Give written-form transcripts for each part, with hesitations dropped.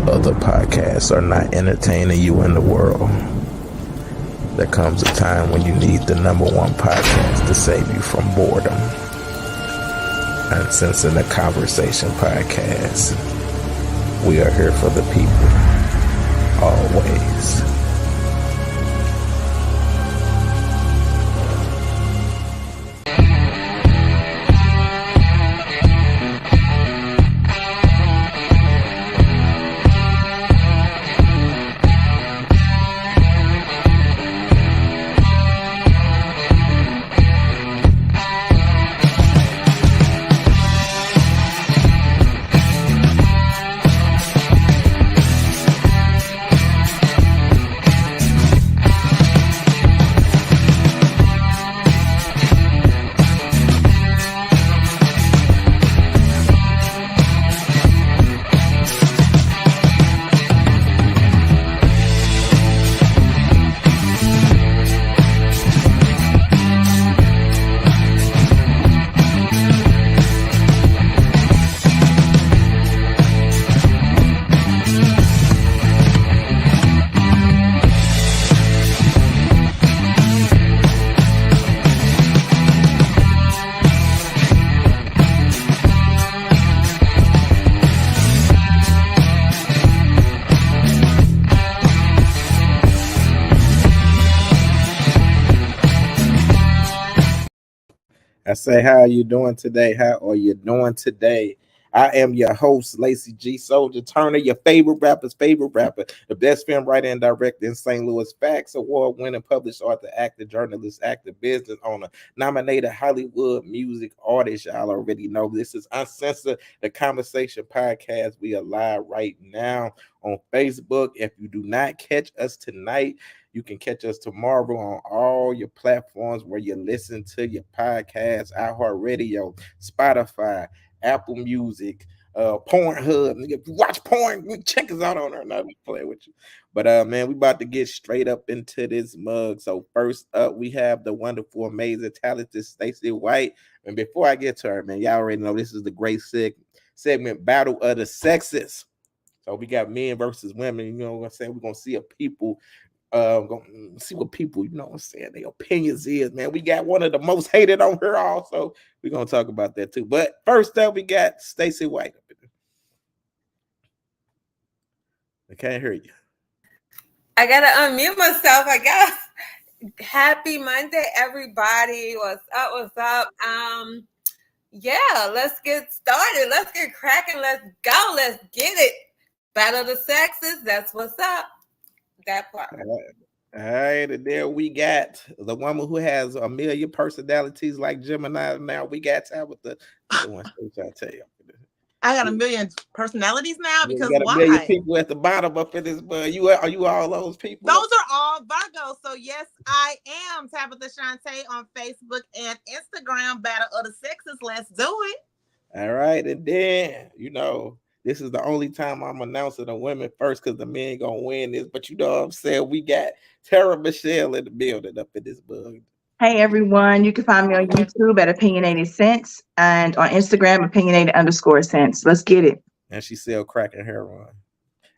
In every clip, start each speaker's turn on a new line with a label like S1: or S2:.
S1: the other podcasts are not entertaining you in the world, there comes a time when you need the number one podcast to save you from boredom. UnCensor The Conversation Podcast. We are here for the people, always. I say, how are you doing today? How are you doing today? I am your host, Lacey G. Soldier Turner, your favorite rapper's favorite rapper, the best film writer and director in St. Louis, Facts Award-winning published author, actor, journalist, actor, business owner, nominated Hollywood music artist. Y'all already know this is UnCensor The Conversation Podcast. We are live right now on Facebook. If you do not catch us tonight, you can catch us tomorrow on all your platforms where you listen to your podcast, iHeartRadio, Spotify, Apple Music, Pornhub. If you watch porn, check us out on there. Not play with you. But man, we about to get straight up into this mug. So first up, we have the wonderful, amazing, talented Stacey White. And before I get to her, man, y'all already know this is the great segment, Battle of the Sexes. So we got men versus women. You know what I'm saying? We're gonna see if people gonna see what people, you know what I'm saying, their opinions is, man. We got one of the most hated on here also. We're gonna talk about that too. But first up, we got Stacey White. I can't hear you.
S2: I gotta unmute myself. Happy Monday, everybody. What's up? Yeah, let's get started. Let's get cracking. Let's go. Let's get it. Battle of the Sexes. That's what's up. That part.
S1: All right, and there we got the woman who has a million personalities like Gemini. Now we got Tabitha. I tell you,
S3: I got a million personalities now because
S1: got a
S3: why?
S1: million people at the bottom up in this. Are you all those people?
S3: Those are all Virgos. So yes, I am Tabitha Shantae on Facebook and Instagram. Battle of the Sexes. Let's do it.
S1: All right, and then this is the only time I'm announcing the women first because the men gonna win this. But you know what I'm saying? We got Tara Michelle in the building up in this bug.
S4: Hey everyone, you can find me on YouTube at Opinionated Sense and on Instagram Opinionated_Sense. Let's get it.
S1: And she sell crack and heroin.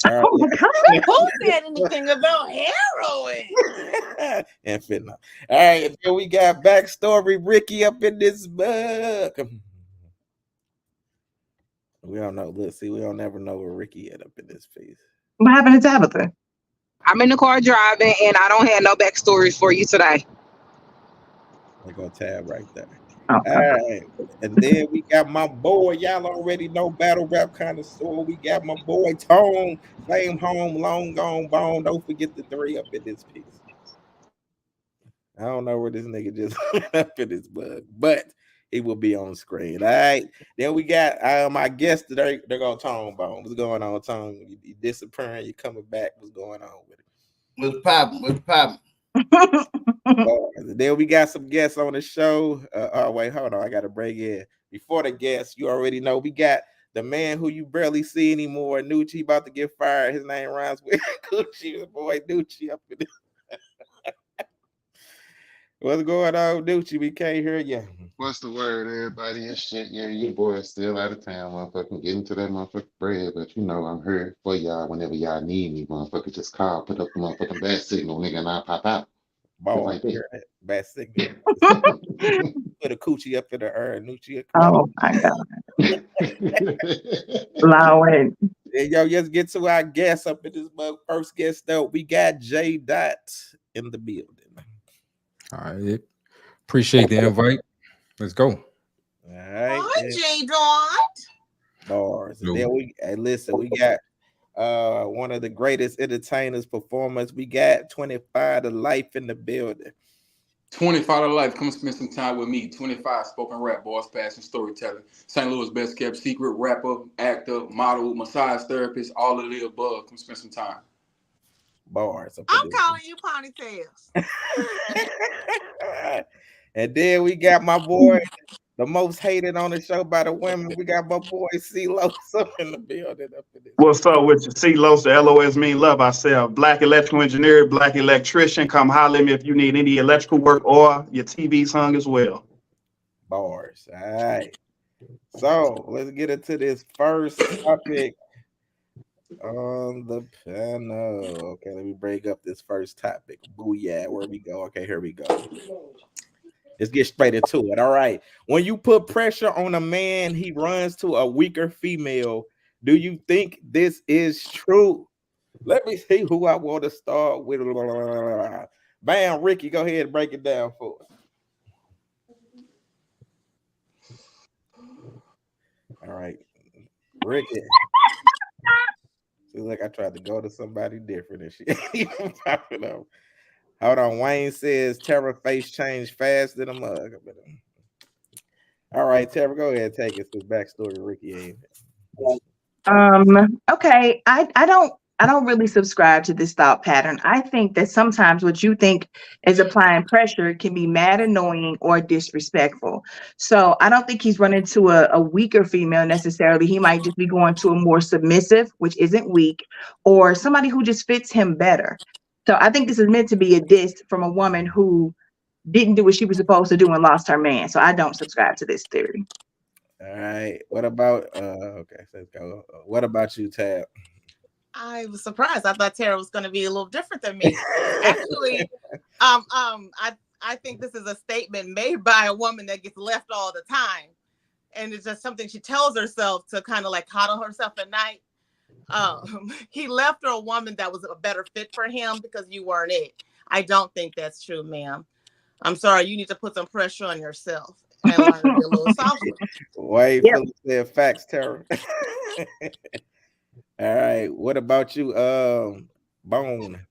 S4: Oh my God.
S3: Who said anything about heroin?
S1: And fentanyl. All right, and then we got backstory Ricky up in this bug. We don't know. Let's see. We don't ever know where Ricky ended up in this piece.
S4: What happened to Tabitha?
S5: I'm in the car driving, and I don't have no backstories for you today.
S1: We're going to tab right there.
S4: Oh,
S1: all right. And then we got my boy. Y'all already know battle rap connoisseur. We got my boy Tone. Flame home, long gone bone. Don't forget the 3 up in this piece. I don't know where this nigga just went up in this bug, but he will be on screen. All right. Then we got my guest today. They're going to Tone Bone. What's going on, Tone? You disappearing, you coming back. What's going on with it?
S6: What's poppin'?
S1: Then we got some guests on the show. Wait, hold on. I got to bring in. Before the guests, you already know we got the man who you barely see anymore, Nucci, about to get fired. His name rhymes with Gucci. Boy, Nucci up in this. What's going on, Ducci? We can't hear you.
S7: What's the word, everybody? And shit, yeah, you boys still out of town, motherfucking getting to that motherfucking bread. But you know, I'm here for y'all whenever y'all need me, motherfucker. Just call, put up the motherfucking bat signal, nigga, and I'll pop out. Just
S1: Ball,
S7: like that.
S1: hear that? Bad signal. Put a coochie up in the air, Nucci.
S4: Oh my God. Lord.
S1: And yo, let's get to our guest up in this first guest though. We got J Dot in the building.
S8: All right. Appreciate the invite. Let's go.
S1: All right.
S3: Hi, J Dot.
S1: Bars. And
S8: No.
S1: then listen, we got one of the greatest entertainers, performers. We got 25 to life in the building.
S9: 25 to life. Come spend some time with me. 25 spoken rap, boss, passion, storytelling. St. Louis best kept secret, rapper, actor, model, massage therapist, all of the above. Come spend some time.
S1: Bars.
S3: I'm calling you ponytails.
S1: And then we got my boy, the most hated on the show by the women. We got my boy C-Los up in the building.
S10: What's up with you? C-Los, the LOS mean love ourselves. Black electrical engineer, black electrician. Come holler at me if you need any electrical work or your TV's hung as well.
S1: Bars. All right. So let's get into this first topic on the panel. Okay, let me break up this first topic. Booyah, where we go? Okay, here we go. Let's get straight into it. All right. When you put pressure on a man, he runs to a weaker female. Do you think this is true? Let me see who I want to start with. Bam, Ricky, go ahead and break it down for us. All right, Ricky. Seems like I tried to go to somebody different and she ain't even popping up. Hold on. Wayne says Tara face changed fast than a mug. All right, Tara, go ahead and take us to the backstory. Ricky ain't.
S4: Okay. I don't really subscribe to this thought pattern. I think that sometimes what you think is applying pressure can be mad annoying or disrespectful. So I don't think he's running to a weaker female necessarily. He might just be going to a more submissive, which isn't weak, or somebody who just fits him better. So I think this is meant to be a diss from a woman who didn't do what she was supposed to do and lost her man. So I don't subscribe to this theory.
S1: All right. What about okay, let's go. What about you, Tab?
S3: I was surprised. I thought Tara was going to be a little different than me. Actually, I think this is a statement made by a woman that gets left all the time, and it's just something she tells herself to kind of like coddle herself at night. He left her a woman that was a better fit for him because you weren't it. I don't think that's true, ma'am. I'm sorry. You need to put some pressure on yourself and learn to be a little softer.
S1: Why you said facts, Tara? All right. What about you, Bone?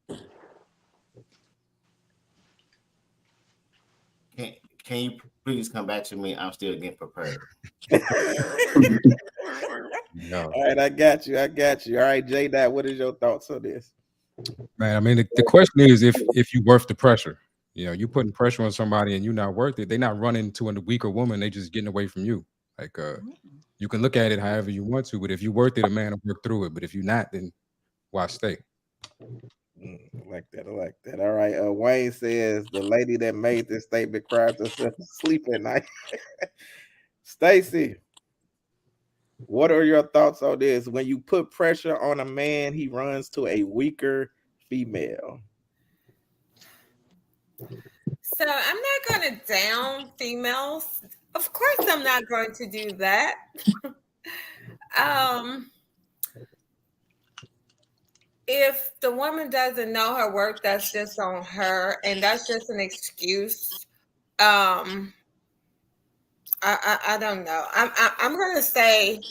S6: Can you please come back to me? I'm still getting prepared.
S8: No.
S1: All right, I got you. All right, J Dot, what is your thoughts on this?
S8: Man, I mean, the question is if you worth the pressure. You know, you putting pressure on somebody and you're not worth it. They're not running to a weaker woman. They just getting away from you. Like, you can look at it however you want to, but if you're worth it, a man will work through it. But if you're not, then why stay?
S1: I like that. All right. Wayne says the lady that made this statement cried herself to sleep at night. Stacy, what are your thoughts on this? When you put pressure on a man, he runs to a weaker female.
S2: So I'm not going to down females. Of course, I'm not going to do that. If the woman doesn't know her worth, that's just on her, and that's just an excuse. I don't know. I'm going to say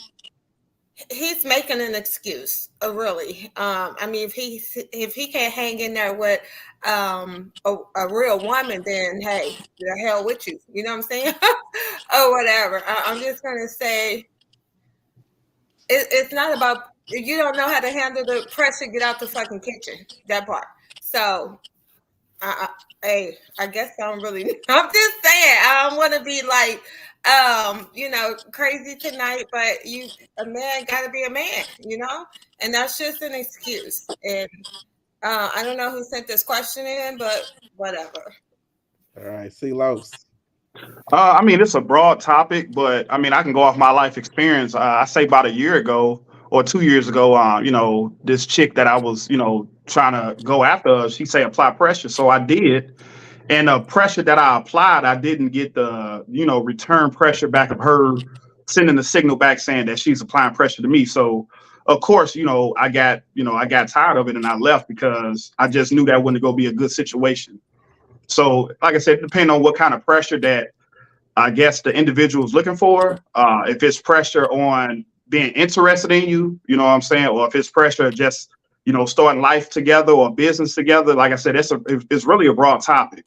S2: he's making an excuse. Really. I mean, if he can't hang in there with a real woman, then hey, the hell with you. You know what I'm saying? Or whatever. I'm just going to say it's not about. You don't know how to handle the pressure. Get out the fucking kitchen. That part. So, I guess I don't really. I'm just saying. I don't want to be like, crazy tonight. But a man got to be a man, and that's just an excuse. And I don't know who sent this question in, but whatever.
S1: All right, C-Los.
S10: I mean, it's a broad topic, but I mean, I can go off my life experience. I say about a year ago or 2 years ago, this chick that I was, trying to go after, she say apply pressure. So I did. And the pressure that I applied, I didn't get the, return pressure back of her sending the signal back saying that she's applying pressure to me. So of course, I got tired of it and I left because I just knew that wasn't going to be a good situation. So like I said, depending on what kind of pressure that I guess the individual is looking for, if it's pressure on being interested in you, you know what I'm saying? Or if it's pressure just, starting life together or business together, like I said, it's really a broad topic.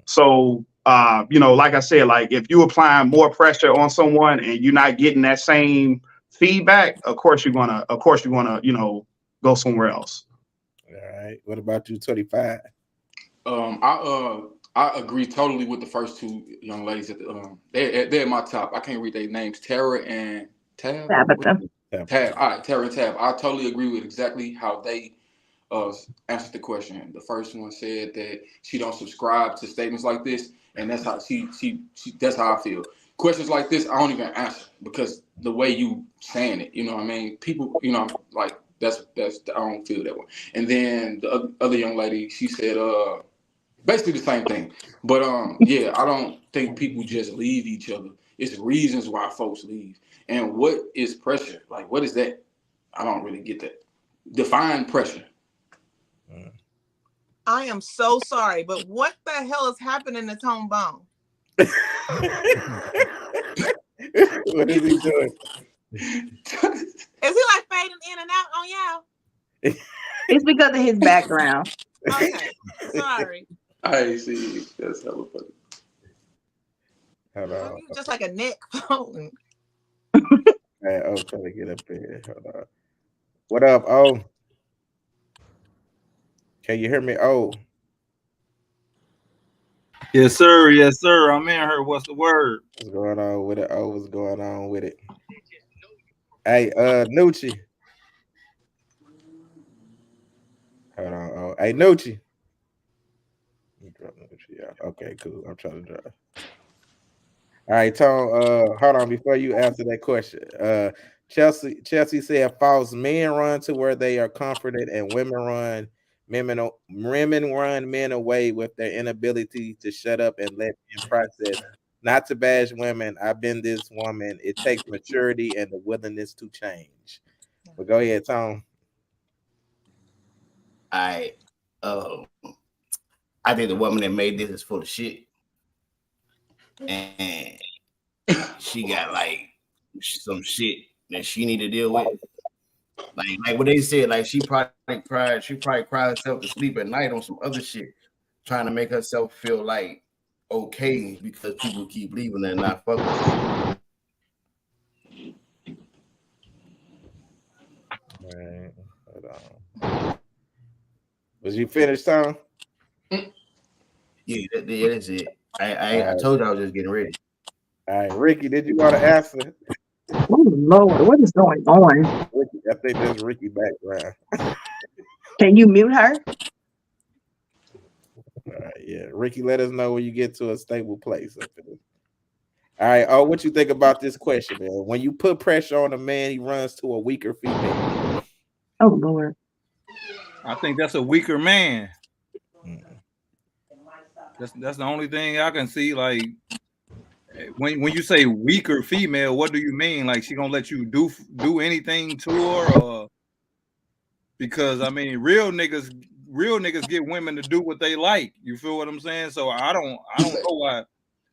S10: So, like I said, like if you applying more pressure on someone and you're not getting that same feedback, of course you're gonna, go somewhere else.
S1: All right. What about you, 25?
S9: I agree totally with the first two young ladies at the they're at my top. I can't read their names, Tara and Tab.
S4: Tabitha.
S9: Tab. All right, Tara and Tab. I totally agree with exactly how they answered the question. The first one said that she don't subscribe to statements like this, and that's how she that's how I feel. Questions like this, I don't even answer because the way you saying it, you know what I mean? People, like that's I don't feel that way. And then the other young lady, she said basically the same thing. But yeah, I don't think people just leave each other. It's reasons why folks leave. And what is pressure? Like, what is that? I don't really get that. Define pressure.
S3: I am so sorry, but what the hell is happening to Tone Bone?
S1: What is he doing?
S3: Is he like fading in and out on y'all?
S4: It's because of his background.
S3: Okay, sorry.
S9: I see. That's hella funny.
S1: Hold on.
S3: Just like a neck phone.
S1: Hey, trying to get up here. Hold on. What up, O? Can you hear me? Oh.
S11: Yes, sir. Yes, sir. I'm in here. What's the word?
S1: What's going on with it? Oh, what's going on with it? Hey, Nucci. Hold on. Oh, hey, Nucci. Yeah. Okay, cool. I'm trying to drive. All right, Tom. Hold on before you answer that question. Chelsea said false men run to where they are comforted, and women run men away with their inability to shut up and let men process. Not to bash women. I've been this woman. It takes maturity and the willingness to change. But go ahead, Tom.
S6: I think the woman that made this is full of shit. And she got like some shit that she need to deal with. Like what they said, like she probably cried herself to sleep at night on some other shit, trying to make herself feel like okay because people keep leaving and not fucking with her.
S1: Right. Hold on. Was you finished, Tom?
S6: Yeah, that's it. I told you I was just getting ready.
S1: All right, Ricky, did you want to answer?
S4: Oh Lord, what is going on?
S1: Ricky, I think that's Ricky background.
S4: Can you mute her?
S1: All right, yeah, Ricky, let us know when you get to a stable place. All right, oh, what you think about this question, man? When you put pressure on a man, he runs to a weaker female.
S4: Oh Lord,
S11: I think that's a weaker man. That's the only thing I can see. Like when you say weaker female, what do you mean? Like she gonna let you do anything to her? Or because I mean, real niggas get women to do what they like. You feel what I'm saying? So I don't know why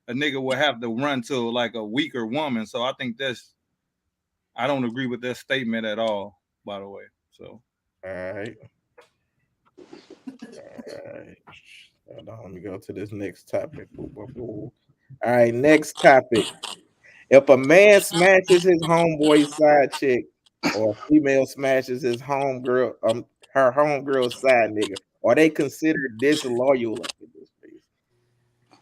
S11: a nigga would have to run to like a weaker woman. So I think I don't agree with that statement at all. By the way, so
S1: all right. Hold on, let me go to this next topic. All right, next topic. If a man smashes his homeboy side chick, or a female smashes his homegirl, her homegirl's side nigga, are they considered disloyal?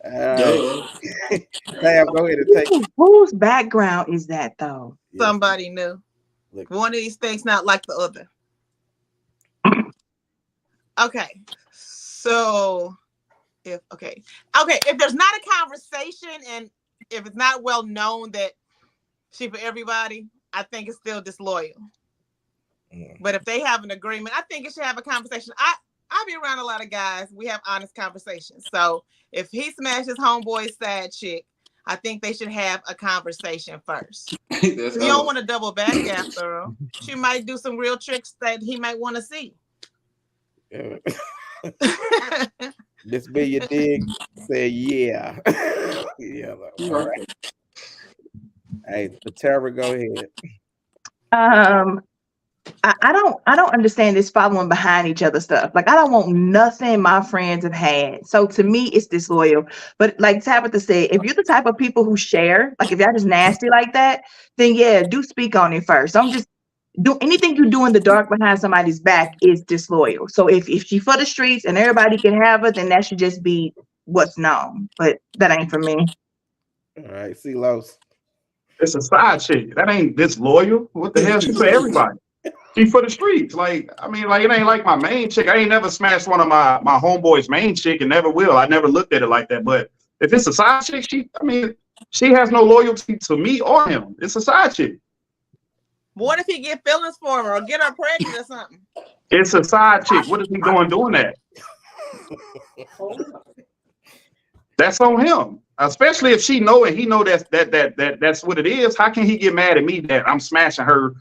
S1: All right. Sam, go ahead and take it.
S4: Whose background is that though?
S3: Somebody new. One of these things not like the other. Okay, so if there's not a conversation and if it's not well known that she for everybody, I think it's still disloyal. But if they have an agreement, I think it should have a conversation. I be around a lot of guys. We have honest conversations. So if he smashes homeboy's side chick, I think they should have a conversation first. You don't want to double back after her. She might do some real tricks that he might want to see.
S1: This be your dig. Say yeah. Yeah. All right. Hey, Tara, go ahead.
S4: I don't understand this following behind each other stuff. Like, I don't want nothing my friends have had. So to me, it's disloyal. But like Tabitha said, if you're the type of people who share, like if y'all just nasty like that, then yeah, do speak on it first. Don't just do anything you do in the dark behind somebody's back is disloyal. So if she for the streets and everybody can have her, then that should just be what's known. But that ain't for me.
S1: All right, C-Los.
S10: It's a side chick. That ain't disloyal. What the hell? She for everybody. She for the streets. Like, I mean, like, it ain't like my main chick. I ain't never smashed one of my homeboy's main chick and never will. I never looked at it like that. But if it's a side chick, she has no loyalty to me or him. It's a side chick.
S3: What if he get feelings for her or get her pregnant or something?
S10: It's a side chick. What is he doing that? That's on him. Especially if she know and he know that's what it is. How can he get mad at me that I'm smashing her?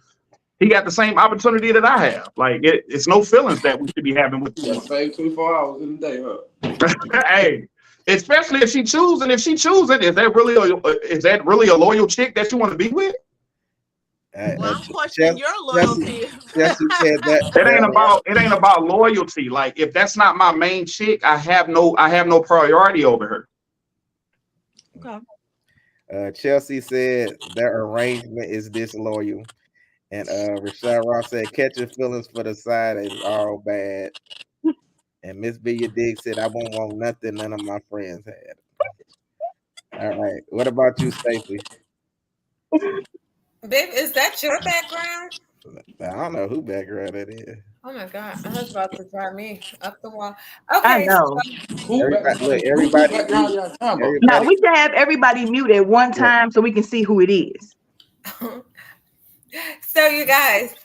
S10: He got the same opportunity that I have. Like, it's no feelings that we should be having with you.
S9: Same 24 hours in the day, huh?
S10: Hey, especially if she chooses, and if she chooses, is that really a loyal chick that you want to be with?
S3: Well, I'm questioning your loyalty.
S1: Jesse said that.
S10: It ain't about loyalty. Like, if that's not my main chick, I have no priority over her.
S3: Okay.
S1: Chelsea said their arrangement is disloyal. And Rashad Ross said catching feelings for the side is all bad. And Miss B. Dig said I won't want nothing none of my friends had. All right. What about you, Stacey?
S2: Babe, is that your background?
S1: I don't know who background it is.
S2: Oh my God, I was about to drive me up the wall.
S4: I
S2: Okay,
S4: know.
S1: Everybody.
S4: Now we should have everybody mute at one time so we can see who it is.
S2: So you guys,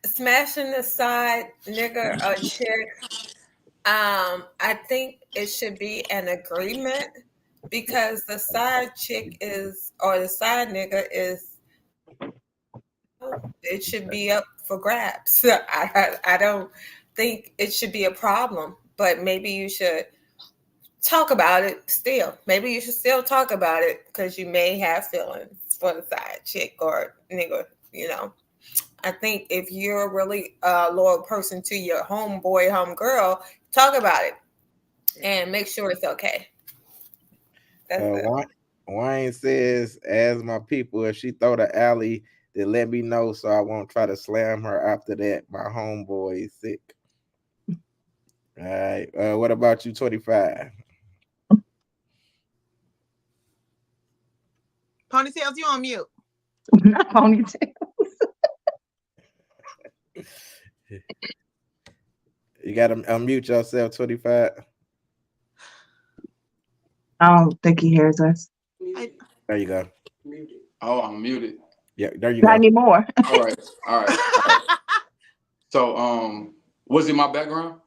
S2: smashing the side nigga or chick, I think it should be an agreement because the side chick or the side nigga it should be up for grabs. I don't think it should be a problem, but maybe you should talk about it still. Maybe you should still talk about it because you may have feelings for the side chick or nigga, I think if you're really a loyal person to your homeboy, homegirl, talk about it and make sure it's okay.
S1: Wayne says, as my people, if she throw the alley, then let me know so I won't try to slam her after that. My homeboy is sick. All right. What about you, 25?
S3: Ponytails, you on mute.
S4: Not ponytails.
S1: You got to unmute yourself, 25.
S4: I don't think he hears us.
S1: There you go.
S9: Oh, I'm muted.
S1: Yeah, there you
S4: Not
S1: go.
S4: anymore.
S9: All right. So, was it my background?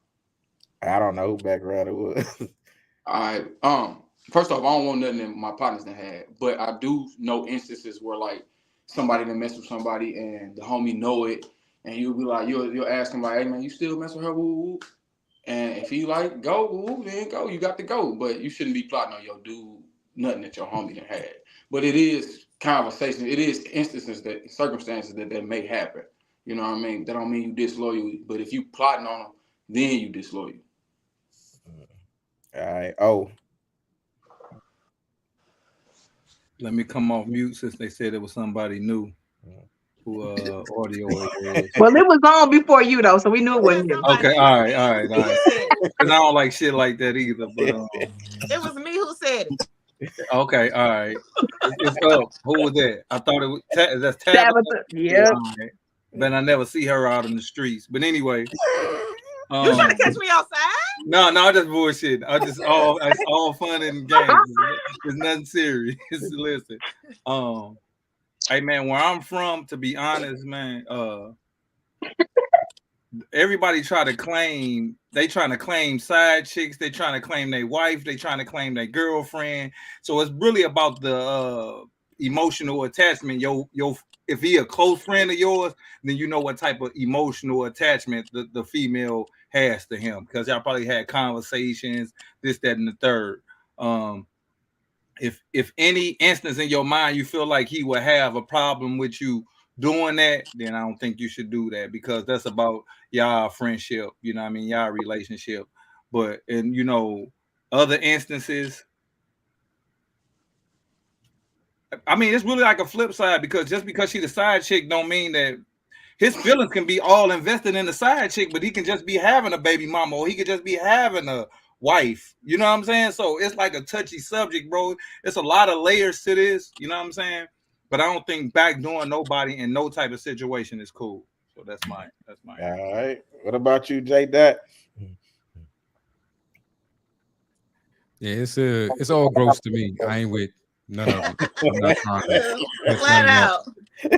S1: I don't know who background it was.
S9: All right. First off, I don't want nothing that my partners that had, but I do know instances where like somebody that mess with somebody and the homie know it, and you'll be like, you'll ask him like, hey man, you still mess with her? Woo, woo. And if he like go, woo, then go. You got to go, but you shouldn't be plotting on your dude nothing that your homie done had. But it is conversation. It is circumstances that may happen. You know what I mean? That don't mean you disloyal, but if you plotting on them, then you disloyal.
S1: All right. Oh.
S11: Let me come off mute since they said it was somebody new who audio was.
S4: Well, it was on before you though, so we knew it wasn't you.
S11: Okay, all right. Because I don't like shit like that either. But
S3: it was me who said it.
S11: Okay, all right. It's up. Who was that? I thought it was that's Tabitha.
S4: Yeah.
S11: Right. But I never see her out in the streets. But anyway,
S3: you trying to catch me outside?
S11: No, just bullshit. It's all fun and games. It's nothing serious. Listen, hey man, where I'm from, to be honest, man, everybody trying to claim side chicks, they trying to claim their wife, they trying to claim their girlfriend. So it's really about the emotional attachment. If he a close friend of yours, then you know what type of emotional attachment the female has to him, because y'all probably had conversations, this, that, and the third. If any instance in your mind you feel like he would have a problem with you doing that, then I don't think you should do that, because that's about y'all friendship, you know what I mean, y'all relationship. But in other instances, I mean, it's really like a flip side, because just because she's the side chick don't mean that his feelings can be all invested in the side chick, but he can just be having a baby mama, or he could just be having a wife. You know what I'm saying? So it's like a touchy subject, bro. It's a lot of layers to this. You know what I'm saying? But I don't think backdooring nobody in no type of situation is cool. So that's mine.
S1: All right. What about you, J Dot?
S8: Yeah, it's all gross to me. I ain't with none of it. I'm not trying to
S3: flat out.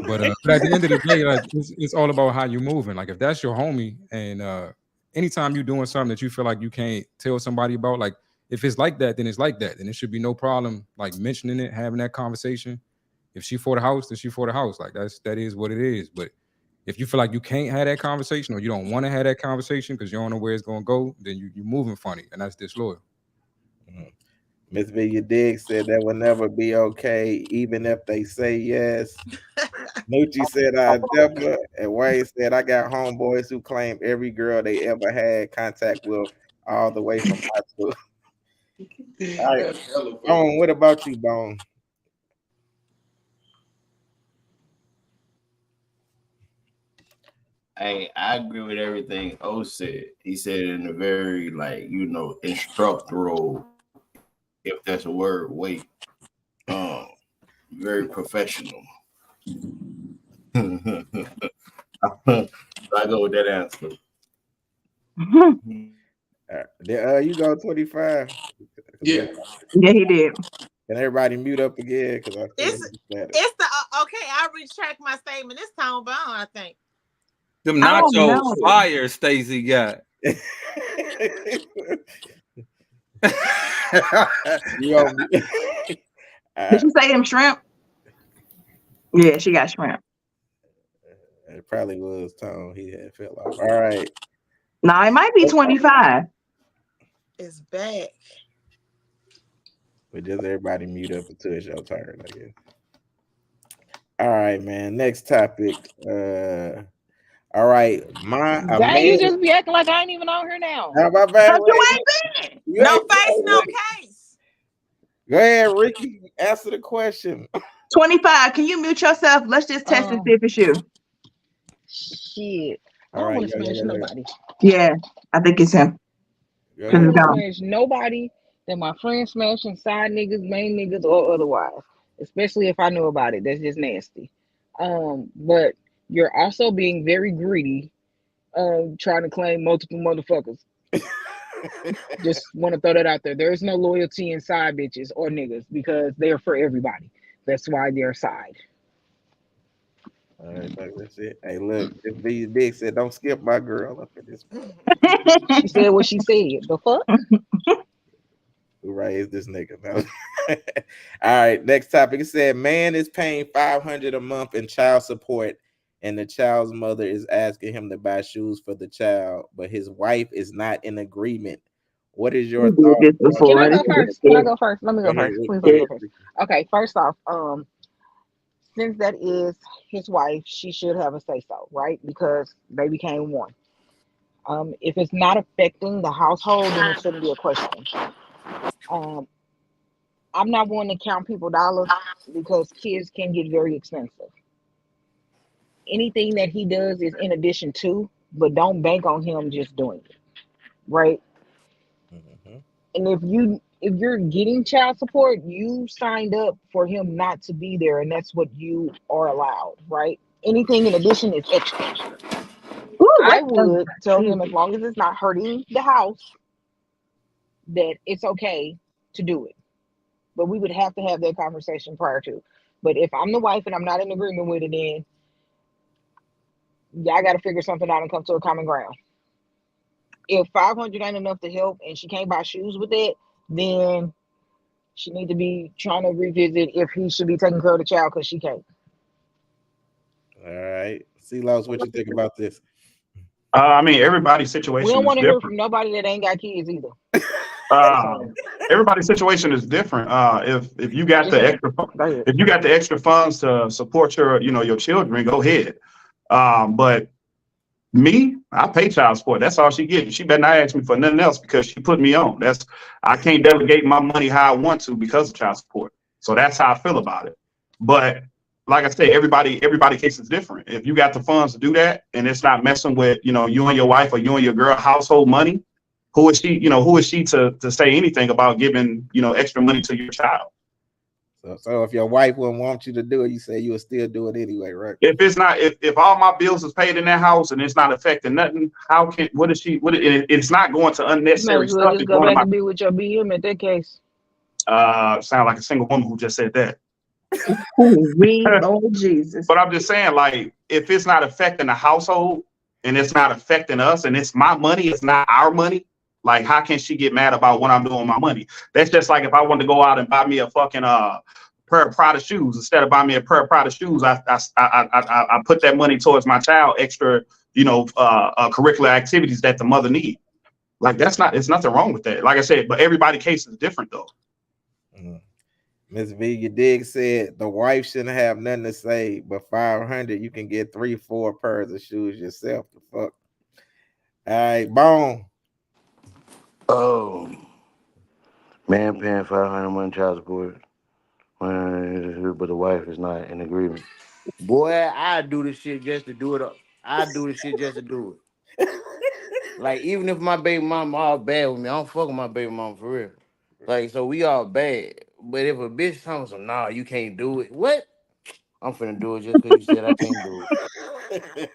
S8: But at the end of the day, like it's all about how you moving. Like if that's your homie, and anytime you're doing something that you feel like you can't tell somebody about, like if it's like that, then it's like that. Then it should be no problem like mentioning it, having that conversation. If she for the house, then she for the house. Like that is what it is. But if you feel like you can't have that conversation, or you don't want to have that conversation because you don't know where it's gonna go, then you're moving funny, and that's disloyal.
S1: Miss Villia Diggs said that will never be okay, even if they say yes. Moochie said I never, and Wayne said I got homeboys who claim every girl they ever had contact with, all the way from high school. All right, Bone, what about you, Bone?
S6: I agree with everything O said. He said it in a very instructoral, if that's a word, way. Very professional. I go with that answer.
S1: You go 25.
S9: Yeah.
S4: Yeah, he did.
S1: Can everybody mute up again? Because
S3: it's the okay. I retract my statement. It's Tone Bone, I think.
S11: Them nachos fire Stacey got.
S4: Did she say them shrimp? Yeah, she got shrimp.
S1: It probably was Tone. He had fell off. All right.
S4: No, it might be 25.
S3: It's back.
S1: But just everybody mute up until it's your turn, I guess. All right, man. Next topic. All right.
S12: Dang, you just be acting like I ain't even on here now.
S1: How about that?
S3: No face, no case.
S1: Go ahead, Ricky. Answer the question.
S4: 25. Can you mute yourself? Let's just test and see if it's you.
S12: Shit. I don't want to smash nobody.
S4: Yeah, I think it's him.
S12: I don't want to smash nobody that my friends smashing, side niggas, main niggas, or otherwise. Especially if I know about it. That's just nasty. But you're also being very greedy, trying to claim multiple motherfuckers. Just want to throw that out there. There is no loyalty in side bitches or niggas, because they're for everybody. That's why they're side.
S1: All right, that's it. Hey, look, if these big said, don't skip my girl up at this point.
S12: She said what she said. The fuck?
S1: Who raised this nigga? No. All right, next topic. It said, man is paying $500 a month in child support, and the child's mother is asking him to buy shoes for the child, but his wife is not in agreement. What is your thought?
S12: Can I go first? Let me go first. Please let me go first. Okay, first off, since that is his wife, she should have a say-so, right? Because they became one. If it's not affecting the household, then it shouldn't be a question. I'm not one to count people dollars, because kids can get very expensive. Anything that he does is in addition to, but don't bank on him just doing it, right? Mm-hmm. And if you're getting child support, you signed up for him not to be there, and that's what you are allowed, right? Anything in addition is extra. I would tell him, as long as it's not hurting the house, that it's okay to do it. But we would have to have that conversation prior to. But if I'm the wife and I'm not in agreement with it, then y'all got to figure something out and come to a common ground. If 500 ain't enough to help and she can't buy shoes with it, then she need to be trying to revisit if he should be taking care of the child because she can't.
S1: All right. C-Lows, what you think about this?
S10: I mean, everybody's
S12: We
S10: situation
S12: don't
S10: is
S12: want to hear
S10: different.
S12: from nobody that ain't got kids either.
S10: Everybody's situation is different. If you got
S12: Just
S10: the
S12: saying.
S10: extra
S12: Go ahead.
S10: if you got the extra funds to support your children, go ahead. But me, I pay child support. That's all she gets. She better not ask me for nothing else because she put me on. I can't delegate my money how I want to because of child support. So that's how I feel about it. But like I said, everybody case is different. If you got the funds to do that and it's not messing with, you and your wife or you and your girl household money, who is she to say anything about giving, extra money to your child?
S1: So if your wife wouldn't want you to do it, you say you would still do it anyway, right?
S10: If it's not, if all my bills is paid in that house and it's not affecting nothing, it's not going to
S12: You might
S10: unnecessary
S12: as well
S10: stuff.
S12: just
S10: It's
S12: go
S10: going to
S12: back and be with your BM at that case.
S10: sound like a single woman who just said that.
S4: Lord Jesus.
S10: But I'm just saying, like, if it's not affecting the household and it's not affecting us and it's my money, it's not our money. Like, how can she get mad about what I'm doing with my money? That's just like if I wanted to go out and buy me a fucking pair of Prada shoes. Instead of buying me a pair of Prada shoes, I put that money towards my child extra, curricular activities that the mother needs. Like, it's nothing wrong with that. Like I said, but everybody's case is different though.
S1: Miss V, you dig said the wife shouldn't have nothing to say, but 500 you can get 3-4 pairs of shoes yourself. The fuck. All right, Bone.
S6: Oh, man, paying 500 month child support, but the wife is not in agreement. Boy, I do this shit just to do it. I do this shit just to do it. Like, even if my baby mama all bad with me, I don't fuck with my baby mama for real. Like, so we all bad. But if a bitch tells me, nah, you can't do it. What? I'm finna do it just because you said I can't do it.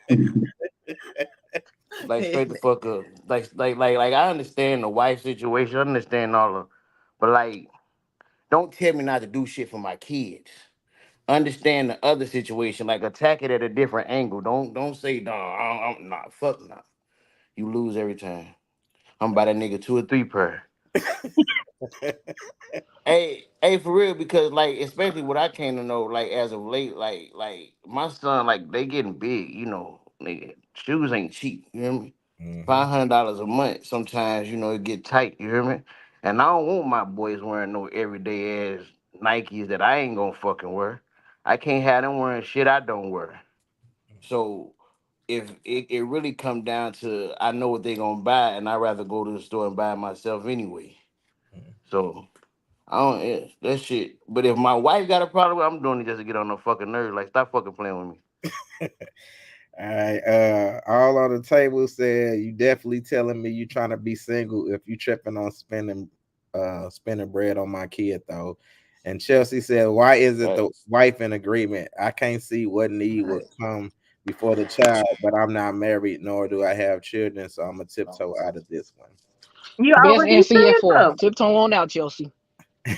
S6: Like, straight the fuck up. Like I understand the wife situation. I understand all of, but like, don't tell me not to do shit for my kids. Understand the other situation. Like, attack it at a different angle. Don't say, nah, I'm not. Fuck nah. You lose every time. I'm about that nigga 2 or 3 per. Hey, for real, because like, especially what I came to know, like as of late, like my son, like they getting big, nigga. Shoes ain't cheap, you hear me? $500 a month. Sometimes, it get tight, you hear me? And I don't want my boys wearing no everyday ass Nikes that I ain't gonna fucking wear. I can't have them wearing shit I don't wear. So if it really come down to, I know what they gonna buy, and I'd rather go to the store and buy it myself anyway. So I don't that shit. But if my wife got a problem with it, I'm doing it just to get on her fucking nerves. Like, stop fucking playing with me.
S1: All right, all on the table said you definitely telling me you trying to be single if you tripping on spending bread on my kid though. And Chelsea said, why is it the wife in agreement? I can't see what need would come before the child, but I'm not married, nor do I have children, so I'm gonna tiptoe out of this one.
S4: You
S12: Best
S4: already
S12: answer
S4: said
S12: yet for
S4: so.
S12: tiptoe on out, Chelsea.
S4: She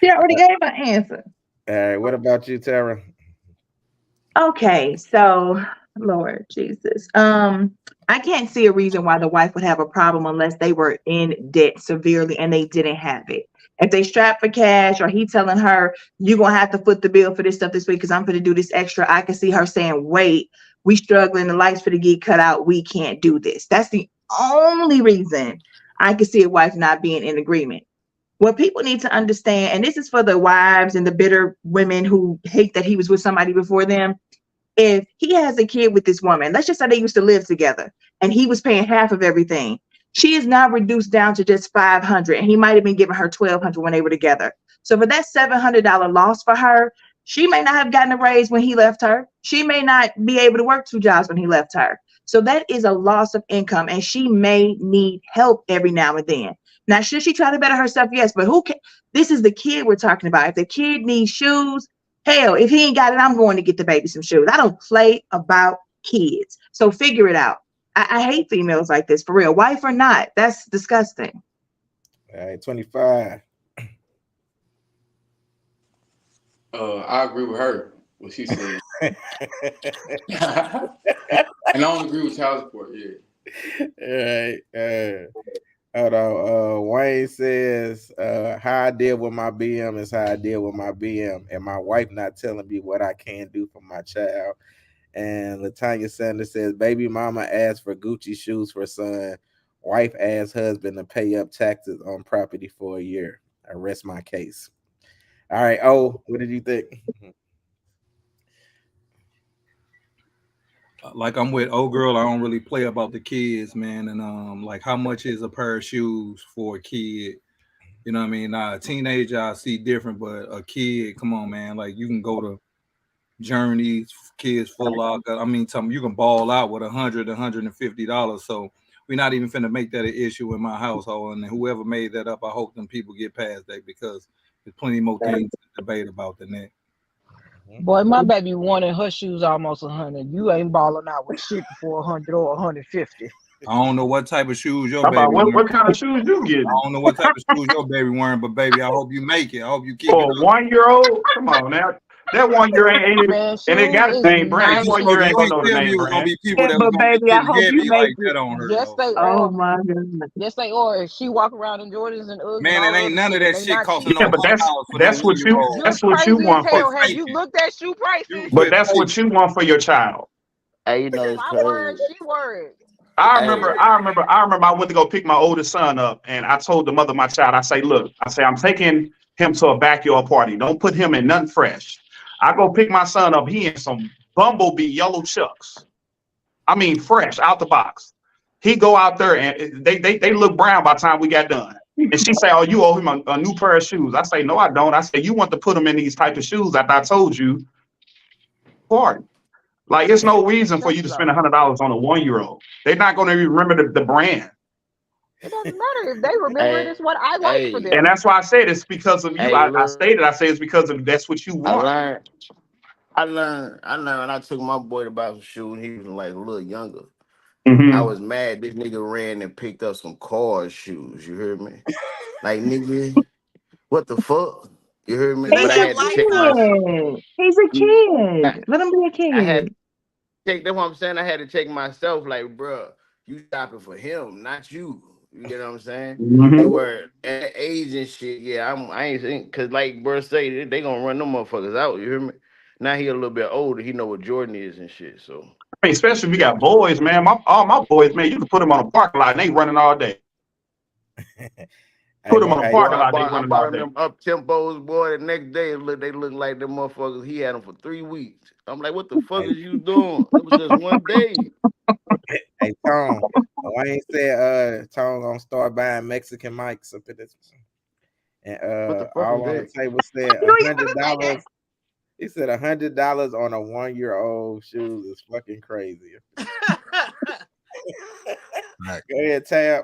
S4: already gave an answer.
S1: All right, what about you, Tara?
S4: Okay, so Lord Jesus. I can't see a reason why the wife would have a problem unless they were in debt severely and they didn't have it. If they strapped for cash or he telling her, you're gonna have to foot the bill for this stuff this week because I'm gonna do this extra, I can see her saying, wait, we struggling, the lights for to get cut out, we can't do this. That's the only reason I can see a wife not being in agreement. What people need to understand, and this is for the wives and the bitter women who hate that he was with somebody before them. If he has a kid with this woman, let's just say they used to live together and he was paying half of everything. She is now reduced down to just $500 and he might have been giving her $1,200 when they were together. So for that $700 loss for her, she may not have gotten a raise when he left her. She may not be able to work 2 jobs when he left her. So that is a loss of income and she may need help every now and then. Now, should she try to better herself? Yes, but who can? This is the kid we're talking about. If the kid needs shoes, hell, if he ain't got it, I'm going to get the baby some shoes. I don't play about kids. So figure it out. I hate females like this, for real. Wife or not, that's disgusting.
S1: All right, 25.
S9: I agree with her. What she said. And I don't agree with child support. Yeah.
S1: All right. Hold on. Wayne says, how I deal with my BM is how I deal with my BM, and my wife not telling me what I can do for my child. And Latanya Sanders says, baby mama asked for Gucci shoes for son. Wife asked husband to pay up taxes on property for a year. I rest my case. All right. Oh, what did you think?
S11: Like I'm with old girl, I don't really play about the kids, man. And like how much is a pair of shoes for a kid? You know what I mean? Now a teenager I see different, but a kid, come on, man. Like you can go to Journeys, Kids Foot Locker. I mean, you can ball out with $100, $150. So we're not even finna make that an issue in my household. And whoever made that up, I hope them people get past that, because there's plenty more things to debate about than that.
S12: Boy, my baby wanted her shoes almost 100. You ain't balling out with shit for 100 or 150.
S11: I don't know what type of shoes your
S10: How
S11: baby
S10: about
S11: wearing.
S10: what kind of shoes you getting?
S11: I don't know what type of shoes your baby wearing, but baby, I hope you make it. I hope you keep
S10: For
S11: it
S10: a
S11: up.
S10: 1-year-old? Come on now. That 1 year ain't
S12: Man,
S10: and it got a
S12: shoes
S10: name
S12: is
S10: brand. That 1
S11: So
S10: year
S11: you
S10: ain't gonna
S11: ain't
S10: know the
S11: tell me
S10: name
S11: it was gonna
S10: brand.
S11: be people
S4: Yeah,
S11: that was
S4: but
S11: gonna be
S4: baby, I
S11: getting
S4: hope you
S11: heavy
S4: make
S11: like
S4: it.
S11: that on her.
S12: yes,
S11: Though.
S12: they
S4: Oh
S12: are.
S4: my goodness.
S12: Yes, they are. If she walk around in Jordans and Uggs and
S11: Man,
S12: all
S11: it
S12: that
S11: ain't
S12: other
S11: none of
S12: shit,
S11: that
S12: they
S11: shit
S12: not
S11: costing
S12: cheap.
S11: no
S10: Yeah, but
S11: $100 for no
S10: that's what
S11: 1-year-old.
S12: You're
S10: you
S12: crazy as
S10: want for
S12: hell. Have
S11: Fake
S12: you
S11: it.
S12: looked at shoe
S11: You
S12: prices?
S10: but
S11: quit
S10: that's
S11: fake
S10: what you want for your child.
S6: Hey, you know
S12: If
S6: it's
S12: I were,
S6: crazy.
S12: she were.
S10: I
S6: Hey,
S10: remember I went to go pick my oldest son up, and I told the mother of my child, I say, look, I'm taking him to a backyard party. Don't put him in nothing fresh. I go pick my son up, he in some bumblebee yellow chucks. I mean fresh out the box. He go out there and they look brown by the time we got done. And she say, oh, you owe him a new pair of shoes. I say, no, I don't. I say, you want to put him in these type of shoes that I told you, party. Like, it's no reason for you to spend $100 on a 1-year-old. They're not going to remember the brand.
S12: It doesn't matter if they remember it.
S6: hey,
S12: It's what I like for
S6: hey,
S10: And
S12: them.
S10: that's why I said it's because of you.
S6: hey,
S10: I
S6: look,
S10: stated, I say it's because of that's what you
S6: I
S10: want.
S6: learned, I learned when I took my boy to buy some shoes, he was like a little younger. I
S10: Mm-hmm.
S6: was mad. This nigga ran and picked up some car shoes. You heard me? Like, nigga, what the fuck? You heard me?
S3: Do they
S6: But
S4: He's
S6: I
S3: have
S4: a
S6: had to
S3: lights
S6: check
S3: on?
S6: myself.
S4: kid. He's a kid. Let him be a
S6: I had
S4: kid.
S6: to check. That's what I'm saying. I had to check myself. Like, bro, you shopping for him, not you. You get what I'm saying? And
S10: Mm-hmm.
S6: where at age and shit, yeah, I ain't saying, cause like bro say they gonna run them motherfuckers out. You hear me? Now he a little bit older. He know what Jordan is and shit. So
S10: I mean, especially if you
S6: yeah,
S10: got boys, man. All my boys, man, you can put them on a parking lot and they running all day.
S1: Hey,
S10: Put them
S1: but
S10: on a
S1: hey,
S6: boy,
S10: parking lot, they
S6: I
S10: running
S6: bought
S10: all
S6: him
S10: day.
S6: them up tempos, boy. The next day they look like them motherfuckers. He had them for 3 weeks. I'm like, what the fuck
S1: hey,
S6: is you doing? It was just one day.
S1: hey, Tone. Wayne said, Tone gonna start buying Mexican mics up in this. And
S6: What the fuck is
S1: all on the
S6: that?
S1: table said
S4: You ain't gonna say that.
S1: $100. He said $100 on a 1-year-old shoes is fucking crazy. Go ahead, Tab.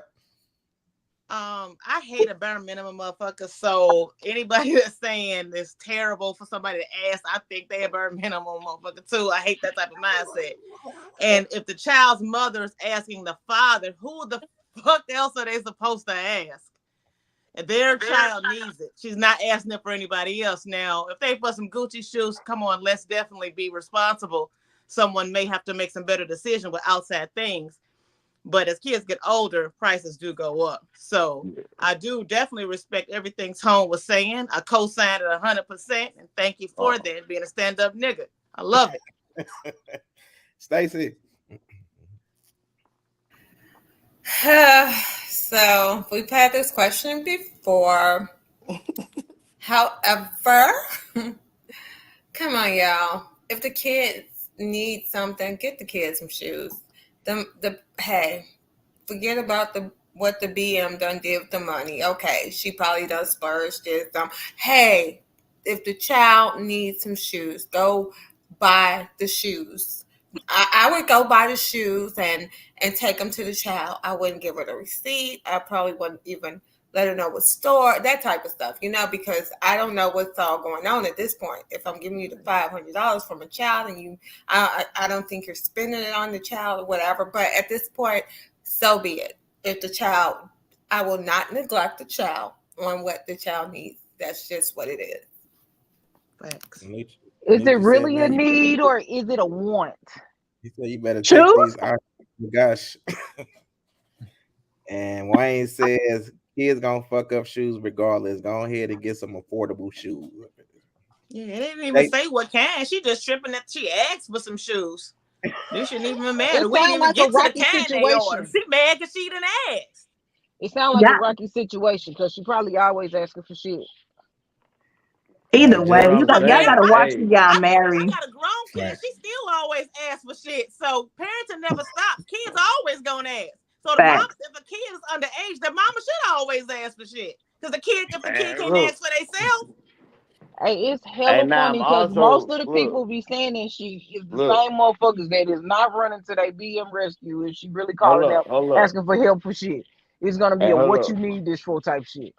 S3: I hate a bare minimum motherfucker. So anybody that's saying it's terrible for somebody to ask, I think they a bare minimum motherfucker too. I hate that type of mindset. And if the child's mother is asking the father, who the fuck else are they supposed to ask? And their child needs it. She's not asking it for anybody else. Now, if they for some Gucci shoes, come on, let's definitely be responsible. Someone may have to make some better decision with outside things. But as kids get older, prices do go up. So I do definitely respect everything Tone was saying. I co-signed it 100%. And thank you for that, being a stand-up nigga. I love it.
S1: Stacy.
S2: So we've had this question before. However, come on, y'all. If the kids need something, get the kids some shoes. Hey, forget about what the BM done did with the money. Okay, she probably done splurged it. Hey, if the child needs some shoes, go buy the shoes. I would go buy the shoes and take them to the child. I wouldn't give her the receipt. I probably wouldn't even let her know what store, that type of stuff, because I don't know what's all going on at this point. If I'm giving you the $500 from a child and I don't think you're spending it on the child or whatever. But at this point, so be it. If the child I will not neglect the child on what the child needs. That's just what it is.
S3: Thanks.
S12: Is it really a need or is it a want?
S1: He said you better
S4: Shoes?
S1: take these out. Gosh. And Wayne says kids gonna fuck up shoes regardless. Go ahead and get some affordable shoes.
S3: Yeah, they didn't even say what kind. She just tripping that she asked for some shoes. This shouldn't even be mad.
S12: It
S3: We didn't
S12: sound
S3: even
S12: like
S3: get
S12: a
S3: to the
S12: rocky
S3: kind they
S12: situation.
S3: ordered. She mad because she didn't ask.
S12: It sounds like
S4: Yeah.
S12: a rocky situation because she probably always asking for shit.
S4: Either way,
S13: what I'm
S4: y'all
S13: saying.
S4: gotta watch
S13: Hey,
S4: who y'all
S3: I
S4: marry.
S3: got a grown kid.
S8: Right.
S3: She still always asks for shit. So parenting never stops. Kids always gonna ask. So the
S4: Facts.
S3: mom, if the kid is underage, the mama should always ask for shit. Because if the kid
S13: man,
S3: can't
S13: look.
S3: ask for themselves,
S12: Hey, it's
S13: Hey,
S12: hella
S13: now I'm
S12: funny because
S13: also
S12: most of the
S13: look,
S12: people be saying that she is the
S13: look.
S12: same motherfuckers that is not running to their BM rescue if she really
S13: Hold
S12: calling them
S13: up, hold up.
S12: asking for help for shit. It's gonna be
S13: Hey,
S12: a
S13: hold
S12: what
S13: up,
S12: you need this for type shit.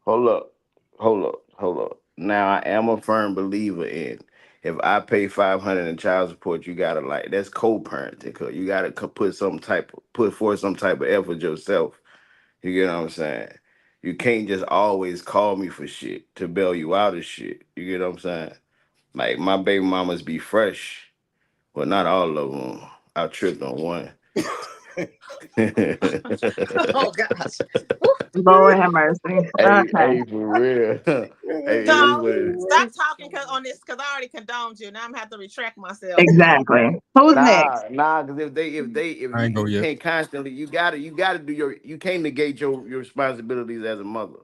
S13: hold up, hold up, hold up. Now I am a firm believer in if I pay 500 in child support, you gotta like that's co-parenting because you gotta put forth some type of effort yourself. You get what I'm saying? You can't just always call me for shit to bail you out of shit. You get what I'm saying? Like my baby mamas be fresh, but not all of them. I tripped on one.
S3: oh gosh.
S4: Lord have mercy.
S13: Hey,
S4: Okay.
S13: for real. Hey, it is
S3: Tom,
S13: what it is.
S3: stop talking on this because I already condoned you. Now I'm gonna have to retract myself.
S4: Exactly. Who's next?
S13: Nah, because if
S8: I ain't go
S13: you
S8: yet.
S13: can't constantly, you gotta do you can't negate your responsibilities as a mother.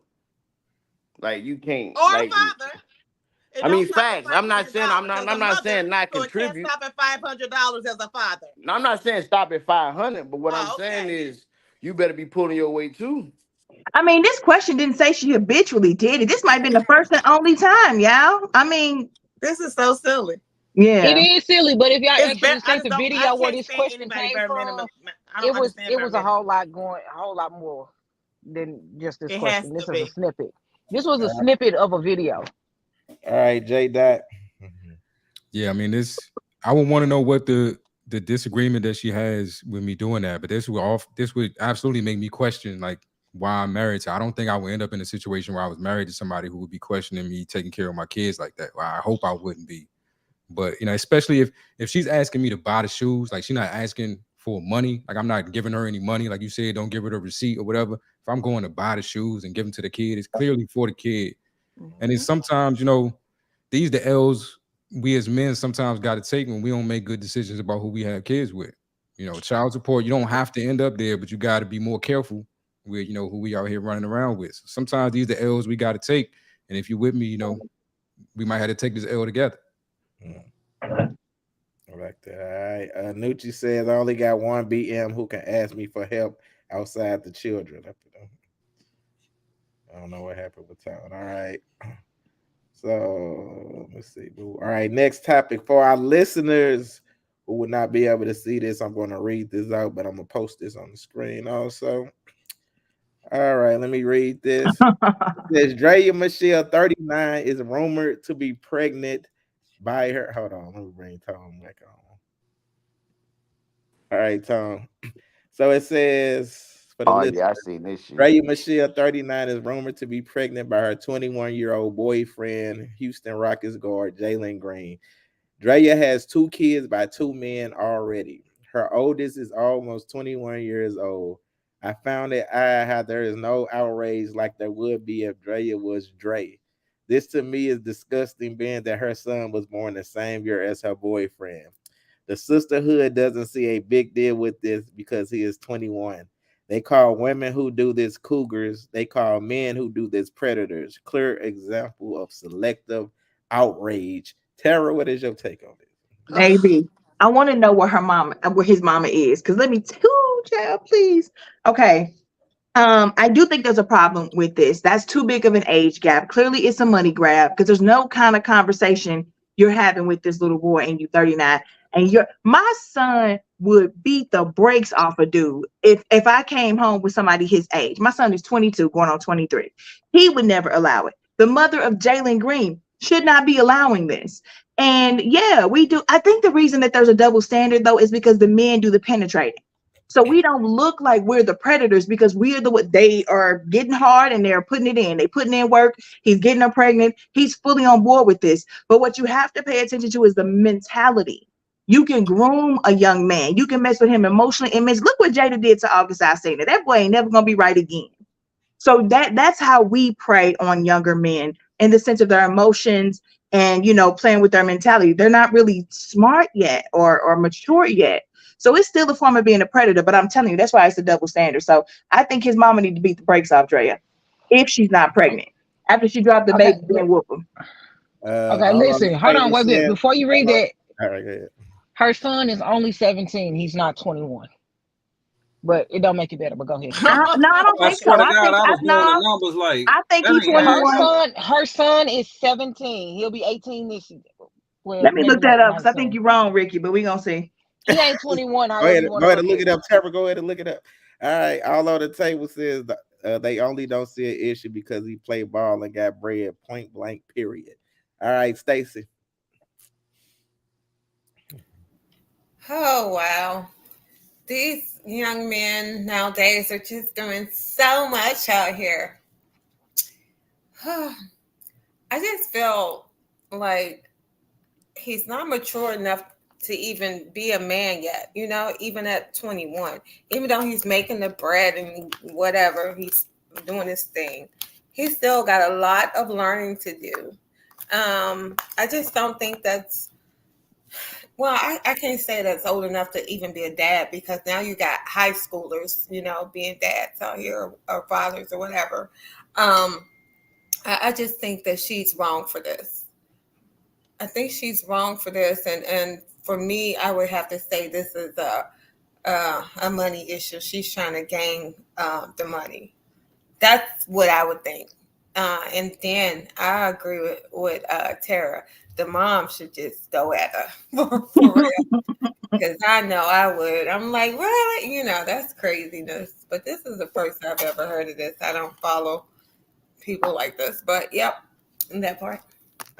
S13: Like you can't,
S3: Or a
S13: like
S3: father. It
S13: I
S3: don't
S13: mean
S3: stop at
S13: facts. I'm not saying
S3: $500 as
S13: I'm
S3: a
S13: not
S3: mother,
S13: saying not
S3: so it can't
S13: contribute.
S3: stop at $500 as a father.
S13: No, I'm not saying stop at 500, but what I'm
S3: Oh,
S13: saying
S3: okay.
S13: is you better be pulling your weight too.
S4: I mean, this question didn't say she habitually did it. This might have been the first and only time, y'all. I mean,
S3: This is so silly.
S4: yeah.
S12: It is silly, but if y'all
S3: It's better.
S12: actually seen the
S3: I
S12: video where
S3: can't
S12: this
S3: stand
S12: question
S3: anybody
S12: came
S3: bare
S12: from,
S3: minimum. I don't understand
S12: it
S3: bare
S12: was a
S3: minimum.
S12: whole lot more than just this
S3: It has
S12: question.
S3: to
S12: This is a
S3: be.
S12: snippet. This was a snippet of a video.
S1: All right, J Dot.
S8: Yeah, I mean, I would want to know what the disagreement that she has with me doing that, but this would absolutely make me question like why I'm married to. I don't think I would end up in a situation where I was married to somebody who would be questioning me taking care of my kids like that. Well, I hope I wouldn't be. But especially if she's asking me to buy the shoes, like she's not asking for money, like I'm not giving her any money, like you said, don't give her the receipt or whatever. If I'm going to buy the shoes and give them to the kid, it's clearly for the kid. And then sometimes, these the L's we as men sometimes got to take when we don't make good decisions about who we have kids with. Child support, you don't have to end up there, but you got to be more careful with, who we out here running around with. So sometimes these the L's we got to take. And if you with me, we might have to take this L together.
S1: I like that. All right. Nucci says I only got one BM who can ask me for help outside the children. I don't know what happened with Town. All right. So let's see. All right. Next topic for our listeners who would not be able to see this. I'm going to read this out, but I'm going to post this on the screen also. All right. Let me read this. It says Drea Michelle, 39, is rumored to be pregnant by her. Hold on. Let me bring Tom back on. All right, Tom. So it says for the listeners,
S13: Yeah, I seen this shit.
S1: Drea Michelle, 39, is rumored to be pregnant by her 21-year-old boyfriend, Houston Rockets guard Jalen Green. Drea has 2 kids by 2 men already. Her oldest is almost 21 years old. I found it odd how there is no outrage like there would be if Drea was Dre. This to me is disgusting, being that her son was born the same year as her boyfriend. The sisterhood doesn't see a big deal with this because he is 21. They call women who do this cougars. They call men who do this predators. Clear example of selective outrage. Tara, what is your take on this?
S4: Baby, I want to know where his mama is. Because let me child, please. Okay. I do think there's a problem with this. That's too big of an age gap. Clearly, it's a money grab because there's no kind of conversation you're having with this little boy and you 39. And my son would beat the brakes off a dude if I came home with somebody his age. My son is 22, going on 23. He would never allow it. The mother of Jalen Green should not be allowing this. And yeah, we do. I think the reason that there's a double standard though is because the men do the penetrating. So we don't look like we're the predators because we're they are getting hard and they're putting it in. They putting in work. He's getting her pregnant. He's fully on board with this. But what you have to pay attention to is the mentality. You can groom a young man. You can mess with him emotionally. Look what Jada did to August Alsina. That boy ain't never gonna be right again. So that's how we prey on younger men in the sense of their emotions and, playing with their mentality. They're not really smart yet or mature yet. So it's still a form of being a predator, but I'm telling you, that's why it's a double standard. So I think his mama need to beat the brakes off Drea if she's not pregnant. After she dropped the baby, then whoop him.
S12: Okay, listen, hold on, wait a minute. Before you read that,
S1: all right, go ahead.
S12: Her son is only 17. He's not 21. But it don't make it better, but go ahead.
S4: No, I don't think so. I think he's 21.
S12: Her son is 17. He'll be 18 this year. Well,
S4: let me look that up because I think you're wrong, Ricky, but we're going to see.
S12: He ain't 21.
S1: Go ahead and look it up, Trevor. Go ahead and look it up. All right. All on the table says they only don't see an issue because he played ball and got bread, point blank, period. All right, Stacy.
S2: Oh, wow. These young men nowadays are just doing so much out here. I just feel like he's not mature enough to even be a man yet, even at 21. Even though he's making the bread and whatever, he's doing his thing. He's still got a lot of learning to do. I just don't think that's, well, I can't say that's old enough to even be a dad because now you got high schoolers, being dads out here or fathers or whatever. I just think that she's wrong for this. I think she's wrong for this. And for me, I would have to say this is a money issue. She's trying to gain the money. That's what I would think. And then I agree with Tara. The mom should just go at her for real. Because I know I would. I'm like, really? That's craziness. But this is the first I've ever heard of this. I don't follow people like this. But yep, in that part.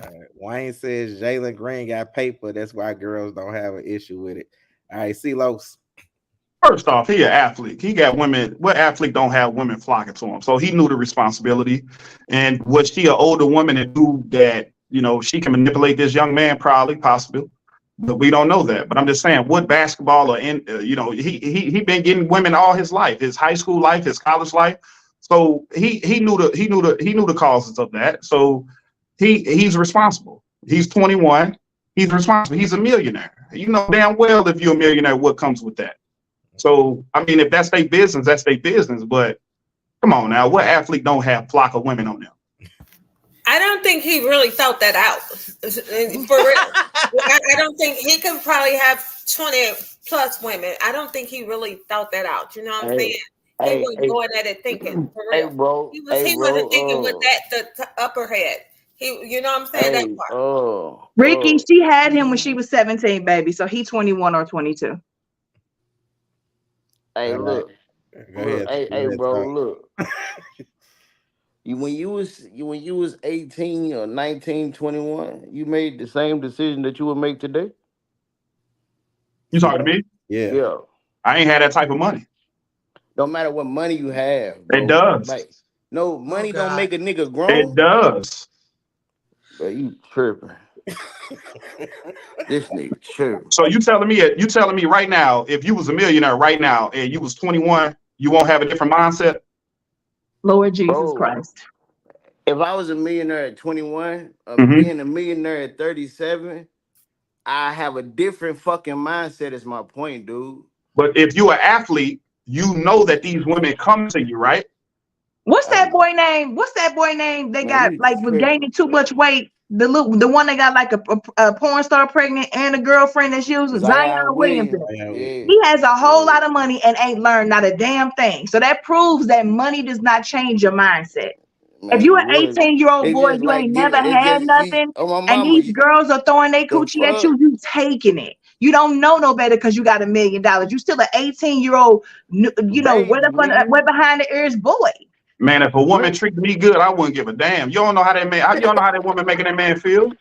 S1: All right. Wayne says Jalen Green got paper. That's why girls don't have an issue with it. All right, CeeLos.
S10: First off, he an athlete. He got women. What athlete don't have women flocking to him? So he knew the responsibility. And was she an older woman that knew that, she can manipulate this young man? Probably, possibly. But we don't know that. But I'm just saying, what basketball or he been getting women all his life, his high school life, his college life. So he knew the causes of that. So he's responsible. He's 21. He's responsible. He's a millionaire. You know damn well if you're a millionaire, what comes with that. So I mean, if that's their business, that's their business. But come on now, what athlete don't have flock of women on them?
S2: I don't think he really thought that out. For real. I don't think he could probably have 20 plus women. I don't think he really thought that out. You know what I'm saying? He wasn't going at it thinking. For real. He wasn't thinking with the upper head. You know what I'm saying? That part.
S4: Ricky, she had him when she was 17, baby. So he's 21 or 22.
S13: Hey, look. Hey, bro, look. When you was 18 or 19, 21, you made the same decision that you would make today?
S10: You talking to me?
S13: Yeah.
S10: I ain't had that type of money.
S13: Don't matter what money you have, bro.
S10: It does.
S13: Like, no, money don't make a nigga grown.
S10: It does.
S13: But you tripping. This nigga tripping.
S10: So you telling me right now, if you was a millionaire right now and you was 21, you won't have a different mindset?
S4: Lord Jesus Christ.
S13: If I was a millionaire at 21, being a millionaire at 37, I have a different fucking mindset is my point, dude.
S10: But if you're an athlete, you know that these women come to you, right?
S4: What's that boy name? They got was gaining too much weight. The one that got like a porn star pregnant and a girlfriend that's using Zion Williamson. He has a whole lot of money and ain't learned not a damn thing. So that proves that money does not change your mindset. Man, if you're an 18-year-old boy, you ain't never had nothing, and these girls are throwing their coochie at you, you taking it. You don't know no better because you got $1 million. You still an 18-year-old, wet behind the ears boy.
S10: Man, if a woman treated me good, I wouldn't give a damn. You don't know how that woman making that man feel.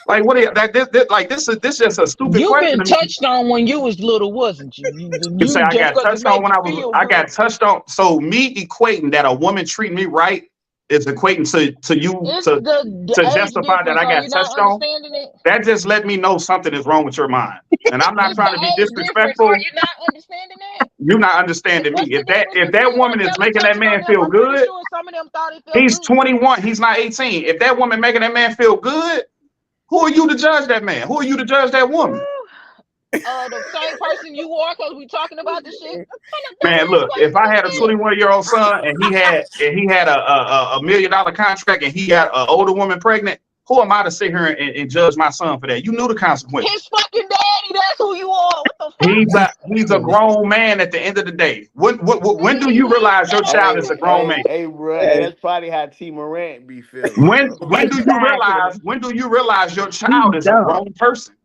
S10: Like what? This just a stupid
S12: You
S10: question
S12: been
S10: to me.
S12: touched on when you was little, wasn't you?
S10: You say I
S12: Just
S10: got
S12: because it
S10: touched on
S12: make
S10: when
S12: you
S10: I was.
S12: feel
S10: I
S12: good.
S10: got touched on. So me equating that a woman treating me right is equating to you
S12: It's
S10: to
S12: the
S10: to
S12: age
S10: justify that
S12: difference.
S10: I
S12: Are
S10: got
S12: you not
S10: touched on.
S12: understanding it?
S10: That just let me know something is wrong with your mind. And I'm not
S12: It's the
S10: trying to be
S12: age difference. Are
S10: disrespectful.
S12: you not understanding that?
S10: You're not understanding me.
S12: What's the difference
S10: If that
S12: between R.
S10: woman is
S12: Kelly
S10: making that
S12: touching on
S10: man
S12: them?
S10: feel
S12: I'm pretty
S10: good,
S12: sure some of them thought it felt
S10: he's
S12: good.
S10: 21. He's not 18. If that woman making that man feel good, who are you to judge that man? Who are you to judge that woman?
S12: The same person you are, because we talking about the shit.
S10: Man, look, if I had a 21-year-old son and he had a $1 million contract and he got an older woman pregnant, who am I to sit here and judge my son for that? You knew the consequences.
S12: His fucking daddy, that's who you are. What the fuck?
S10: He's a grown man at the end of the day. When do you realize your child is a grown man?
S13: Hey, bro, and that's probably how T. Morant be feeling.
S10: When do you realize your child is a grown person?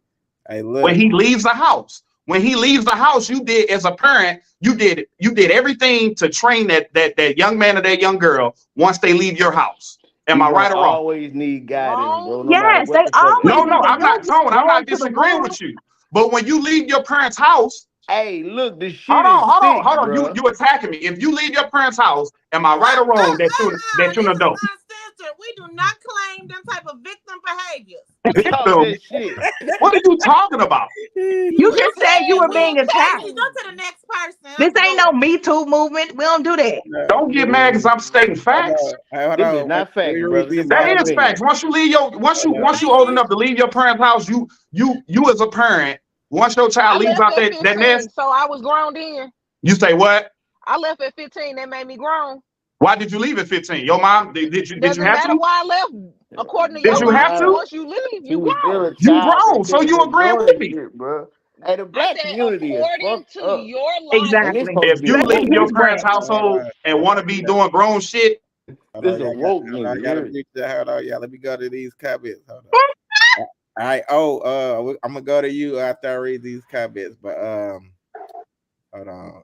S1: Hey, look.
S10: When he leaves the house. When he leaves the house, you did as a parent, you did everything to train that young man or that young girl once they leave your house. Am I right or wrong?
S13: Always need guidance, bro. No
S4: Yes,
S13: matter what
S4: they
S13: the fuck.
S4: always.
S10: No, I'm not. No, I'm not
S4: to the
S10: disagreeing
S4: wall.
S10: with you. But when you leave your parents' house,
S13: hey, look, the shit
S10: hold on.
S13: bro.
S10: You attacking me. If you leave your parents' house, am I right or wrong that you're an adult?
S3: We do not claim them type of victim behaviors.
S10: Victim? What are you talking about?
S4: You just said you were being attacked.
S3: Go to the next person.
S4: This ain't no Me Too movement. We don't do that.
S10: Don't get mad because I'm stating facts.
S13: This is not facts, brother.
S10: That is facts. Once you old enough to leave your parents' house, you as a parent, once your child leaves out that nest.
S12: So I was grown then.
S10: You say what?
S12: I left at 15. That made me grown.
S10: Why did you leave at 15? Your mom did you have to?
S12: Doesn't matter why I left. According to your
S10: you have to?
S12: once you leave, you grown.
S10: You grown, so you agree with me,
S13: bro. Hey, the black community is fucked up.
S12: Your life.
S4: Exactly.
S10: If you leave your parents' household and want to be doing grown shit,
S13: this is a woke
S1: nigga. Hold on, y'all. Let me go to these comments. Hold on. All right. I'm gonna go to you after I read these comments, but hold on.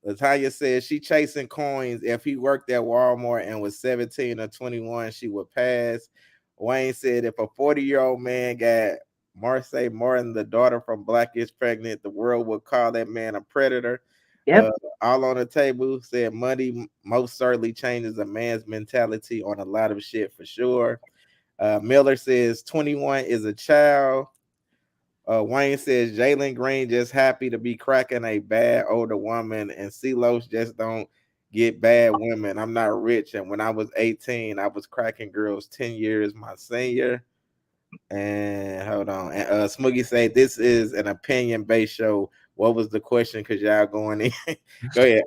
S1: Latanya says she chasing coins. If he worked at Walmart and was 17 or 21, she would pass. Wayne said if a 40-year-old man got Marseille Martin, the daughter from Blackish, pregnant, the world would call that man a predator.
S4: Yep.
S1: All on the table said money most certainly changes a man's mentality on a lot of shit for sure. Miller says 21 is a child. Wayne says Jalen Green just happy to be cracking a bad older woman, and CeeLo's just don't get bad women. I'm not rich, and when I was 18, I was cracking girls 10 years my senior. And hold on, and Smoogie say this is an opinion-based show. What was the question? Because y'all going in. Go ahead.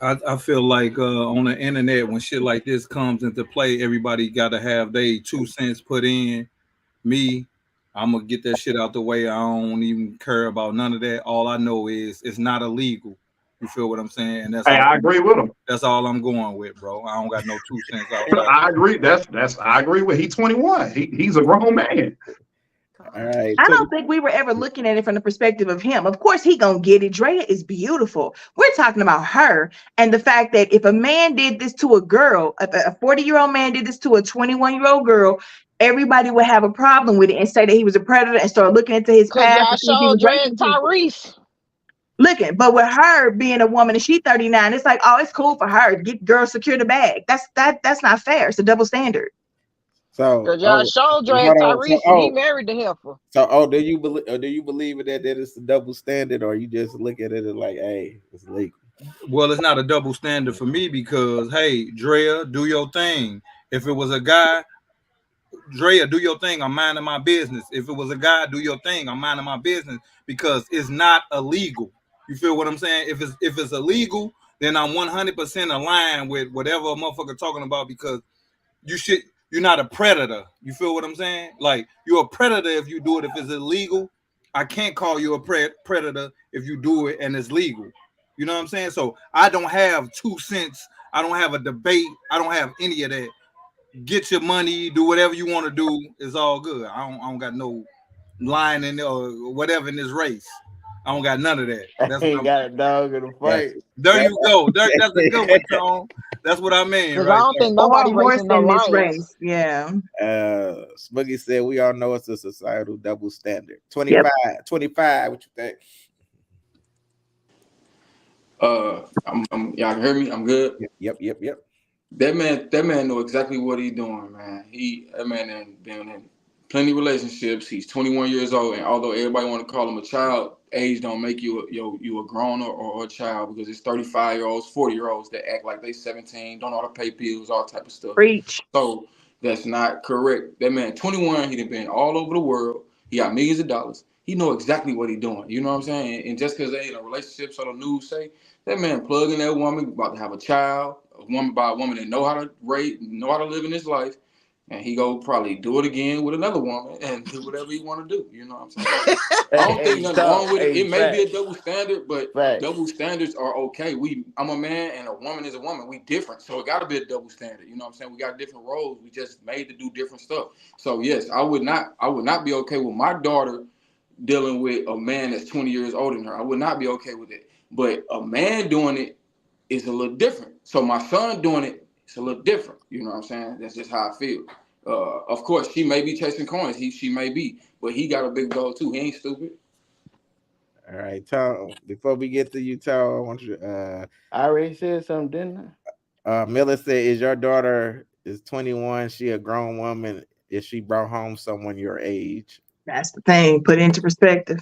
S11: I feel like on the internet, when shit like this comes into play, everybody got to have their 2 cents put in. Me, I'm gonna get that shit out the way. I don't even care about none of that. All I know is it's not illegal. You feel what I'm saying? And that's
S10: I agree with him.
S11: That's all I'm going with, bro. I don't got no 2 cents out.
S10: I agree. I agree with. He's 21. He's a grown man.
S1: All right.
S4: I don't think we were ever looking at it from the perspective of him. Of course, he gonna get it. Drea is beautiful. We're talking about her and the fact that if a man did this to a girl, a 40-year-old man did this to a 21-year-old girl, everybody would have a problem with it and say that he was a predator and start looking into his past.
S12: Tyrese.
S4: Looking, but with her being a woman and she's 39, it's like, oh, it's cool for her to get girls secure the bag. That's not fair. It's a double standard.
S1: So
S12: y'all showed Tyrese, he married the heifer.
S1: So do you believe that it's a double standard, or you just look at it as like, hey, it's legal?
S11: Well, it's not a double standard for me because hey, Drea, do your thing. If it was a guy, Drea, do your thing. I'm minding my business. If it was a guy, do your thing. I'm minding my business because it's not illegal. You feel what I'm saying? If it's illegal, then I'm 100% aligned with whatever a motherfucker talking about because you're not a predator. You feel what I'm saying? Like you're a predator if you do it if it's illegal. I can't call you a predator if you do it and it's legal. You know what I'm saying? So I don't have 2 cents. I don't have a debate. I don't have any of that. Get your money, do whatever you want to do. It's all good. I don't got no line in or whatever in this race. I don't got none of that.
S13: That's ain't got a dog in the fight.
S11: There you go. That's a good one, Tom. That's what I mean,
S12: Because I
S11: right
S12: don't think
S4: Or
S12: nobody
S4: horse
S12: racing no
S4: in this
S12: lions.
S4: race. Yeah.
S1: Smuggy said we all know it's a societal double standard. 25,
S4: Yep.
S1: 25. What you think?
S9: Y'all can hear me? I'm good.
S1: Yep.
S9: That man know exactly what he's doing, man. That man has been in plenty of relationships. He's 21 years old, and although everybody want to call him a child, age don't make you a grown or a child, because it's 35-year-olds, 40-year-olds that act like they 17, don't know how to pay bills, all type of stuff.
S4: Preach.
S9: So that's not correct. That man 21, he done been all over the world. He got millions of dollars. He know exactly what he doing. You know what I'm saying? And just because they in a relationship, so the news say, that man plugging that woman, about to have a child, a woman that know how to rate, know how to live in his life, and he go probably do it again with another woman and do whatever he want to do. You know what I'm saying? I don't think nothing wrong with it. It may be a double standard, but double standards are okay. I'm a man and a woman is a woman. We different, so it got to be a double standard. You know what I'm saying? We got different roles. We just made to do different stuff. So yes, I would not be okay with my daughter dealing with a man that's 20 years older than her. I would not be okay with it. But a man doing it is a little different. So my son doing it, it's a little different. You know what I'm saying? That's just how I feel. Of course, she may be chasing coins. She may be, but he got a big goal too. He ain't stupid.
S1: All right, Tom. Before we get to you, Tom, I want you.
S13: I already said something, didn't I?
S1: Miller said, "Is your daughter is 21? She a grown woman? If she brought home someone your age?"
S4: That's the thing. Put it into perspective.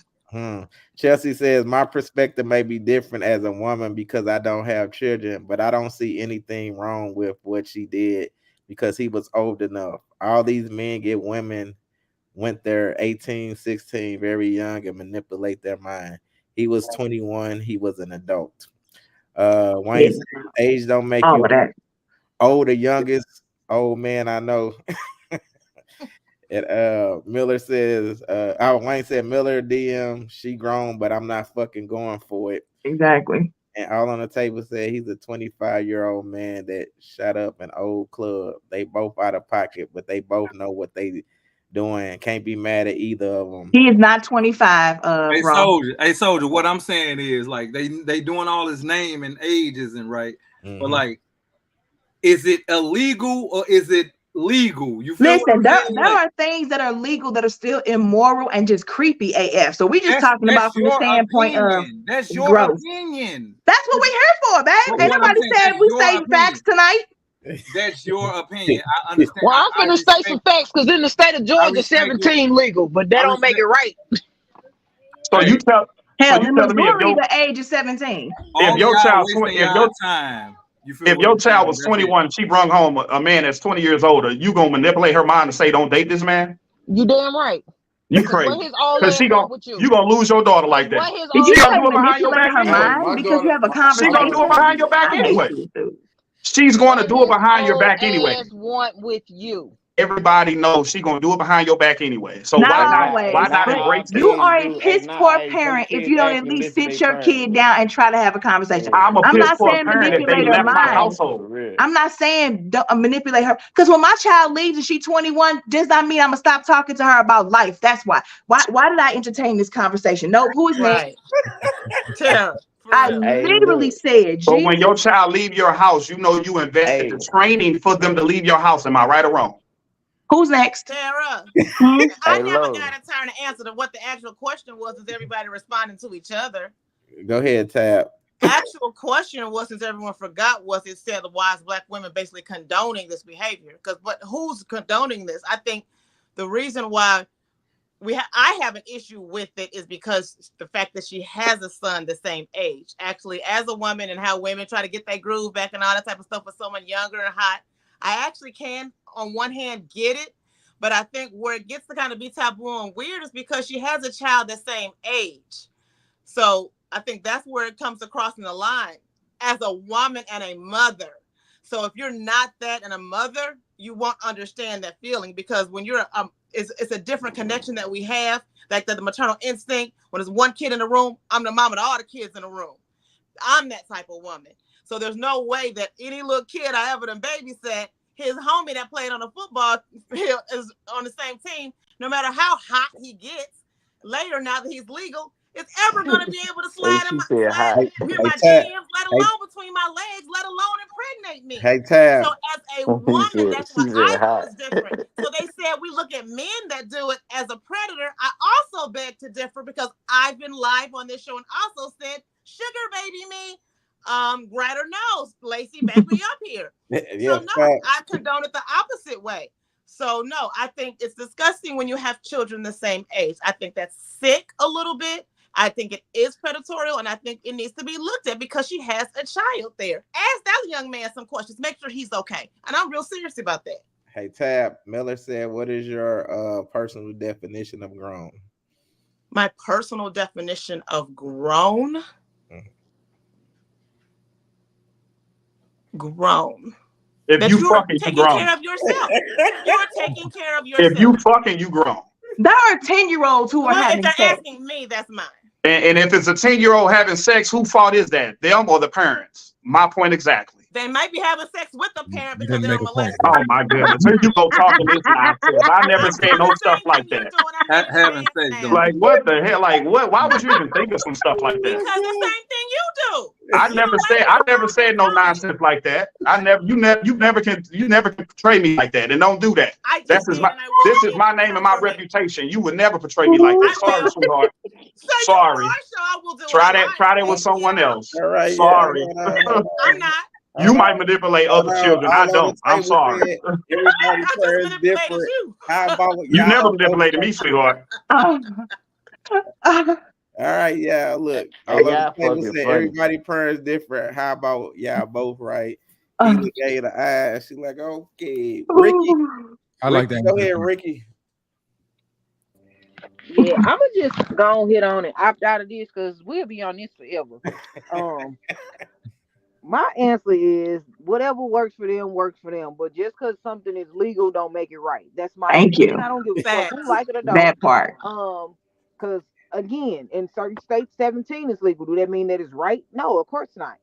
S1: Chelsea says, "My perspective may be different as a woman because I don't have children, but I don't see anything wrong with what she did because he was old enough. All these men get women went there 18, 16, very young, and manipulate their mind. He was 21. He was an adult." Wayne said, "Age don't make
S4: all
S1: you
S4: of that.
S1: old or youngest old man I know." And Miller says, Wayne said, "Miller DM, she grown, but I'm not fucking going for it."
S4: Exactly.
S1: And All on the Table said he's a 25-year-old man that shot up an old club. They both out of pocket, but they both know what they doing. Can't be mad at either of them.
S4: He is not 25.
S11: Hey soldier. What I'm saying is, like, they doing all his name and age isn't right, but like, is it illegal or is it legal? You feel
S4: Listen, there
S11: like,
S4: are things that are legal that are still immoral and just creepy AF. So we just talking
S11: that's
S4: about from the
S11: your
S4: standpoint
S11: opinion.
S4: of
S11: That's your
S4: growth.
S11: opinion.
S4: That's what we're here for, babe.
S11: But
S4: Ain't
S11: what I'm
S4: nobody
S11: saying,
S4: said
S11: that's
S4: we
S11: your
S4: say
S11: opinion.
S4: facts tonight.
S11: That's your opinion. I understand.
S12: Well, I'm
S11: I
S12: finna say
S11: respect-
S12: some facts, because in the state of Georgia,
S11: respect
S12: 17 legal, but that don't make it right.
S10: So you tell
S4: Hell,
S10: so you
S4: in
S10: telling me
S4: Missouri, the age is 17.
S10: if your
S11: y'all
S10: child
S11: wasting
S10: 20
S11: y'all time. You feel
S10: if
S11: what
S10: your
S11: I'm saying?
S10: child was
S11: That's
S10: 21 and she brung home a man that's 20 years older, you gonna manipulate her mind to say don't date this man?
S12: You damn right.
S10: You
S12: Because
S10: crazy.
S12: what his old
S10: Because
S12: ass want with
S10: you gonna lose your daughter like that.
S12: What his
S4: Did
S12: old
S4: you
S10: She gonna
S4: say
S10: do it behind your
S4: manipulate
S10: back
S4: her
S10: anyway.
S4: mind because you have a
S10: She gonna
S4: conversation?
S10: do it behind your back
S4: I
S10: anyway.
S4: hate you, dude.
S10: She's going to do it
S12: his
S10: behind your
S12: old
S10: back anyway.
S12: ass want with you?
S10: Everybody knows she gonna do it behind your back anyway. So
S4: Not
S10: why
S4: always,
S10: not
S4: but
S10: embrace
S4: you
S10: it?
S4: are a piss poor parent if you don't at least sit your kid down and try to have a conversation.
S10: I'm a
S4: I'm
S10: piss
S4: not
S10: poor
S4: saying
S10: parent if they
S4: manipulate her
S10: left my
S4: mind.
S10: household.
S4: I'm not saying don't manipulate her, because when my child leaves and she's 21, does not mean I'm gonna stop talking to her about life. That's why. Why did I entertain this conversation? No, who is next? I literally said,
S10: But when
S4: Jesus.
S10: your child leave your house, you know you invested the training for them to leave your house. Am I right or wrong?
S4: Who's next?
S3: Tara,
S4: Hmm?
S3: I never got a turn to answer to what the actual question was. Is everybody responding to each other?
S1: Go ahead, Tab.
S3: Actual question was, since everyone forgot, was it said the wise black women basically condoning this behavior? But who's condoning this? I think the reason why I have an issue with it is because the fact that she has a son the same age. Actually, as a woman, and how women try to get that groove back and all that type of stuff with someone younger and hot, I actually can, on one hand, get it. But I think where it gets to kind of be taboo and weird is because she has a child the same age. So I think that's where it comes across in the line as a woman and a mother. So if you're not that and a mother, you won't understand that feeling, because when you're it's a different connection that we have, like the maternal instinct. When there's one kid in the room, I'm the mom of all the kids in the room. I'm that type of woman. So there's no way that any little kid I ever done babysat, his homie that played on the football field is on the same team, no matter how hot he gets. Later, now that he's legal, is ever going to be able to slide in
S13: She
S3: my
S13: said
S3: slide
S13: hot.
S3: in
S1: Hey,
S3: my
S1: Tab.
S3: DMs, let
S1: Hey,
S3: alone between my legs, let alone impregnate me.
S1: hey, Tab.
S3: So as a
S13: She
S3: woman,
S13: said,
S3: that's what
S13: she
S3: I
S13: said
S3: do
S13: hot.
S3: is different. So they said we look at men that do it as a predator. I also beg to differ because I've been live on this show and also said, sugar baby me. Grider knows, Lacey, back me up here.
S1: Yeah,
S3: So no, I condone it the opposite way. So no, I think it's disgusting when you have children the same age. I think that's sick a little bit. I think it is predatorial, and I think it needs to be looked at because she has a child there. Ask that young man some questions. Make sure he's okay. And I'm real serious about that.
S1: Hey, Tab. Miller said, "What is your personal definition of grown?"
S3: My personal definition of grown. Grown.
S10: If
S3: That
S10: you
S3: you're
S10: fucking, you
S3: taking
S10: grown.
S3: care of yourself. You're taking care of yourself.
S10: If you fucking, you grown.
S4: There are 10-year-olds who are
S3: Well, if
S4: having
S3: they're
S4: sex.
S3: asking me, that's mine.
S10: And if it's a 10-year-old having sex, whose fault is that? Them or the parents? My point exactly.
S3: They might be having sex with the parent
S8: You
S3: because
S8: didn't
S3: they were
S8: make a point.
S3: molested.
S10: Oh my goodness. Here you go talking this nonsense. I never
S3: I'm
S10: said
S3: doing
S10: no
S3: the
S10: stuff
S3: same
S10: like
S3: thing you're
S10: that.
S3: doing. I'm getting
S11: Having
S3: advanced
S11: sex,
S3: now.
S11: though.
S10: Like what the hell? Like what? Why would you even think of some stuff like that?
S3: Because the same thing you do.
S10: I
S3: You
S10: never
S3: don't
S10: said
S3: like
S10: I
S3: the
S10: never
S3: wrong
S10: said no
S3: time.
S10: nonsense like that. You never can portray me like that, and don't do that.
S3: I just
S10: This is
S3: did,
S10: my
S3: and I will
S10: this is
S3: again
S10: my name and my
S3: for me.
S10: reputation. You would never portray me like that.
S3: I
S10: Sorry,
S3: will.
S10: sweetheart.
S3: So
S10: Sorry.
S3: you are sure I will do
S10: Try
S3: it.
S10: that with someone else.
S1: All right,
S10: Sorry.
S3: I'm not.
S10: You might manipulate other children. I
S1: All on
S10: don't.
S1: the
S10: I'm
S1: table
S10: sorry.
S1: said everybody
S3: I just
S1: prefers
S3: manipulated
S1: different.
S3: you.
S1: How about
S10: You
S1: y'all
S10: never
S1: both?
S10: manipulated me, sweetheart.
S1: All right, yeah. Look,
S13: Hey,
S1: all on
S13: y'all
S1: the table
S13: fucking
S1: said
S13: funny.
S1: everybody prefers different. How about y'all both right? Keela gave the eye. She like, okay, Ricky.
S8: I like
S1: Ricky,
S8: that.
S1: go ahead, Ricky.
S12: Yeah, I'ma just go hit on and opt out of this because we'll be on this forever. My answer is whatever works for them, but just because something is legal don't make it right. That's my
S4: Thank
S12: opinion.
S4: you.
S12: I don't give a fuck
S3: Facts.
S12: who like it or don't.
S4: That part.
S12: Because again, in certain states, 17 is legal. Do that mean that it's right? No, of course not.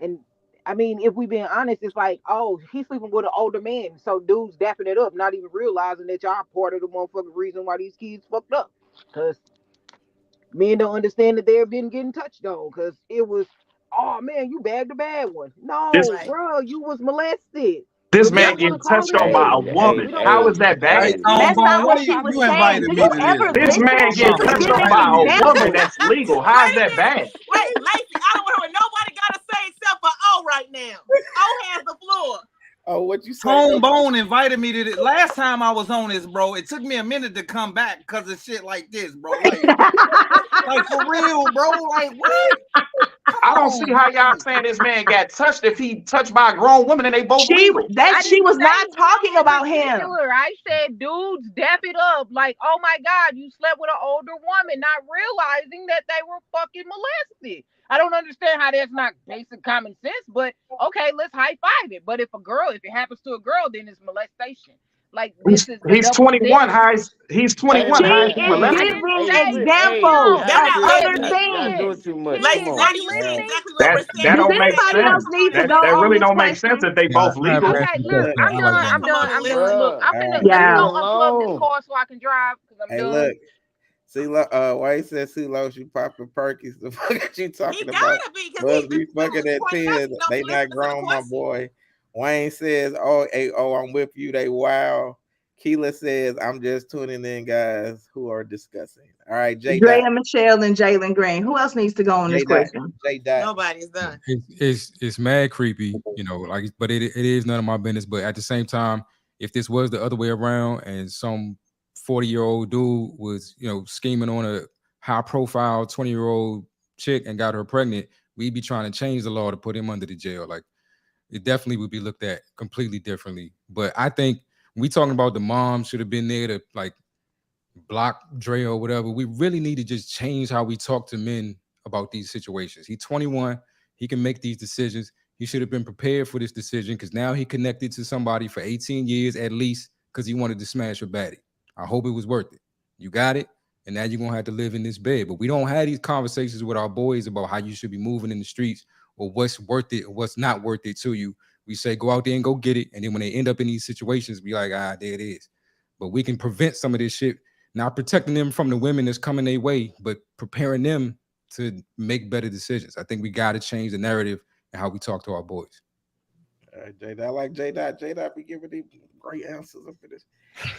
S12: And I mean, if we being honest, it's like, oh, he's sleeping with an older man, so dudes dapping it up, not even realizing that y'all part of the motherfucking reason why these kids fucked up. Because men don't understand that they've been getting touched on. Because it was, oh man, you bagged a bad one. No,
S10: This
S3: Right.
S12: bro, you was molested.
S10: this
S12: If y'all
S10: man
S12: want to
S10: getting
S12: call
S10: touched
S12: it
S10: on
S12: that,
S10: by a
S13: Hey,
S10: woman.
S12: we don't
S10: How
S12: need.
S10: is that
S11: Hey,
S10: bad?
S11: Tone
S4: That's not
S11: Bone,
S4: what
S11: what
S4: she
S11: you,
S4: was
S11: you
S4: saying.
S11: invited
S4: Do
S11: me
S4: you
S11: to
S4: ever
S11: this,
S10: This
S11: bro?
S4: listen?
S10: man
S11: Tone
S4: She
S10: getting
S11: Bone,
S4: was
S11: you
S10: touched on
S4: giving
S10: by
S11: invited
S10: a
S11: me to
S10: woman
S11: this.
S4: examples.
S10: that's legal. How is
S3: Wait a
S10: that
S3: minute.
S10: bad?
S3: Wait, Lacey, I don't want to hear what nobody got to say except for O right now. O has the floor.
S1: Oh, what you say?
S11: Tone Bone invited me to this. Last time I was on this, bro, it took me a minute to come back because of shit like this, bro. Like for real, bro. Like what?
S10: I don't see how y'all saying this man got touched if he touched by a grown woman and they both
S4: She
S10: legal.
S4: she was not talking about him.
S12: Particular, I said dudes dap it up like, oh my god, you slept with an older woman, not realizing that they were fucking molested. I don't understand how that's not basic common sense, but okay, let's high five it. But if it happens to a girl, then it's molestation. Like this is the
S10: He's
S12: double
S10: 21.
S12: standard.
S10: He's
S13: Hey
S10: 21.
S4: She
S10: How
S13: man,
S10: is he
S4: is
S12: I
S13: hey,
S10: molested?
S12: didn't
S4: giving
S13: hey,
S12: say
S4: examples
S12: him.
S3: They're
S4: of
S3: not
S12: I said
S4: other
S3: listening.
S13: y'all
S4: things.
S13: doing too much.
S3: Lacey's
S13: Come
S3: not
S13: on,
S3: even
S12: Listening.
S3: saying
S13: man.
S3: exactly what
S10: That
S3: we're saying.
S10: that
S4: Does
S10: don't make
S4: anybody else
S10: sense.
S4: need to
S10: That
S4: go
S10: that
S4: on
S10: really
S4: this
S10: don't make sense
S4: question?
S10: if they
S8: Yeah,
S10: both
S8: I have
S10: legal.
S12: Okay,
S8: answers to
S12: look,
S8: that.
S12: I'm
S8: I like
S12: done.
S8: that.
S12: I'm
S3: Come on,
S12: done. I'm
S3: listen.
S12: done. Look,
S13: Bruh,
S12: let me
S4: Yeah.
S12: go
S13: leave him
S12: unplug this
S13: alone.
S12: car so I can drive because I'm
S1: Hey,
S12: done.
S1: look. CeeLo, why he said CeeLo, she popping Perkins? The fuck are you
S3: He
S1: talking about?
S3: gotta be because
S1: Must be fucking at 10.
S3: don't
S1: They
S3: be listening
S1: not
S3: to the
S1: grown, my
S3: question.
S1: boy. Wayne says, oh, hey, oh, I'm with you. They wow. Keela says, I'm just tuning in, guys who are discussing. All right, J. Dot.
S4: Drea Michelle and Jalen Green. Who else needs to go on
S1: J.
S4: this
S1: Dot.
S4: question?
S1: J. Dot.
S3: Nobody's done.
S8: It's mad creepy, you know, like, but it is none of my business. But at the same time, if this was the other way around and some 40-year-old dude was, you know, scheming on a high profile 20-year-old chick and got her pregnant, we'd be trying to change the law to put him under the jail. Like, it definitely would be looked at completely differently. But I think we talking about the mom should have been there to like block Dre or whatever. We really need to just change how we talk to men about these situations. He's 21. He can make these decisions. He should have been prepared for this decision because now he connected to somebody for 18 years at least because he wanted to smash her baddie. I hope it was worth it. You got it. And now you're going to have to live in this bed. But we don't have these conversations with our boys about how you should be moving in the streets or what's worth it or what's not worth it to you. We say, go out there and go get it. And then when they end up in these situations, be like, there it is. But we can prevent some of this shit not protecting them from the women that's coming their way, but preparing them to make better decisions. I think we got to change the narrative and how we talk to our boys.
S1: All right, J Dot, I like J Dot. J Dot be giving these great answers up for this.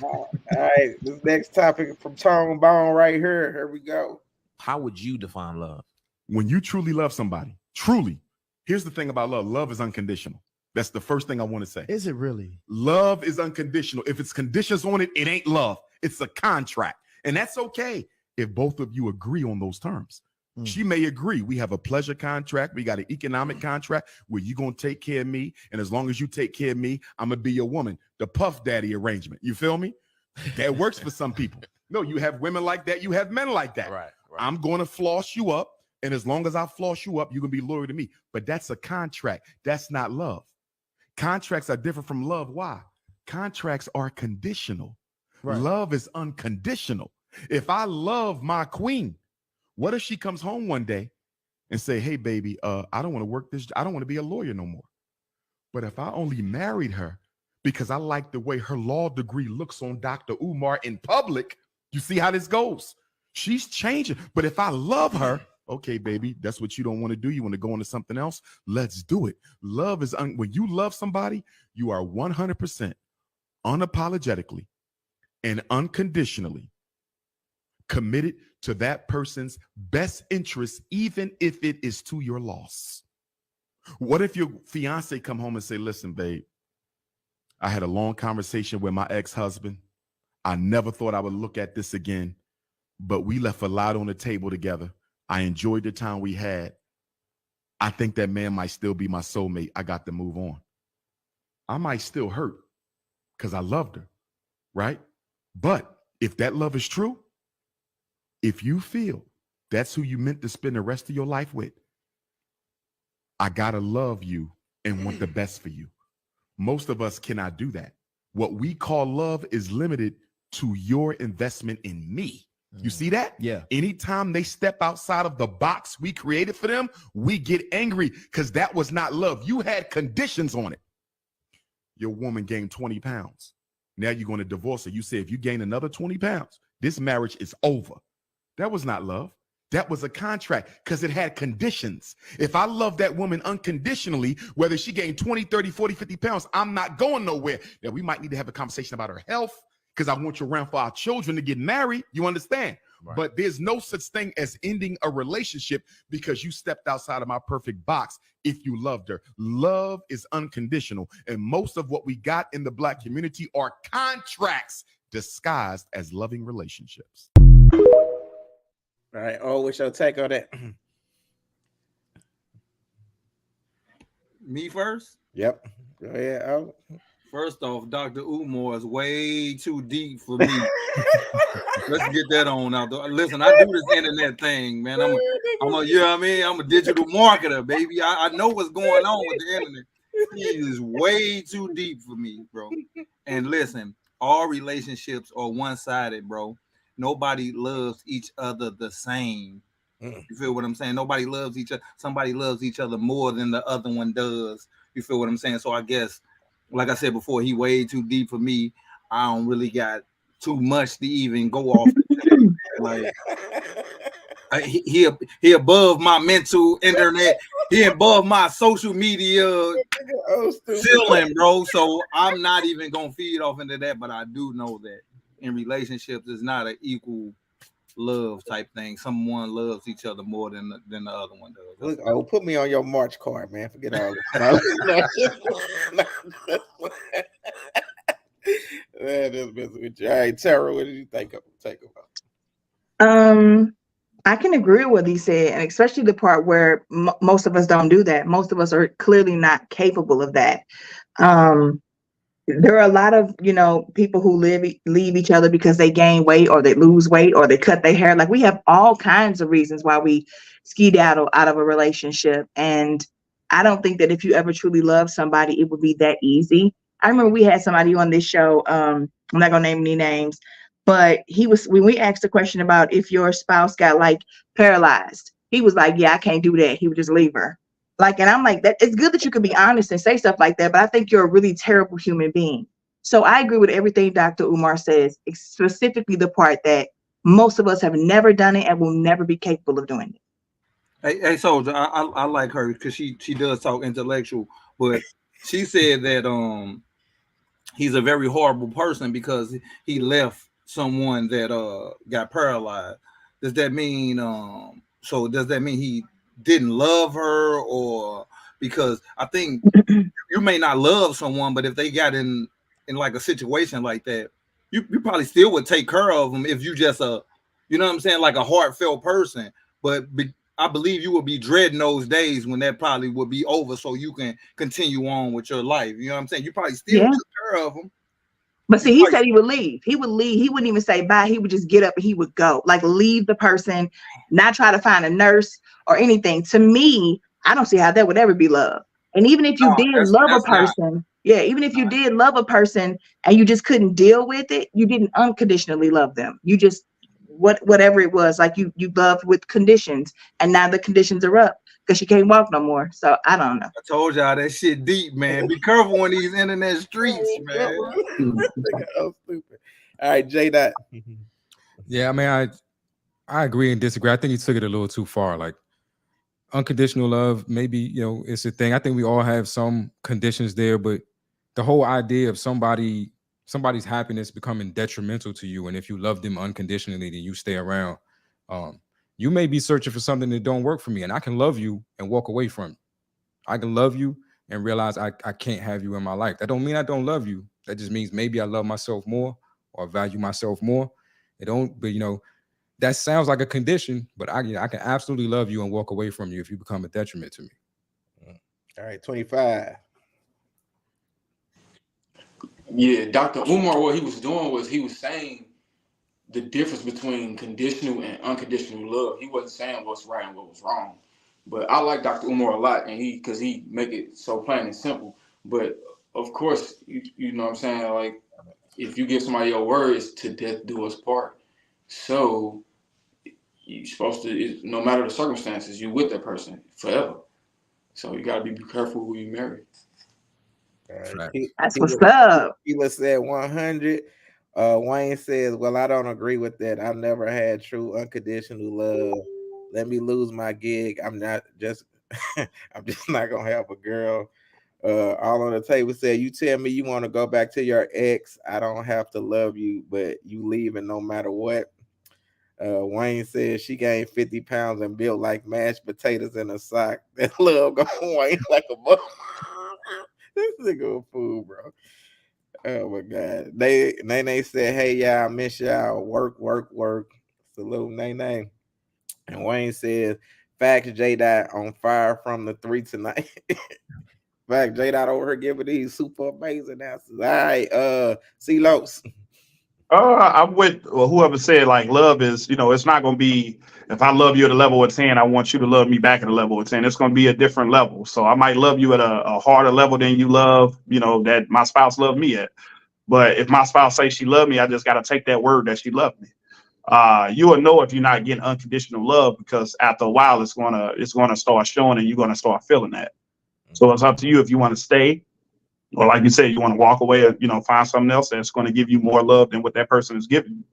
S1: All right, this next topic from Tone Bone right here. Here we go.
S14: How would you define love?
S15: When you truly love somebody, truly, here's the thing about love. Love is unconditional. That's the first thing I want to say.
S14: Is it really?
S15: Love is unconditional. If it's conditions on it, it ain't love. It's a contract. And that's okay if both of you agree on those terms. She may agree. We have a pleasure contract. We got an economic contract where you're going to take care of me. And as long as you take care of me, I'm going to be your woman. The Puff Daddy arrangement. You feel me? That works for some people. No, you have women like that. You have men like that.
S14: Right.
S15: I'm going to floss you up. And as long as I floss you up, you're going to be loyal to me. But that's a contract. That's not love. Contracts are different from love. Why? Contracts are conditional. Right. Love is unconditional. If I love my queen, what if she comes home one day and say, hey, baby, I don't want to work this. I don't want to be a lawyer no more. But if I only married her because I like the way her law degree looks on Dr. Umar in public, you see how this goes. She's changing. But if I love her, okay, baby, that's what you don't want to do. You want to go into something else. Let's do it. Love is when you love somebody, you are 100% unapologetically and unconditionally committed to that person's best interest, even if it is to your loss. What if your fiance come home and say, listen, babe, I had a long conversation with my ex-husband. I never thought I would look at this again, but we left a lot on the table together. I enjoyed the time we had. I think that man might still be my soulmate. I got to move on. I might still hurt because I loved her, right? But if that love is true, if you feel that's who you meant to spend the rest of your life with, I gotta love you and want the best for you. Most of us cannot do that. What we call love is limited to your investment in me. You see that?
S14: Yeah.
S15: Anytime they step outside of the box we created for them, we get angry because that was not love. You had conditions on it. Your woman gained 20 pounds. Now you're going to divorce her. You say, if you gain another 20 pounds, this marriage is over. That was not love. That was a contract because it had conditions. If I love that woman unconditionally, whether she gained 20, 30, 40, 50 pounds, I'm not going nowhere. Now, we might need to have a conversation about her health because I want you around for our children to get married. You understand? Right. But there's no such thing as ending a relationship because you stepped outside of my perfect box if you loved her. Love is unconditional. And most of what we got in the Black community are contracts disguised as loving relationships.
S1: All right. Oh, what's your take on that?
S11: Me first?
S1: Yep. Go ahead. Oh.
S11: First off, Dr. Umar is way too deep for me. Let's get that on out there. Listen, I do this internet thing, man. I'm a, you know what I mean? I'm a digital marketer, baby. I know what's going on with the internet. He is way too deep for me, bro. And listen, all relationships are one-sided, bro. Nobody loves each other the same. You feel what I'm saying? Nobody loves each other. Somebody loves each other more than the other one does. You feel what I'm saying? So I guess, like I said before, he way too deep for me. I don't really got too much to even go off. Like he above my mental internet. He above my social media ceiling, bro. So I'm not even gonna feed off into that. But I do know that in relationships, it's not an equal love type thing. Someone loves each other more than the other one does.
S1: Look, oh, put me on your March card, man. Forget all this. Man, this business with you. All right, Tara, what did you think of? Take about?
S4: I can agree with what he said, and especially the part where most of us don't do that. Most of us are clearly not capable of that. There are a lot of, people who leave each other because they gain weight or they lose weight or they cut their hair. Like, we have all kinds of reasons why we skedaddle out of a relationship. And I don't think that if you ever truly love somebody, it would be that easy. I remember we had somebody on this show. I'm not gonna name any names, but when we asked the question about if your spouse got like paralyzed, he was like, yeah, I can't do that. He would just leave her. Like, and I'm like, that it's good that you can be honest and say stuff like that, but I think you're a really terrible human being So I agree with everything Dr. Umar says, specifically the part that most of us have never done it and will never be capable of doing it.
S11: Hey, Soldier, I like her because she does talk intellectual, but she said that he's a very horrible person because he left someone that got paralyzed. Does that mean does that mean he didn't love her, or because I think you may not love someone, but if they got in like a situation like that, you probably still would take care of them if you just you know what I'm saying, like a heartfelt person. But I believe you would be dreading those days when that probably would be over, so you can continue on with your life. You know what I'm saying? You probably still took care of them.
S4: But see, he said he would leave. He would leave. He wouldn't even say bye. He would just get up and he would go. Like, leave the person, not try to find a nurse or anything. To me, I don't see how that would ever be love. And even if you did love a person, even if you did love a person and you just couldn't deal with it, you didn't unconditionally love them. You just whatever it was, like you loved with conditions, and now the conditions are up because she can't walk no more. So I don't know.
S11: I told y'all that shit deep, man. Be careful on these internet streets, man.
S1: Oh, stupid. All right, J Dot.
S8: Yeah, I mean, I agree and disagree. I think he took it a little too far. Like, unconditional love, maybe, you know, it's a thing. I think we all have some conditions there, but the whole idea of somebody's happiness becoming detrimental to you, and if you love them unconditionally, then you stay around. You may be searching for something that don't work for me, and I can love you and walk away from you. I can love you and realize I can't have you in my life. That don't mean I don't love you. That just means maybe I love myself more or value myself more. But you know, that sounds like a condition, but I can absolutely love you and walk away from you if you become a detriment to me.
S1: All right, 25.
S9: Yeah, Dr. Umar, what he was doing was he was saying the difference between conditional and unconditional love. He wasn't saying what's right and what was wrong. But I like Dr. Umar a lot, and because he make it so plain and simple. But of course, you know what I'm saying, like, if you give somebody your words, to death do us part. So you're supposed to, no matter the circumstances, you with that person forever. So you gotta be careful who you marry.
S4: That's what's up.
S1: Sheila said 100. Wayne says, well, I don't agree with that. I've never had true unconditional love. Let me lose my gig. I'm just not gonna have a girl. All on the table said, you tell me you want to go back to your ex, I don't have to love you, but you leaving no matter what. Wayne says she gained 50 pounds and built like mashed potatoes in a sock. That love going Wayne like a mother. This nigga a fool, bro. Oh my God. Nene said, hey y'all, I miss y'all. Work. Salute Nene. And Wayne says, facts, J-Dot on fire from the 3 tonight. Fact, J-Dot over here giving these super amazing answers. All right, C-Los.
S10: I'm with whoever said, like, love is, you know, it's not going to be, if I love you at a level of 10, I want you to love me back at a level of 10. It's going to be a different level. So I might love you at a harder level than you love, you know, that my spouse loved me at. But if my spouse says she loved me, I just got to take that word that she loved me. You will know if you're not getting unconditional love, because after a while, it's gonna start showing and you're going to start feeling that. So it's up to you if you want to stay, or like you said, you want to walk away or, you know, find something else that's going to give you more love than what that person is giving you.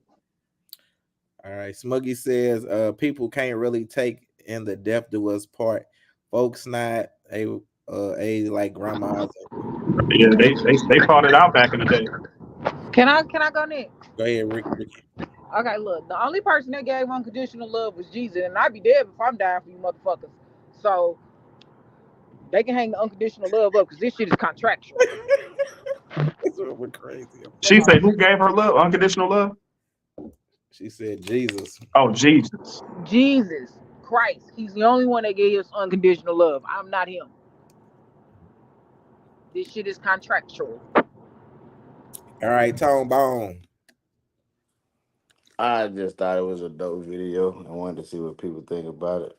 S1: All right. Smuggy says, people can't really take in the death do us part. Folks not a like grandmas.
S10: Yeah, they fought it out back in the day.
S12: Can I go next?
S1: Go ahead, Ricky.
S12: Okay, look, the only person that gave unconditional love was Jesus, and I'd be dead if I'm dying for you motherfuckers. So they can hang the unconditional love up because this shit is contractual.
S1: We're crazy.
S10: She said, who gave her love? Unconditional love?
S1: She said Jesus.
S10: Oh, Jesus.
S12: Jesus Christ. He's the only one that gave us unconditional love. I'm not him. This shit is contractual.
S1: All right, Tone Bone.
S13: I just thought it was a dope video. I wanted to see what people think about it.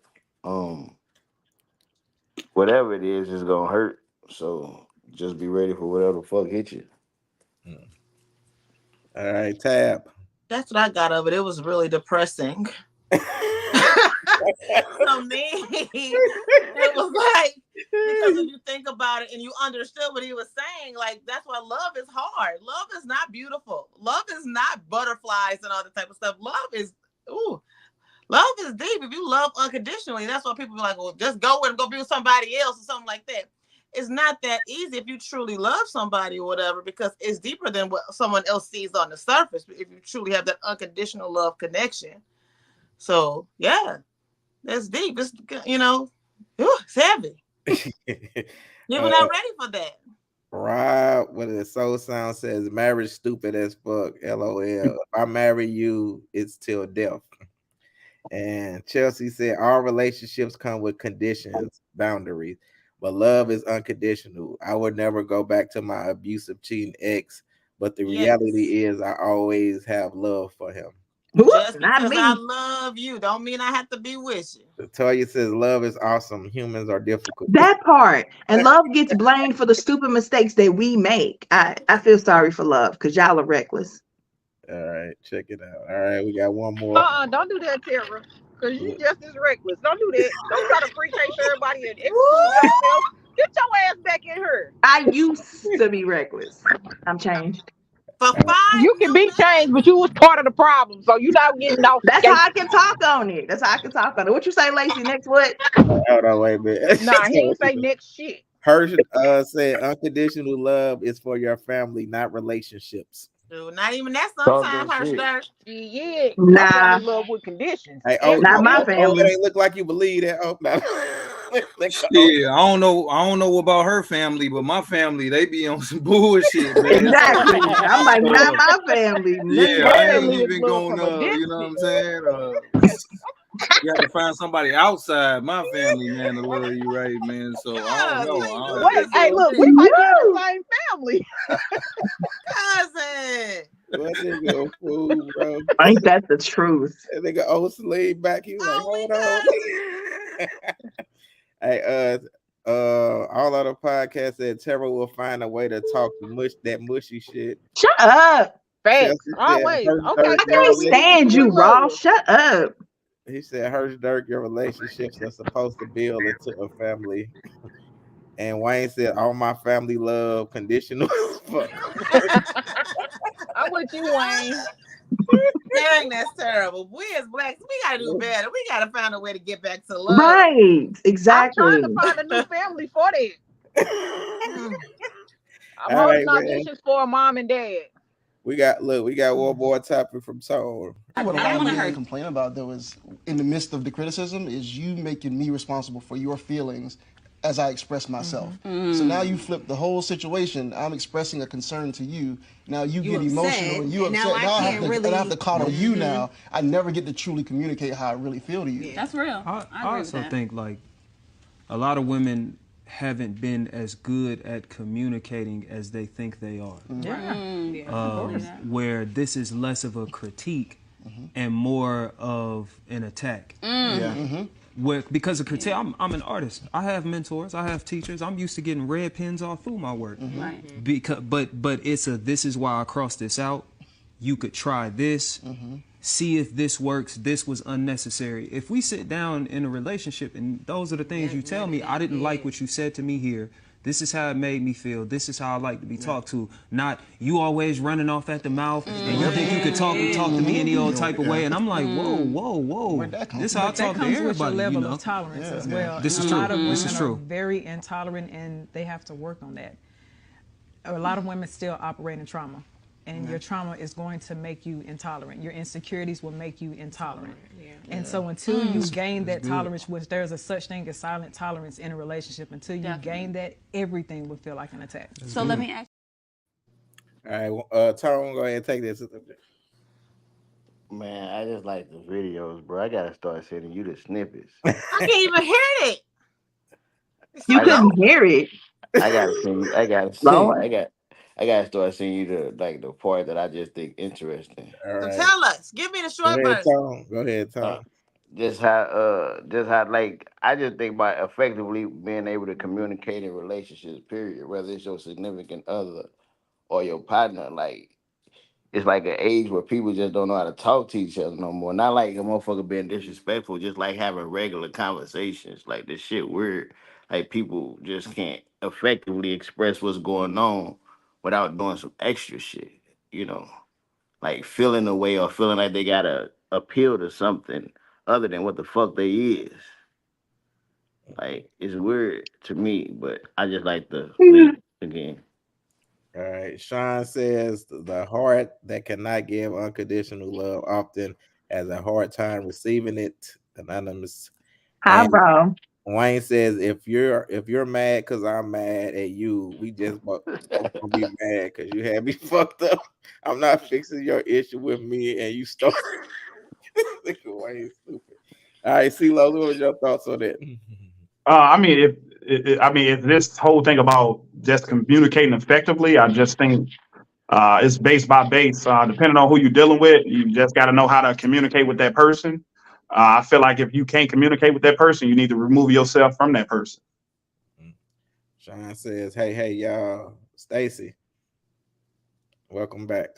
S13: Whatever it is, it's gonna hurt. So just be ready for whatever the fuck hit you.
S1: All right, Tab.
S3: That's what I got of it. It was really depressing. So me, it was like, because if you think about it and you understood what he was saying, like, that's why love is hard. Love not butterflies and all that type of stuff. Love is deep. If you love unconditionally, that's why people be like, well, just go and go be with somebody else or something like that. It's not that easy if you truly love somebody or whatever, because it's deeper than what someone else sees on the surface. If you truly have that unconditional love connection. So yeah, that's deep. It's, it's heavy. You're not ready for that.
S1: Rob, what the soul sound says, marriage stupid as fuck. LOL. If I marry you, it's till death. And Chelsea said, all relationships come with conditions, boundaries, but love is unconditional. I would never go back to my abusive, cheating ex, but the reality is I always have love for him.
S3: Just because I love you don't mean I have to be with you.
S1: Toya says, love is awesome. Humans are difficult.
S4: That part. And love gets blamed for the stupid mistakes that we make. I feel sorry for love because y'all are reckless.
S1: All right, check it out. All right, we got one more.
S12: Don't do that, Tara. Because you just as reckless. Don't do that. Don't try to appreciate everybody and exclude yourself. Get your ass back in her.
S4: I used to be reckless. I'm changed.
S12: You can be changed, but you was part of the problem. So you not getting off.
S4: That's how I can talk on it. What you say, Lacey? Next what?
S1: Hold on, wait a minute.
S12: Nah, he ain't say next shit.
S1: Hersh said unconditional love is for your family, not relationships.
S3: Dude, not even that sometimes, Hersh.
S12: Yeah.
S4: Nah.
S12: Love with conditions.
S1: Hey,
S4: not my family.
S1: It ain't look like you believe that. Oh, no.
S11: Yeah, I don't know about her family, but my family, they be on some bullshit, man.
S4: Exactly. I'm like, not my family.
S11: Yeah, I ain't even gonna, you know what I'm saying? You have to find somebody outside my family, man, to love you right, man. So I don't know.
S12: Hey, look, we might be in the same family.
S3: Cousin.
S1: That nigga a fool, bro.
S4: Ain't that the truth?
S1: That nigga old slave back. He was like, hold on. Hey, all other podcasts said Tara will find a way to talk that mushy shit.
S4: Shut up.
S12: Facts. Always. Okay.
S4: I can't stand you, Ross. Shut up.
S1: He said, Hersh Dirk, your relationships are supposed to build into a family. And Wayne said, all my family love conditional.
S12: I'm with you, Wayne.
S3: Dang, that's terrible. We as blacks, we gotta do better. We gotta find a way to get back to love.
S4: Right, exactly.
S12: I'm trying to find a new family for that. I'm holding auditions for a mom and dad.
S1: We got one more topic from Tone.
S16: What a lot of people complain about, though, is in the midst of the criticism, is you making me responsible for your feelings as I express myself. So now you flip the whole situation. I'm expressing a concern to you. Now you get emotional and you upset. Now I have to coddle you now. I never get to truly communicate how I really feel to you.
S17: That's real.
S18: I also think like a lot of women haven't been as good at communicating as they think they are. Where this is less of a critique and more of an attack. Where, because of critique, I'm an artist. I have mentors. I have teachers. I'm used to getting red pens all through my work. Because, but it's this is why I crossed this out. You could try this. See if this works. This was unnecessary. If we sit down in a relationship and those are the things you tell me, I didn't like what you said to me here. This is how it made me feel. This is how I like to be talked to. Not you always running off at the mouth and you think you could talk to me any old type of way. And I'm like, whoa. This is how I talk to everybody.
S17: Level of tolerance as well.
S18: This is true.
S17: A lot of women
S18: this is true.
S17: are very intolerant and they have to work on that. A lot of women still operate in trauma. And your trauma is going to make you intolerant. Your insecurities will make you intolerant. And so until you gain that tolerance, which there's a such thing as silent tolerance in a relationship, until you gain that, everything will feel like an attack.
S19: So let me ask.
S1: All right, Tone, go ahead and take this.
S13: Man, I just like the videos, bro. I gotta start sending you the snippets.
S3: I can't even hear it.
S4: You couldn't hear it.
S13: I gotta start sending you the part that I just think interesting.
S3: So tell us. Give me the short version.
S1: Go ahead, Tom.
S13: Just how like I just think about effectively being able to communicate in relationships, period. Whether it's your significant other or your partner, like it's like an age where people just don't know how to talk to each other no more. Not like a motherfucker being disrespectful, just like having regular conversations. Like this shit weird. Like people just can't effectively express what's going on without doing some extra shit, like feeling a way or feeling like they gotta appeal to something other than what the fuck they is. Like it's weird to me, but I just like the lead again.
S1: All right. Sean says the heart that cannot give unconditional love often has a hard time receiving it. Anonymous.
S4: Hi,
S1: And
S4: bro.
S1: Wayne says if you're mad because I'm mad at you, we just both gonna be mad because you had me fucked up. I'm not fixing your issue with me, and you start. Wayne stupid. All right, CeeLo, what was your thoughts on that?
S10: I mean, if this whole thing about just communicating effectively, I just think it's base by base. Depending on who you're dealing with, you just got to know how to communicate with that person. I feel like if you can't communicate with that person, you need to remove yourself from that person.
S1: Sean says, "Hey, y'all, Stacy, welcome back."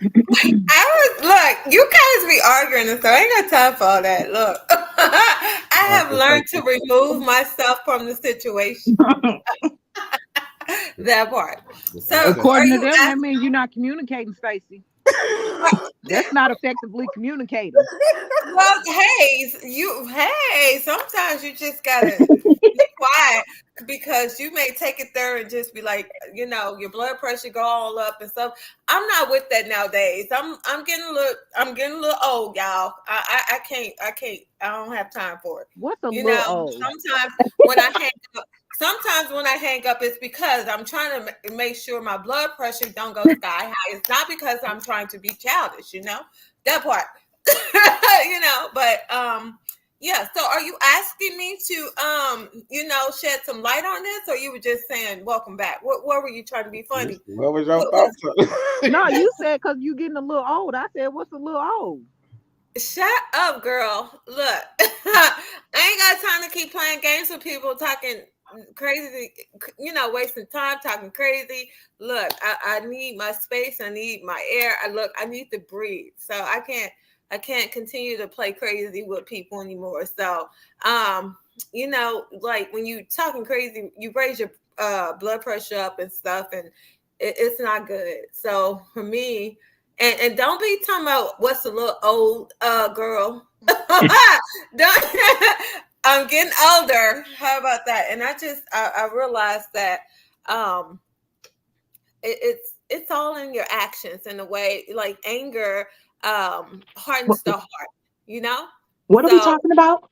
S2: Look, you guys be arguing and stuff. I ain't got time for all that. Look, I have learned to remove myself from the situation. That part. So,
S12: according to them, that means you're not communicating, Stacey. That's not effectively communicating.
S2: Well, hey, sometimes you just gotta be quiet because you may take it there and just be like, your blood pressure go all up and stuff. I'm not with that nowadays. I'm getting a little old, y'all. I can't. I don't have time for it.
S12: What's a little old?
S2: Sometimes when I hang up, it's because I'm trying to make sure my blood pressure don't go sky high. It's not because I'm trying to be childish, that part. But yeah. So are you asking me to shed some light on this, or you were just saying welcome back? What were you trying to be funny?
S1: What was your thoughts?
S12: No, you said because you getting a little old. I said what's a little old?
S2: Shut up, girl. Look, I ain't got time to keep playing games with people talking crazy, wasting time talking crazy. Look, I need my space. I need my air. I need to breathe. So I can't continue to play crazy with people anymore. So, like when you talking crazy, you raise your blood pressure up and stuff, and it's not good. So for me, and don't be talking about what's a little old, girl. I'm getting older. How about that? And I realized that it's all in your actions in a way, like anger hardens the heart,
S4: What are we talking about?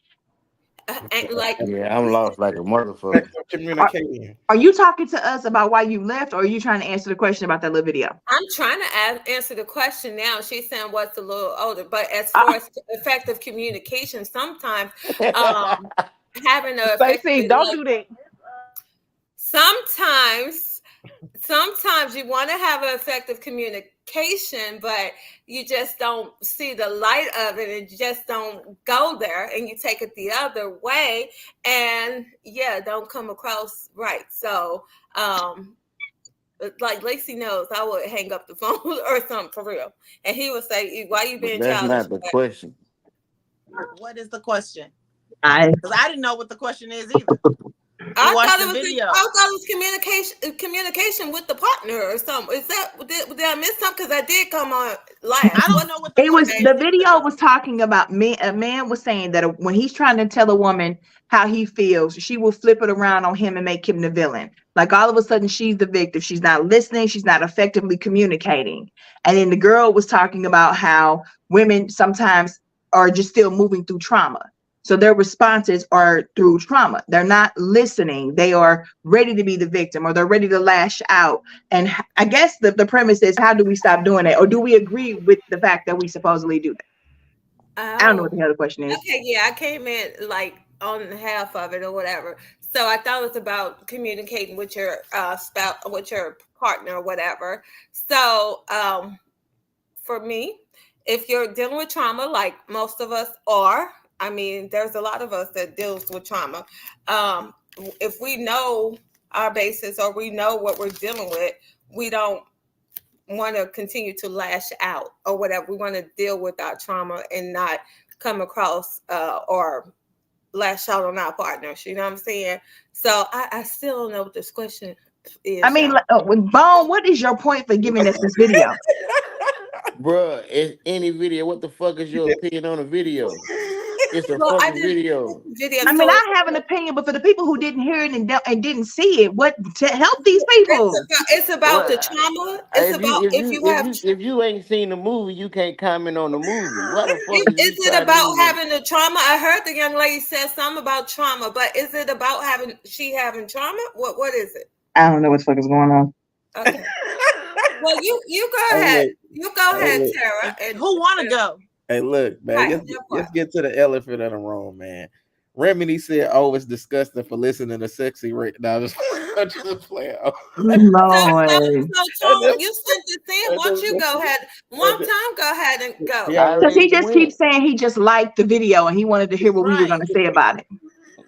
S13: Yeah, I'm lost like a motherfucker.
S1: Communicating.
S4: Are you talking to us about why you left, or are you trying to answer the question about that little video?
S2: I'm trying to answer the question now. She's saying what's a little older, but as far as effective communication, sometimes having a
S12: Stacey, don't do that.
S2: Sometimes you want to have an effective communication, but you just don't see the light of it and you just don't go there and you take it the other way and don't come across right. So like Lacey knows I would hang up the phone or something for real. And he would say, why you being
S13: That's
S2: childish?
S13: not the question.
S3: What is the question?
S4: Because
S3: I didn't know what the question is either.
S2: I thought it was communication with the partner or something. Is that did I miss something? Because I did come on live. I don't know what
S4: it was. The video was talking about me. A man was saying that when he's trying to tell a woman how he feels, she will flip it around on him and make him the villain. Like all of a sudden, she's the victim. She's not listening. She's not effectively communicating. And then the girl was talking about how women sometimes are just still moving through trauma. So their responses are through trauma. They're not listening. They are ready to be the victim or they're ready to lash out. And I guess the premise is, how do we stop doing that? Or do we agree with the fact that we supposedly do that? I don't know what the hell the question is.
S2: Okay, yeah, I came in like on half of it or whatever. So I thought it was about communicating with your spouse, with your partner or whatever. So for me, if you're dealing with trauma, like most of us are, I mean, there's a lot of us that deals with trauma. If we know our basis or we know what we're dealing with, we don't want to continue to lash out or whatever. We want to deal with our trauma and not come across or lash out on our partners. You know what I'm saying? So I still don't know what this question
S4: I mean, with Bone, what is your point for giving us this video?
S13: Bruh, it's any video. What the fuck is your opinion on a video? It's a fucking video.
S4: I mean, I have an opinion, but for the people who didn't hear it and didn't see it, what to help these people?
S2: It's about the trauma. It's about
S13: if you ain't seen the movie, you can't comment on the movie. What the fuck
S2: is it about having the trauma? I heard the young lady said something about trauma, but is it about having trauma? What is it?
S4: I don't know what the fuck is going on.
S2: Okay. Well, you go ahead. You go ahead, Tara.
S3: And who want to go?
S1: Hey, look, man. Let's get to the elephant in the room, man. Remedy said, "Oh, it's disgusting for listening to sexy right now." Just play out.
S4: Lord.
S2: So you sent this in. Why don't you go ahead? One time, go ahead and go.
S4: Because he just keeps saying he just liked the video and he wanted to hear what we were going to say about it.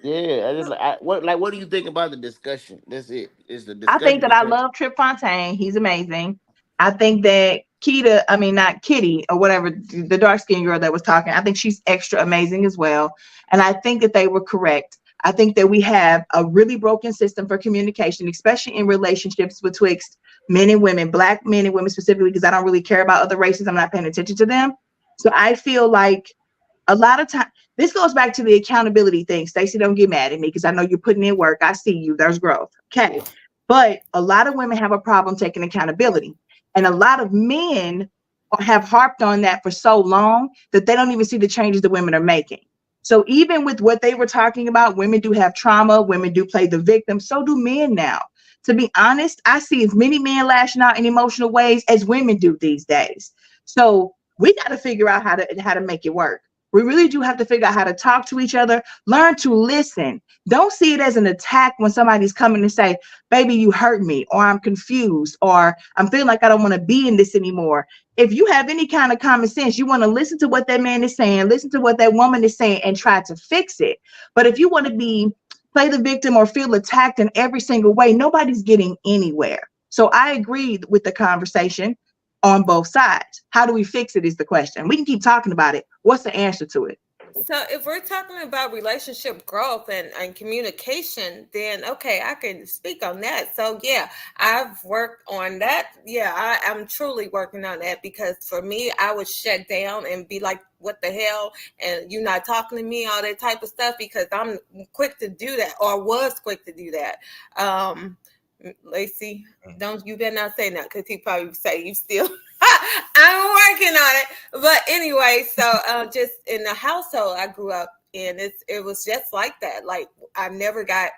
S13: Yeah, I just what do you think about the discussion? That's it. It's the
S4: I
S13: discussion.
S4: think that I love Trip Fontaine. He's amazing. I think that not Kitty or whatever, the dark skinned girl that was talking, I think she's extra amazing as well. And I think that they were correct. I think that we have a really broken system for communication, especially in relationships betwixt men and women, Black men and women specifically, because I don't really care about other races. I'm not paying attention to them. So I feel like a lot of time, this goes back to the accountability thing. Stacey, don't get mad at me because I know you're putting in work. I see you. There's growth. Okay. But a lot of women have a problem taking accountability. And a lot of men have harped on that for so long that they don't even see the changes that women are making. So even with what they were talking about, women do have trauma, women do play the victim, so do men now. To be honest, I see as many men lashing out in emotional ways as women do these days. So we got to figure out how to make it work. We really do have to figure out how to talk to each other, learn to listen. Don't see it as an attack when somebody's coming to say, baby, you hurt me, or I'm confused, or I'm feeling like I don't want to be in this anymore. If you have any kind of common sense, you want to listen to what that man is saying, listen to what that woman is saying, and try to fix it. But if you want to play the victim or feel attacked in every single way, nobody's getting anywhere. So I agree with the conversation on both sides. How do we fix it is the question. We can keep talking about it. What's the answer to it?
S2: So if we're talking about relationship growth and communication, then okay, I can speak on that. So yeah, I've worked on that. Yeah, I'm truly working on that because for me, I would shut down and be like, what the hell? And you not talking to me, all that type of stuff, because I'm quick to do that, or was quick to do that. Lacey, you better not say that because he probably say you still I'm working on it. But anyway, so just in the household I grew up in, it was just like that. Like I never got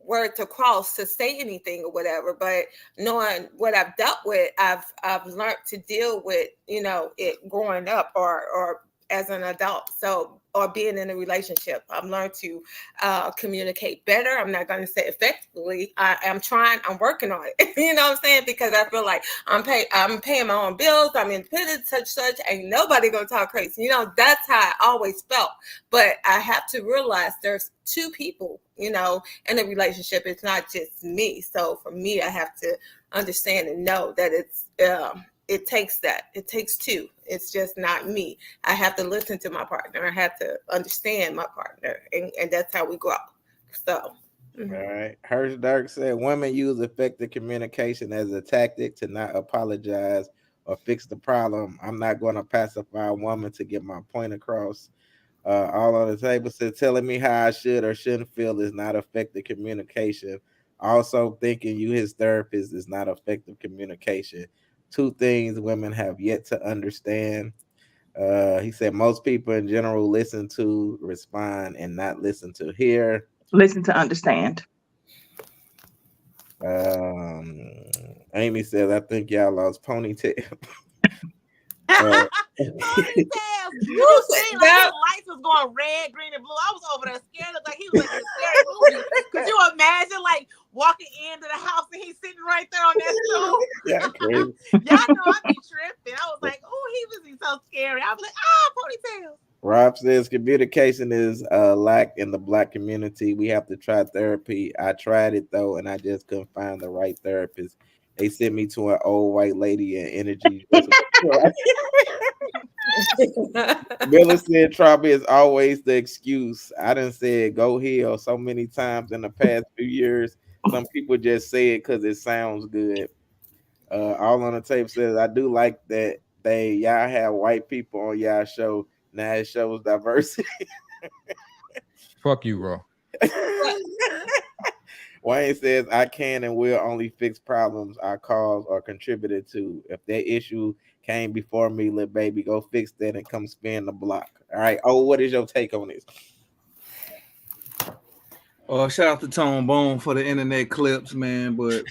S2: word to cross to say anything or whatever. But knowing what I've dealt with, I've learned to deal with, it growing up or as an adult. So or being in a relationship, I've learned to communicate better. I'm not going to say effectively. I'm working on it. You know what I'm saying? Because I feel like I'm paying my own bills. I'm independent, such. Ain't nobody going to talk crazy. That's how I always felt. But I have to realize there's two people, in a relationship. It's not just me. So for me, I have to understand and know that it takes that. It takes two. It's just not me. I have to listen to my partner. I have to understand my partner. And that's how we grow. So. Mm-hmm.
S1: All right. Hirsch Dirk said women use effective communication as a tactic to not apologize or fix the problem. I'm not going to pacify a woman to get my point across. All on the table said telling me how I should or shouldn't feel is not effective communication. Also thinking you his therapist is not effective communication. Two things women have yet to understand. He said most people in general listen to respond and not listen to hear.
S4: Listen to understand.
S1: Amy says, I think y'all lost ponytail.
S3: Ponytails. You see, like his lights was going red, green, and blue. I was over there scared. Like he was like in a scary movie. Could you imagine like walking into the house and he's sitting right there on that stool?
S1: Yeah, crazy.
S3: Y'all know I be tripping. I was like, oh, he was so scary. I was like, ponytails.
S1: Rob says communication is lack in the Black community. We have to try therapy. I tried it though, and I just couldn't find the right therapist. They sent me to an old white lady in energy. Miller said trauma is always the excuse. I done said go heal so many times in the past few years. some people just say it because it sounds good. All on the tape says I do like that y'all have white people on y'all show. Now it shows diversity.
S8: Fuck you, bro.
S1: Wayne says I can and will only fix problems I caused or contributed to. If that issue came before me, little baby, go fix that and come spin the block. All right. Oh, what is your take on this?
S11: Shout out to Tone Bone for the internet clips, man. But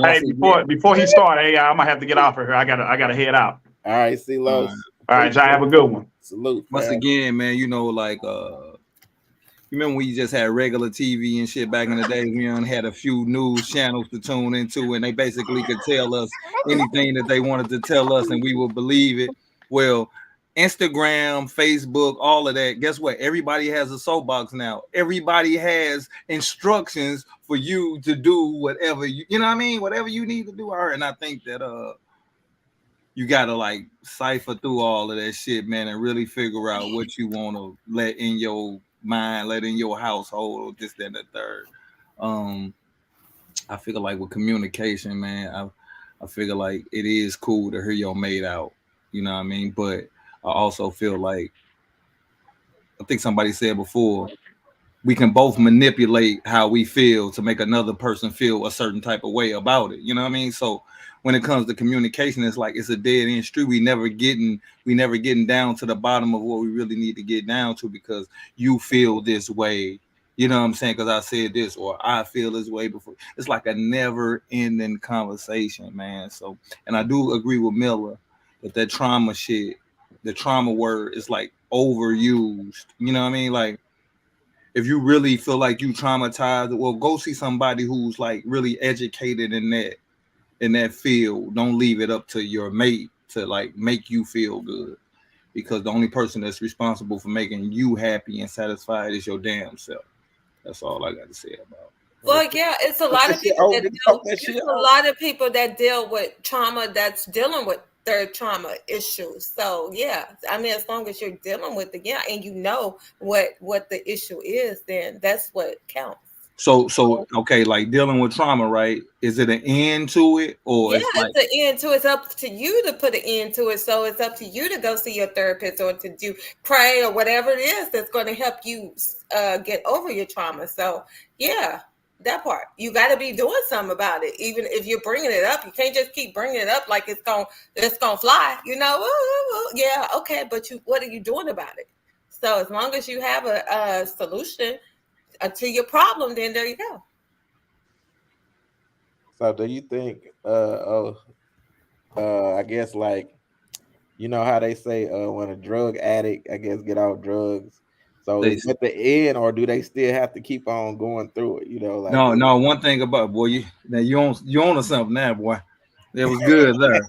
S10: hey, before he started, hey, I might have to get off of here. I gotta head out.
S1: All right, see, Los.
S10: All right, y'all have a good one.
S1: Salute.
S11: Once again, man, you know, like you remember when you just had regular TV and shit back in the day? We had a few news channels to tune into, and they basically could tell us anything that they wanted to tell us, and we would believe it. Well, Instagram, Facebook, all of that. Guess what? Everybody has a soapbox now. Everybody has instructions for you to do whatever you know what I mean? Whatever you need to do. All right. And I think that you gotta like cipher through all of that shit, man, and really figure out what you want to let in your mind, let in your household, or this, that, and the third. I figure like with communication, man, I figure like it is cool to hear your mate out. You know what I mean? But I also feel like, I think somebody said before, we can both manipulate how we feel to make another person feel a certain type of way about it. You know what I mean? So when it comes to communication, it's like it's a dead end street. We never getting down to the bottom of what we really need to get down to, because you feel this way. You know what I'm saying? Because I said this, or I feel this way before. It's like a never-ending conversation, man. So, and I do agree with Miller that trauma shit, the trauma word is like overused. You know what I mean? Like, if you really feel like you traumatized, well, go see somebody who's like really educated in that field. Don't leave it up to your mate to like make you feel good, because the only person that's responsible for making you happy and satisfied is your damn self. That's all I got to say about it.
S2: Well, yeah, it's a lot of people that deal with trauma, that's dealing with their trauma issues. So yeah, I mean, as long as you're dealing with it, yeah, and you know what the issue is, then that's what counts.
S11: So okay, like dealing with trauma, right? Is it an end to it, or
S2: it's an end to it? It's up to you to put an end to it. So it's up to you to go see your therapist or to do pray or whatever it is that's going to help you get over your trauma. So yeah, that part, you got to be doing something about it. Even if you're bringing it up, you can't just keep bringing it up like it's gonna fly. You know, yeah, okay, but what are you doing about it? So as long as you have a solution to your problem, then there you go.
S1: So do you think I guess, like, you know how they say when a drug addict, I guess, get off drugs, so is at the end, or do they still have to keep on going through it? You know, like
S11: no. One thing about, boy, you own something now, boy. It was good there.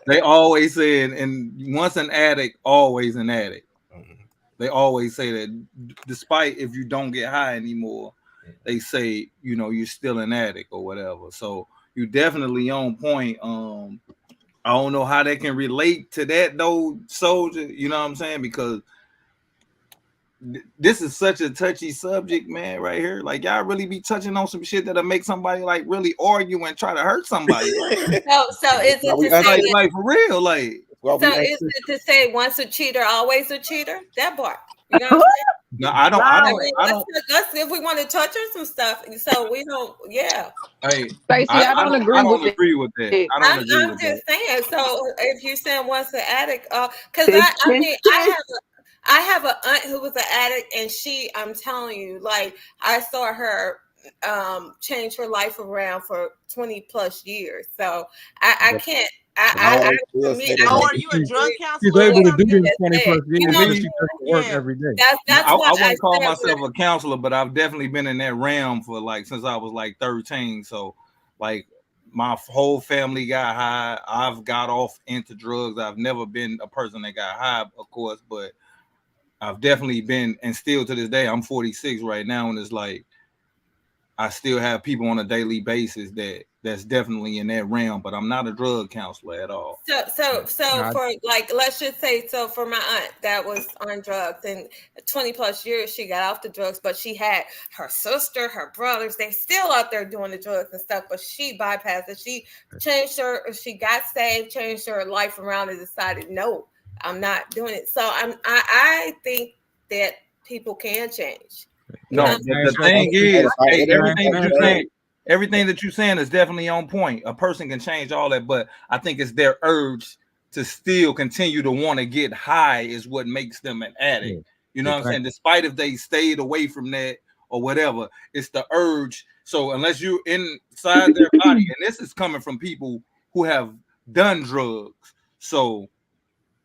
S11: They always say, and once an addict, always an addict. They always say that, despite if you don't get high anymore, they say, you know, you're still an addict or whatever. So you definitely on point. I don't know how they can relate to that though, Soldier. You know what I'm saying? Because this is such a touchy subject, man, right here. Like, y'all really be touching on some shit that'll make somebody like really argue and try to hurt somebody.
S2: So is it to say
S11: like for real, like?
S2: So is it to say once a cheater, always a cheater? That part, you know what I'm saying?
S11: No, I don't.
S2: Let's if we want to touch on some stuff, so we don't. Yeah.
S11: Hey,
S12: Stacey, I don't agree
S11: with that. I'm
S2: just saying. So if you're saying once an addict, because I mean, I have an aunt who was an addict, and I'm telling you, like, I saw her change her life around for 20 plus years. So I can't.
S3: Are you a drug counselor?
S8: She's able to do this 20 plus years, and she does work every day.
S2: That's
S11: why I wouldn't call myself a counselor, but I've definitely been in that realm for like since I was like 13. So like my whole family got high. I've got off into drugs. I've never been a person that got high, of course, but I've definitely been, and still to this day, I'm 46 right now, and it's like I still have people on a daily basis that that's definitely in that realm. But I'm not a drug counselor at all.
S2: So for like, let's just say, so for my aunt that was on drugs and 20 plus years she got off the drugs, but she had her sister, her brothers, they still out there doing the drugs and stuff, but she bypassed it. She she got saved, changed her life around, and decided, no, I'm not doing it. So I think that people can change.
S11: No, the thing is, everything that you're saying is definitely on point. A person can change all that, but I think it's their urge to still continue to want to get high is what makes them an addict. You know what I'm saying? Despite if they stayed away from that or whatever, it's the urge. So unless you're inside their body, and this is coming from people who have done drugs. So,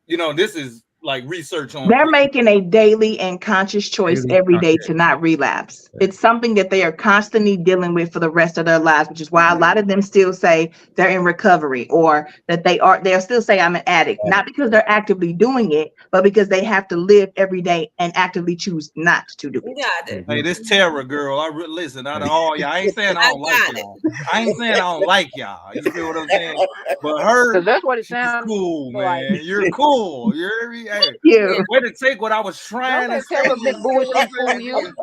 S11: this is like research on.
S4: They're making a daily and conscious choice every day to not relapse. It's something that they are constantly dealing with for the rest of their lives, which is why a lot of them still say they're in recovery, or that they'll still say I'm an addict, not because they're actively doing it, but because they have to live every day and actively choose not to do it.
S11: Hey, this Tara girl, listen, out of all y'all, I ain't saying I don't like y'all. I ain't saying I don't like y'all. You feel what I'm saying? But her,
S12: that's what it sounds
S11: cool,
S12: like.
S11: man. You're cool. You're way to take what I was trying to say.
S12: Tell big bullshit fool you.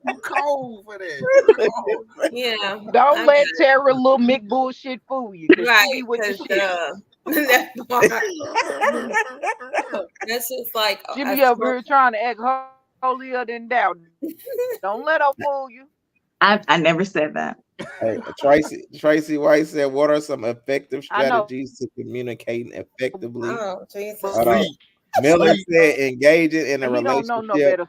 S11: You cold for that.
S2: Yeah.
S12: Don't let Tara little Mick bullshit fool you.
S2: Right.
S12: With the shit.
S2: That's just like
S12: Jimmy up here trying to act holier than thou. Don't let her fool you.
S4: I never said that.
S1: Hey, Tracy White said, "What are some effective strategies to communicating effectively?"
S2: Oh, Jesus.
S1: Miller said, "Engaging in a relationship."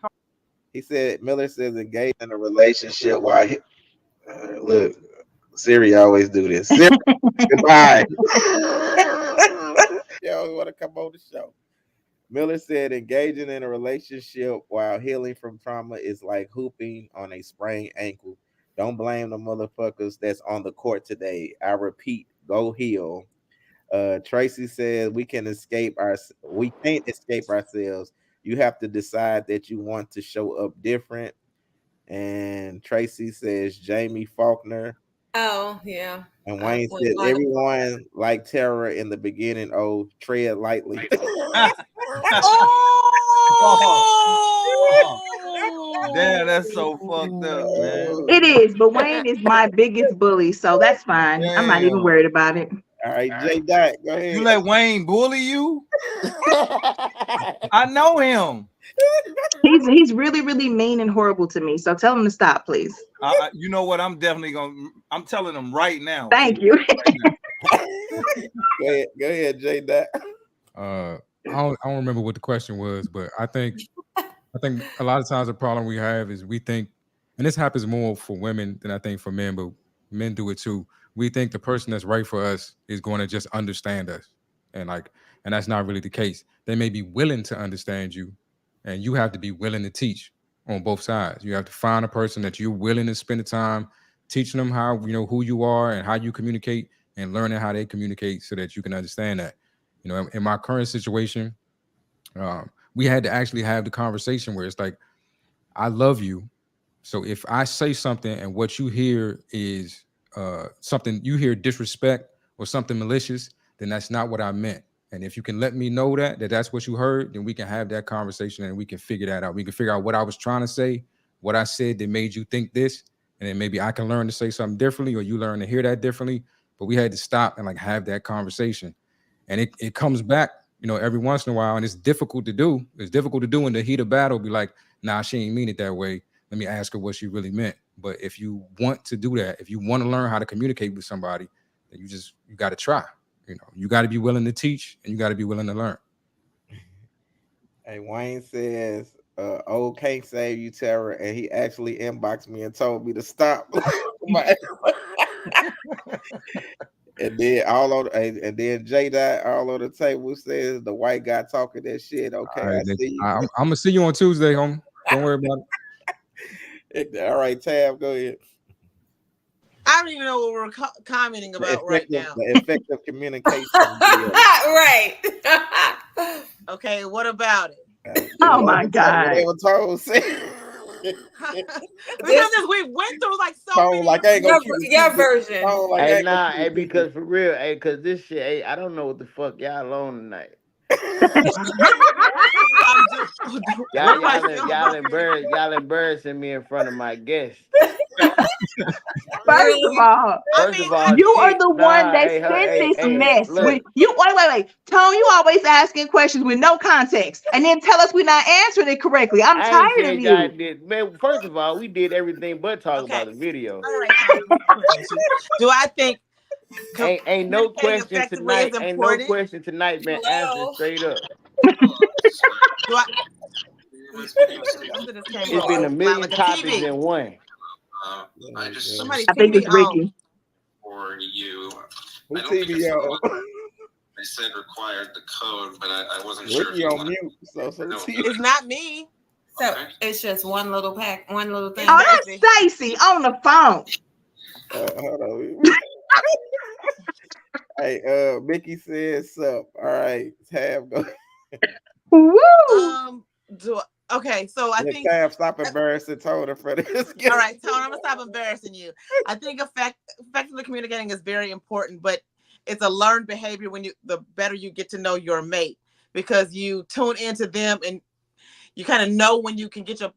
S1: He said, "Miller says engage in a relationship while look, Siri always do this. Siri, goodbye. You always want to come on the show." Miller said, "Engaging in a relationship while healing from trauma is like hooping on a sprained ankle. Don't blame the motherfuckers that's on the court today. I repeat, go heal." Tracy said, we can't escape ourselves. You have to decide that you want to show up different." And Tracy says, Jamie Faulkner.
S2: Oh, yeah.
S1: And Wayne said, everyone like terror in the beginning. Oh, tread lightly.
S11: Damn, that's so fucked up, man.
S4: It is, but Wayne is my biggest bully, so that's fine. I'm not even worried about it.
S1: All right, J. Dot, go ahead.
S11: You let Wayne bully you? I know him.
S4: He's really, really mean and horrible to me. So tell him to stop, please.
S11: You know what? I'm telling him right now.
S4: Thank you.
S1: Go ahead, J. Dot.
S8: I don't remember what the question was, but I think a lot of times the problem we have is we think, and this happens more for women than I think for men, but men do it too. We think the person that's right for us is going to just understand us, and that's not really the case. They may be willing to understand you, and you have to be willing to teach on both sides. You have to find a person that you're willing to spend the time teaching them how, who you are and how you communicate, and learning how they communicate so that you can understand that. In my current situation, we had to actually have the conversation where it's like, I love you. So if I say something and what you hear is something you hear disrespect or something malicious, then that's not what I meant. And if you can let me know that that's what you heard, then we can have that conversation and we can figure that out. We can figure out what I was trying to say, what I said that made you think this, and then maybe I can learn to say something differently, or you learn to hear that differently. But we had to stop and have that conversation. And it comes back, every once in a while, and it's difficult to do. It's difficult to do in the heat of battle, be like, nah, she ain't mean it that way. Let me ask her what she really meant. But if you want to do that, if you want to learn how to communicate with somebody, then you got to try. You got to be willing to teach, and you got to be willing to learn.
S1: Hey, Wayne says, old can't save you, Tara, and he actually inboxed me and told me to stop. And then J Dot all on the table says the white guy talking that shit. Okay,
S8: right,
S1: I see you.
S8: I'm gonna see you on Tuesday, homie. Don't worry about
S1: it. All right, Tab, go ahead.
S3: I don't even know what we're commenting about right now.
S1: The effective communication.
S2: Right.
S3: Okay, what about it?
S4: Oh my God.
S3: Because we went through like so many.
S1: Like I ain't gonna keep
S2: your version.
S1: like,
S13: Hey, nah, hey, because for real, hey, because this shit, hey, I don't know what the fuck y'all on tonight. Y'all embarrassing me in front of my guests.
S4: First of all, you are the one that sent this mess.
S13: Look.
S4: Wait. Tone, you always asking questions with no context, and then tell us we're not answering it correctly. I'm tired of you.
S13: Man, first of all, we did everything but talk about the video.
S3: All right, do I think
S13: ain't no question tonight? Ain't no question tonight, man. Answer straight up.
S3: Do I?
S13: It's been a million topics in one.
S3: I
S4: think it's Ricky.
S19: For you,
S1: Who
S19: I don't think
S1: TV
S19: it's the
S1: on?
S19: one they said required the code, but I wasn't sure.
S1: Ricky on mute, so
S3: it's not me.
S2: So it's just one little thing.
S4: Oh, that's Stacy on the phone.
S1: Hold on. Hey, Mickey says sup. All right, Tab, go.
S4: Woo!
S3: Okay, so I think
S1: Tab, stop embarrassing Tone in front of this guy.
S3: All right, Tone, I'm gonna stop embarrassing you. I think effectively communicating is very important, but it's a learned behavior when the better you get to know your mate, because you tune into them and you kind of know when you can get your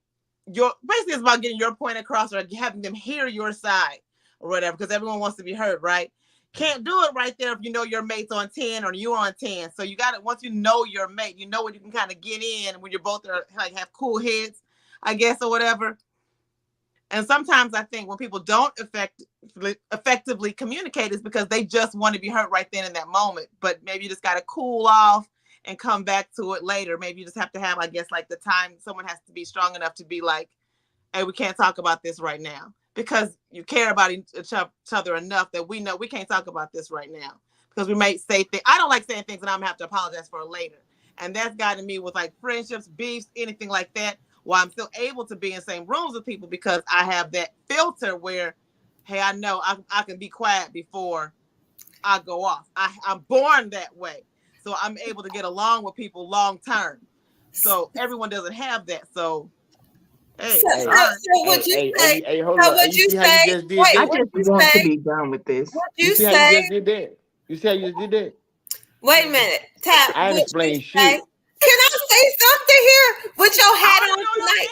S3: basically it's about getting your point across or having them hear your side or whatever, because everyone wants to be heard, right? Can't do it right there if you know your mate's on 10 or you're on 10. So you got it. Once you know your mate, you know when you can kind of get in when you're both like have cool heads, I guess, or whatever. And sometimes I think when people don't effectively communicate is because they just want to be heard right then in that moment. But maybe you just got to cool off and come back to it later. Maybe you just have to have, I guess, like the time someone has to be strong enough to be like, hey, we can't talk about this right now. Because you care about each other enough that we know we can't talk about this right now. Because we may say things. I don't like saying things that I'm going to have to apologize for later. And that's gotten me with like friendships, beefs, anything like that, while I'm still able to be in the same rooms with people because I have that filter where, hey, I know I can be quiet before I go off. I'm born that way. So I'm able to get along with people long term. So everyone doesn't have that. So
S2: So would you say?
S13: Hold on.
S2: Would you say?
S4: I just want to be done with this.
S2: Would
S13: you see how you just did that? You see how you just did that?
S2: Wait a minute, Tap.
S13: I ain't explained shit.
S2: Can I say something here with your hat on tonight?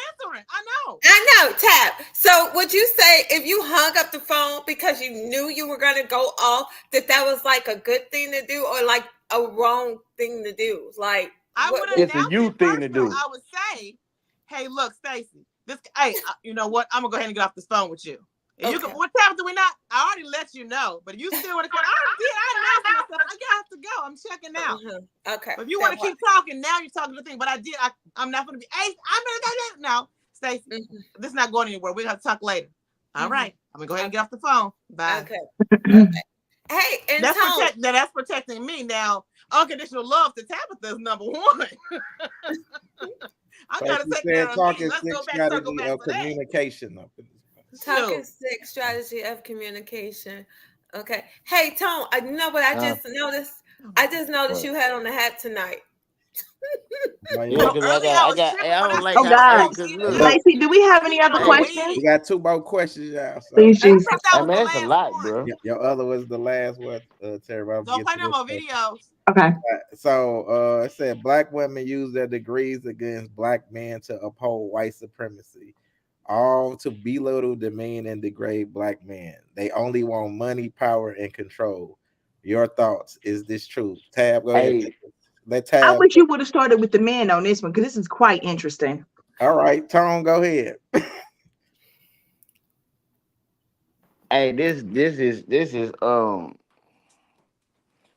S2: I know, Tap. So would you say if you hung up the phone because you knew you were going to go off, that was like a good thing to do or like a wrong thing to do? Like
S13: it's a you thing to do.
S3: I would say, hey, look, Stacy. Hey, you know what? I'm gonna go ahead and get off this phone with you. And you can. What time do we not? I already let you know, but you still want to come? I announced myself. I got to go. I'm checking out.
S2: Okay.
S3: But if you want to keep talking, now you're talking to the thing. But I'm not gonna be. Hey, I'm gonna go. No, Stacy, this is not going anywhere. We're gonna talk later. All right. I'm gonna go ahead and get off the phone. Bye.
S2: Okay. Hey, and
S3: that's protecting me now. Unconditional love to Tabitha is number one. I gotta take that.
S1: Talking six strategy of communication.
S2: Talking six strategy of communication. Okay. Hey, Tone. I know what I just noticed. I just noticed you had on the hat tonight.
S13: I don't like
S4: Lacey, do we have any other questions?
S1: We got 2 more questions, y'all. So.
S4: Please, Jesus.
S13: I mean, that's a lot, bro.
S1: Your other was the last one, Terry.
S3: Don't play no more videos.
S4: Okay.
S1: So it said black women use their degrees against black men to uphold white supremacy, all to belittle, demean, and degrade black men. They only want money, power, and control. Your thoughts? Is this true? Tab, go ahead.
S4: I wish you would have started with the men on this one because this is quite interesting.
S1: All right, Tone, go ahead.
S13: Hey, this is hold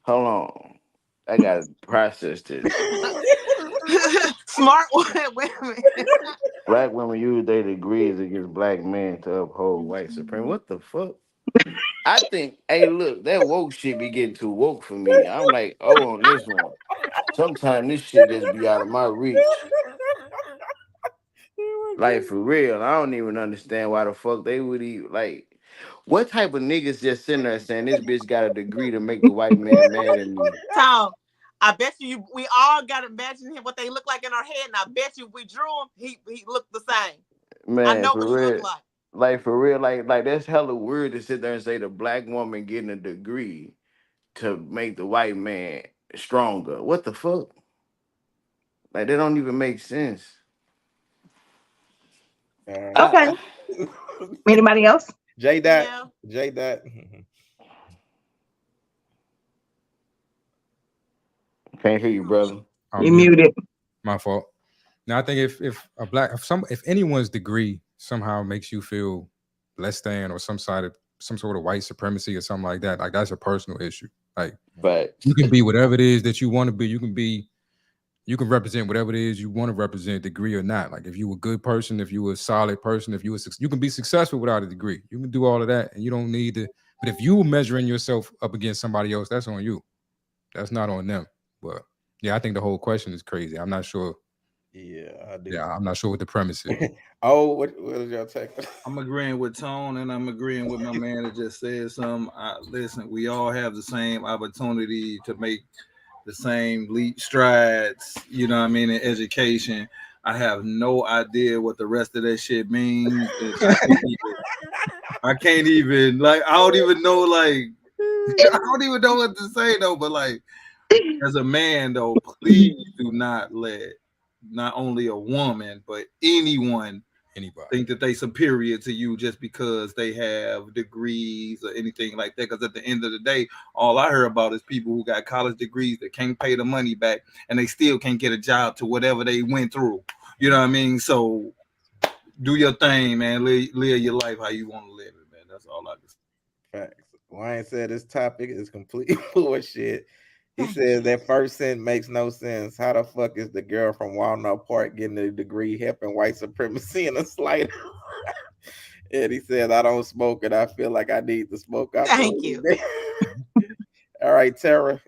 S13: on. I gotta process this.
S3: Smart women.
S13: Black women use their degrees against black men to uphold white supremacy. What the fuck? I think, hey, look, that woke shit be getting too woke for me. I'm like, on this one. Sometimes this shit just be out of my reach. Like, for real, I don't even understand why the fuck they would even, like, what type of niggas just sitting there saying this bitch got a degree to make the white man mad at me?
S3: Tom, I bet you we all got to imagine him what they look like in our head, and I bet you if we drew him, he looked the same.
S13: Man,
S3: know
S13: for
S3: what he
S13: real.
S3: looked like.
S13: Like for real, like that's hella weird to sit there and say the black woman getting a degree to make the white man stronger. What the fuck? Like that don't even make sense.
S4: Okay. Anybody else?
S1: J Dot. J Dot.
S13: Can't hear you, brother.
S4: You muted.
S8: My fault. Now I think if anyone's degree somehow makes you feel less than or some sort of white supremacy or something like that, like that's a personal issue. Like, you can be whatever it is that you want to be. You can represent whatever it is you want to represent, degree or not. Like if you a good person, if you a solid person, you can be successful without a degree. You can do all of that, and you don't need to. But if you measuring yourself up against somebody else, that's on you. That's not on them. But yeah, I think the whole question is crazy. I'm not sure.
S1: Yeah, I do.
S8: Yeah, I'm not sure what the premise is.
S1: What is your take?
S11: I'm agreeing with Tone, and I'm agreeing with my man that just said something. Listen, we all have the same opportunity to make the same leap strides, you know what I mean, in education. I have no idea what the rest of that shit means. I can't even like, I don't even know, like, I don't even know what to say though, but like, as a man though, please do not let not only a woman, but anybody think that they superior to you just because they have degrees or anything like that. Because at the end of the day, all I hear about is people who got college degrees that can't pay the money back and they still can't get a job to whatever they went through. You know what I mean? So do your thing, man. Live your life how you want to live it, man. That's all I can say.
S1: Facts. Wayne said this topic is complete bullshit. He says that first sentence makes no sense. How the fuck is the girl from Walnut Park getting a degree helping white supremacy in a slight? And he says, I don't smoke and I feel like I need to smoke.
S3: Thank you.
S1: All right, Tara.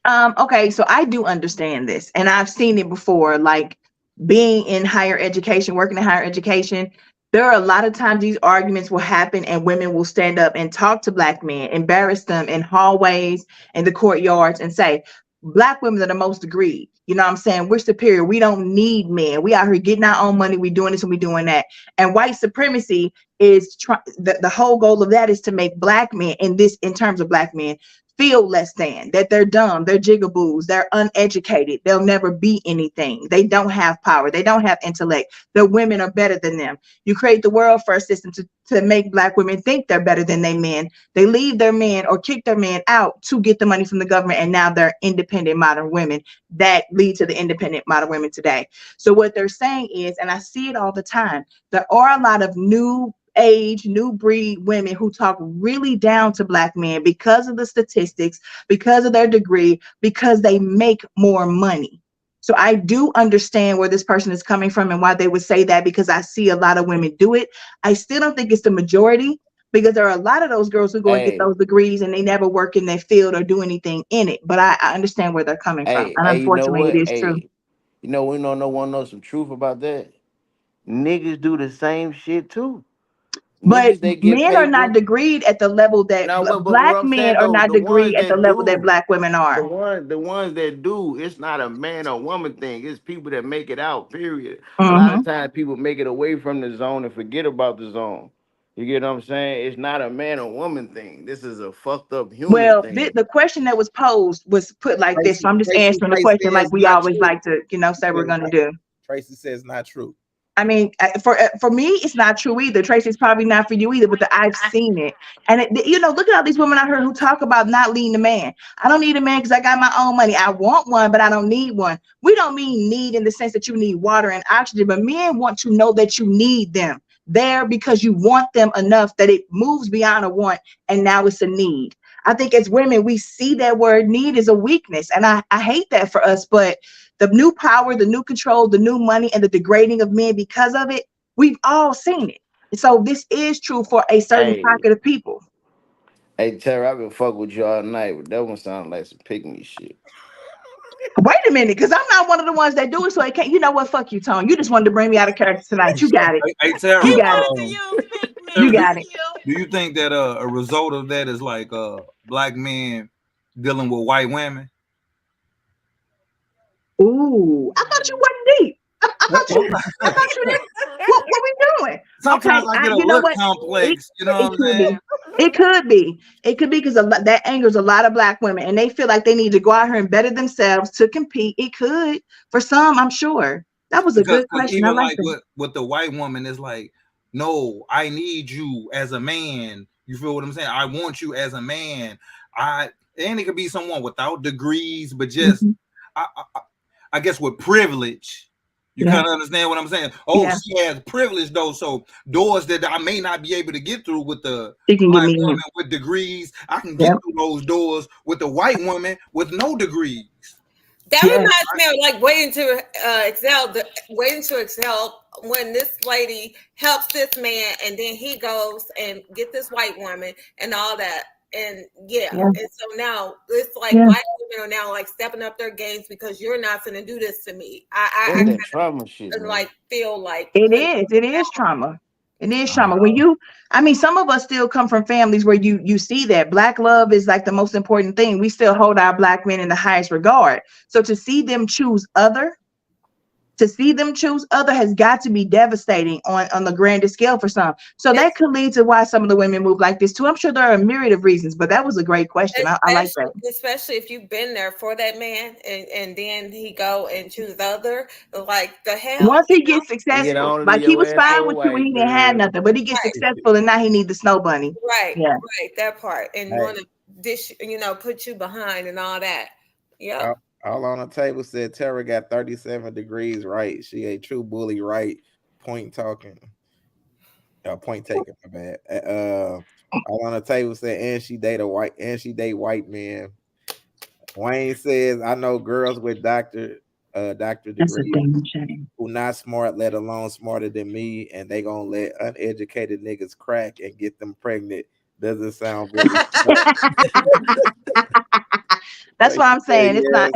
S4: Okay, so I do understand this, and I've seen it before, like being in higher education, working in higher education. There are a lot of times these arguments will happen and women will stand up and talk to black men, embarrass them in hallways and the courtyards and say, black women are the most degreed. You know what I'm saying? We're superior. We don't need men. We out here getting our own money. We doing this and we doing that. And white supremacy is the whole goal of that is to make black men in terms of black men feel less than, that they're dumb, they're jigaboos, they're uneducated, they'll never be anything, they don't have power, they don't have intellect, the women are better than them. You create the world first system to make black women think they're better than their men. They leave their men or kick their man out to get the money from the government, and now they're independent modern women that lead to the independent modern women today. So what they're saying is, and I see it all the time, there are a lot of new breed women who talk really down to black men because of the statistics, because of their degree, because they make more money. So I do understand where this person is coming from and why they would say that, because I see a lot of women do it. I still don't think it's the majority, because there are a lot of those girls who go and get those degrees and they never work in their field or do anything in it. But I understand where they're coming from. And unfortunately, it is true.
S13: You know, we know no one knows some truth about that. Niggas do the same shit too.
S4: But men are not degreed at the level that black men are not degreed at the level that black women are.
S13: The ones that do, it's not a man or woman thing. It's people that make it out, period. A lot of times people make it away from the zone and forget about the zone. You get what I'm saying? It's not a man or woman thing. This is a fucked up human thing.
S4: The question that was posed was put like this. So I'm just answering the question like we always like to, say we're going to do.
S1: Tracy says not true.
S4: I mean, for me, it's not true either. Tracy, it's probably not for you either, but I've seen it. And, look at all these women out here who talk about not needing a man. I don't need a man because I got my own money. I want one, but I don't need one. We don't mean need in the sense that you need water and oxygen, but men want to know that you need them there because you want them enough that it moves beyond a want and now it's a need. I think as women, we see that word need is a weakness. And I hate that for us, but the new power, the new control, the new money, and the degrading of men because of it, we've all seen it. So this is true for a certain pocket of people.
S13: Hey, Tara, I've been fucking with you all night, but that one sounds like some pick-me shit.
S4: Wait a minute, because I'm not one of the ones that do it, so I can't. You know what? Fuck you, Tone. You just wanted to bring me out of character tonight. You got it.
S11: Hey, Tara,
S4: you got it. You got it.
S11: Do you think that a result of that is like black men dealing with white women?
S4: Ooh, I thought you wasn't deep. I thought you didn't. what we doing?
S11: Sometimes I get a
S4: you know
S11: look
S4: what?
S11: complex. You know what I'm
S4: could
S11: saying?
S4: be. It could be because that angers a lot of Black women, and they feel like they need to go out here and better themselves to compete. It could for some, I'm sure. That was a
S11: Because
S4: good question.
S11: even
S4: I like
S11: like
S4: that.
S11: with the white woman, it's like, no, I need you as a man. You feel what I'm saying? I want you as a man. And it could be someone without degrees, but just I guess with privilege. You kind of understand what I'm saying? Oh, she has privilege though, so doors that I may not be able to get through with the black woman with degrees, I can get through those doors with the white woman with no degrees.
S2: That reminds me of like waiting to excel when this lady helps this man and then he goes and get this white woman and all that. And and so now it's like Black women are now like stepping up their games because you're not going to do this to me. I
S13: that trauma shit,
S2: and
S13: man.
S2: like feel like
S4: it is trauma. It is trauma. When some of us still come from families where you see that Black love is like the most important thing. We still hold our Black men in the highest regard. So to see them choose other has got to be devastating on the grandest scale for some. So that could lead to why some of the women move like this too. I'm sure there are a myriad of reasons, but that was a great question. I like that.
S2: Especially if you've been there for that man and then he go and choose other, like the hell.
S4: Once he gets successful, like he was fine with you when he didn't have nothing, but he gets successful and now he needs the snow bunny.
S2: Right, that part. And want to dish, put you behind and all that. Yeah.
S1: All on the table said Tara got 37 degrees right. She a true bully, right? Point talking. Point taken, my bad. All on the table said, and she date white men. Wayne says, I know girls with doctor degrees who not smart, let alone smarter than me, and they gonna let uneducated niggas crack and get them pregnant. Doesn't sound very
S4: That's what I'm saying. It's not.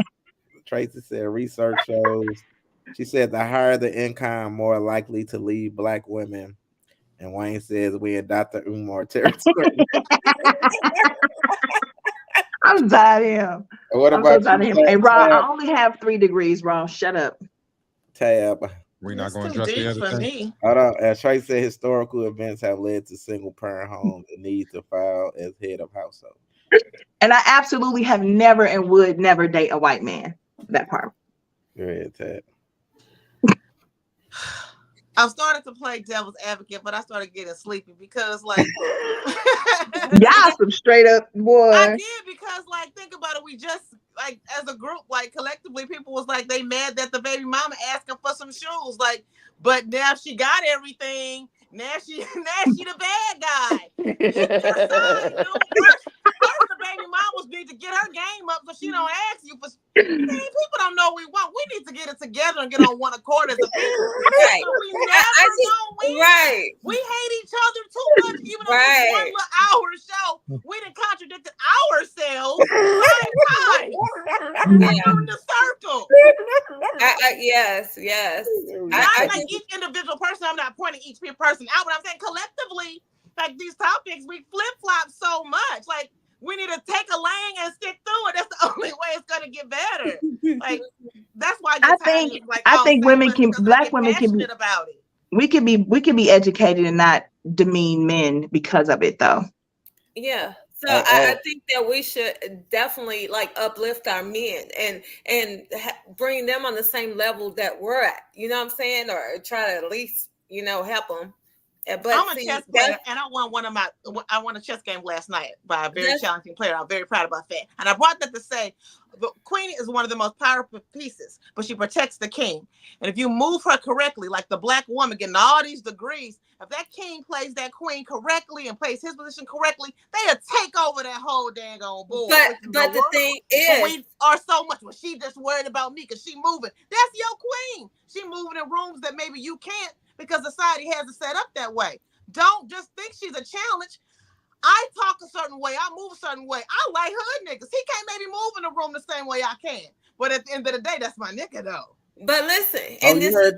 S1: Tracy said research shows. She said the higher the income, more likely to leave Black women. And Wayne says we in Dr. Umar territory.
S4: I'm tired of him.
S1: What about
S4: you? Hey, Ron, I only have 3 degrees, Ron. Shut up.
S1: Tab.
S8: We're not going to address the other thing.
S1: Hold on. As Tracy said, historical events have led to single parent homes and need to file as head of household.
S4: And I absolutely have never and would never date a white man. That part.
S1: Go ahead, Tab.
S3: I've started to play devil's advocate, but I started getting sleepy because, like,
S4: y'all some straight up boy.
S3: I did because, like, think about it. We just, like, as a group, like, collectively, people was like, they mad that the baby mama asking for some shoes, like, but now she got everything. Now she the bad guy. First, the baby mamas need to get her game up so she don't ask you for. Man, people don't know what we want. We need to get it together and get on one accord as a people.
S2: Right.
S3: So we never gonna win.
S2: Right.
S3: We hate each other too much, even on this one little hour show. We done contradicted ourselves 5 times. We're in the circle.
S2: Yes.
S3: Not like each individual person. I'm not pointing each person out, but I'm saying collectively, like these topics, we flip-flop so much. Like, we need to take a lane and stick through it. That's the only way it's gonna get better. Like, that's why I
S4: think Black women can be
S3: about it.
S4: We can be educated and not demean men because of it, though.
S2: Yeah. So I think that we should definitely like uplift our men and bring them on the same level that we're at. You know what I'm saying? Or try to at least help them. But
S3: I'm a chess player, and I won a chess game last night by a very challenging player. I'm very proud about that. And I brought that to say, the queen is one of the most powerful pieces, but she protects the king. And if you move her correctly, like the Black woman getting all these degrees, if that king plays that queen correctly and plays his position correctly, they'll take over that whole dang on board.
S2: But the thing is,
S3: we are so much. Well, she just worried about me because she moving. That's your queen. She moving in rooms that maybe you can't, because society has it set up that way. Don't just think she's a challenge. I talk a certain way. I move a certain way. I like hood niggas. He can't maybe move in the room the same way I can. But at the end of the day, that's my nigga, though.
S2: But listen, and that's a good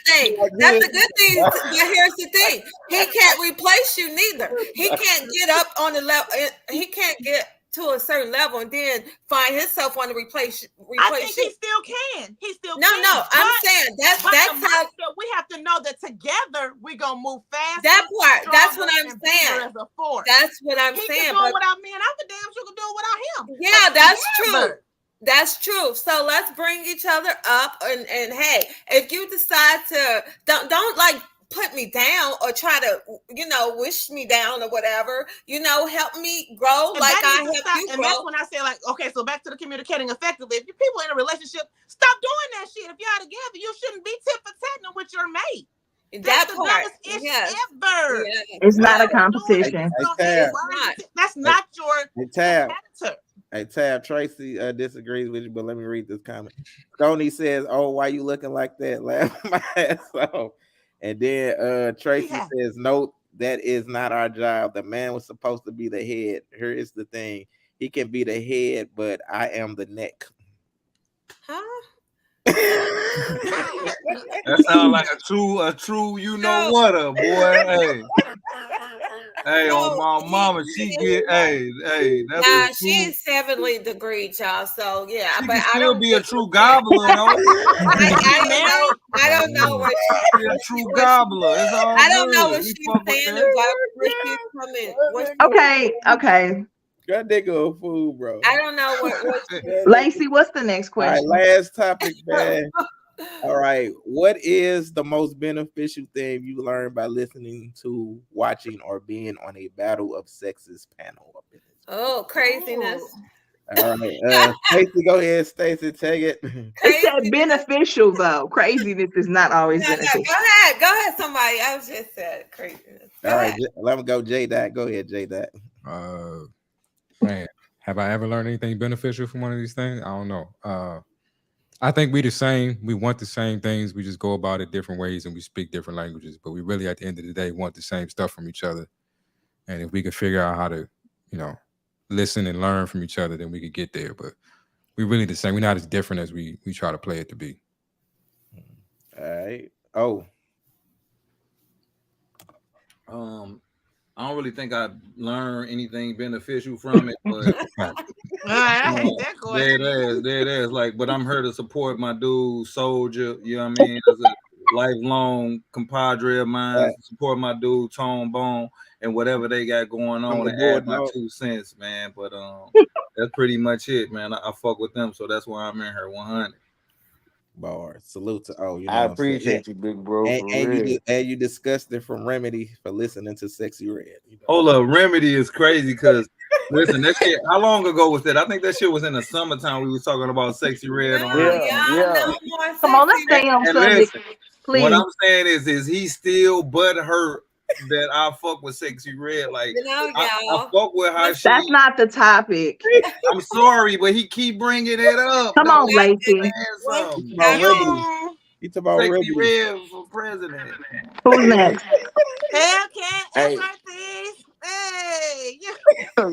S2: thing. That's a good thing. But here's the thing: he can't replace you neither. He can't get up on the level. He can't get to a certain level and then find himself want to replace
S3: I think he still can. He still
S2: no,
S3: can.
S2: No, I'm saying that's how
S3: we have to know that together we're gonna move fast.
S2: That part, that's what I'm saying.
S3: As a force.
S2: That's what I'm
S3: he
S2: saying.
S3: Can do it without me, and I'm the damn sure can do it without him.
S2: Yeah, that's true. That's true. So let's bring each other up, and hey, if you decide to don't like put me down or try to wish me down or whatever, help me grow
S3: and
S2: like I help you
S3: and
S2: grow.
S3: That's when I say, like, okay, so back to the communicating effectively. If you people in a relationship, stop doing that shit. If y'all together, you shouldn't be tit for tatting with your mate.
S2: That's
S3: the
S2: part.
S3: dumbest issue ever.
S2: Yeah.
S4: It's not a competition.
S3: That's not your competitor.
S1: Hey, Tab, Tracy disagrees with you, but let me read this comment. Tony says, "Oh, why you looking like that?" Laugh my ass off. And then Tracy says, "No, that is not our job. The man was supposed to be the head. Here is the thing: he can be the head, but I am the neck."
S2: Huh?
S11: That sounds like a true, you know what, boy. Hey, on my mama, she get, hey, that's
S2: nah, she's 7th degree, y'all. So yeah,
S11: she
S2: but
S11: can
S2: I
S11: still
S2: don't
S11: be a true gobbler, though.
S2: I don't know what
S11: Be a true gobbler. It's all
S2: I don't know
S11: good.
S2: what
S11: We
S2: she's
S11: fuck with
S2: saying
S11: that.
S2: about where she's coming.
S4: Okay.
S1: That nigga a fool, bro.
S2: I don't know what
S4: Lacey, what's the next
S1: All right,
S4: question?
S1: last topic, man. All right, what is the most beneficial thing you learned by listening to, watching, or being on a battle of sexes panel?
S2: Oh, craziness.
S1: All right, Stacey, go ahead, Stacey, take it.
S4: It said beneficial though. Craziness is not always beneficial.
S2: Go ahead, somebody. I was just said craziness.
S1: All right, let me go, J-Dot. Go ahead, J-Dot.
S8: Man, have I ever learned anything beneficial from one of these things? I don't know. I think we the same. We want the same things. We just go about it different ways and we speak different languages. But we really, at the end of the day, want the same stuff from each other. And if we could figure out how to, listen and learn from each other, then we could get there. But we really the same. We're not as different as we try to play it to be.
S1: All right. Oh.
S11: I don't really think I learned anything beneficial from it, but dead ass. Like, but I'm here to support my dude, Soldier. You know what I mean? As a lifelong compadre of mine, support my dude, Tone Bone, and whatever they got going on, and add my 2 cents, man. But that's pretty much it, man. I fuck with them, so that's why I'm in here 100.
S1: Bar. Salute to
S13: I appreciate you, big bro.
S1: And you discussed it from Remedy for listening to Sexy Red.
S11: Hold up, Remedy is crazy because listen, that shit. How long ago was that? I think that shit was in the summertime. We was talking about Sexy Red on.
S4: Come on, let's stay on subject, please.
S11: What I'm saying is he still butthurt that I fuck with Sexy Red. Like I fuck with how she.
S4: That's not the topic.
S11: I'm sorry, but he keep bringing it up.
S4: Come on, Lacey.
S1: He's about
S11: Sexy Red for president.
S4: Who's next?
S13: Hey.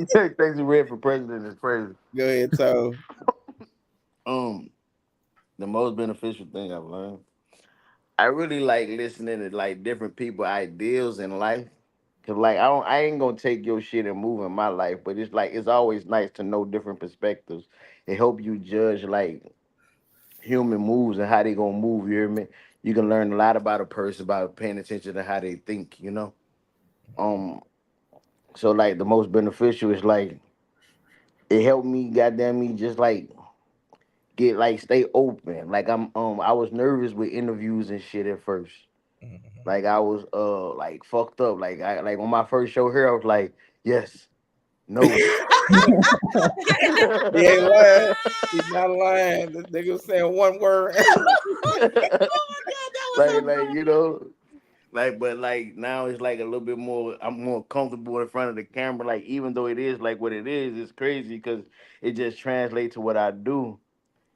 S13: Sexy Red for president is crazy.
S1: Go ahead, so.
S13: The most beneficial thing I've learned. I really like listening to like different people ideals in life. Cause like I ain't gonna take your shit and move in my life, but it's like it's always nice to know different perspectives. It help you judge like human moves and how they gonna move. You hear me? You can learn a lot about a person by paying attention to how they think. So like the most beneficial is like it helped me, goddamn me, just like get like stay open. Like I was nervous with interviews and shit at first. Like I was like fucked up. Like on my first show here, I was like, yes, no.
S1: He ain't lying. He's not lying. This nigga saying one word.
S13: But now it's like a little bit more. I'm more comfortable in front of the camera. Like even though it is like what it is, it's crazy because it just translates to what I do,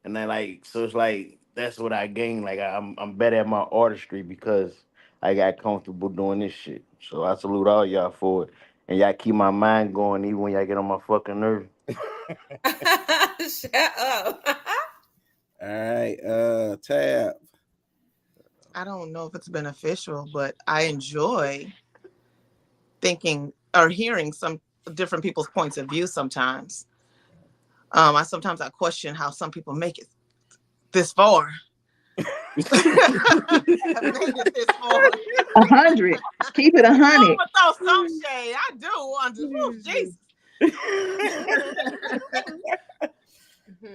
S13: and then so it's like that's what I gain. Like I'm better at my artistry because I got comfortable doing this shit. So I salute all y'all for it. And y'all keep my mind going even when y'all get on my fucking nerves.
S2: Shut up.
S1: All right, Tab.
S3: I don't know if it's beneficial, but I enjoy thinking or hearing some different people's points of view sometimes. Sometimes I question how some people make it this far. Have made it this far.
S4: 100. Keep it 100.
S3: I'm gonna throw some shade. I do. Jesus.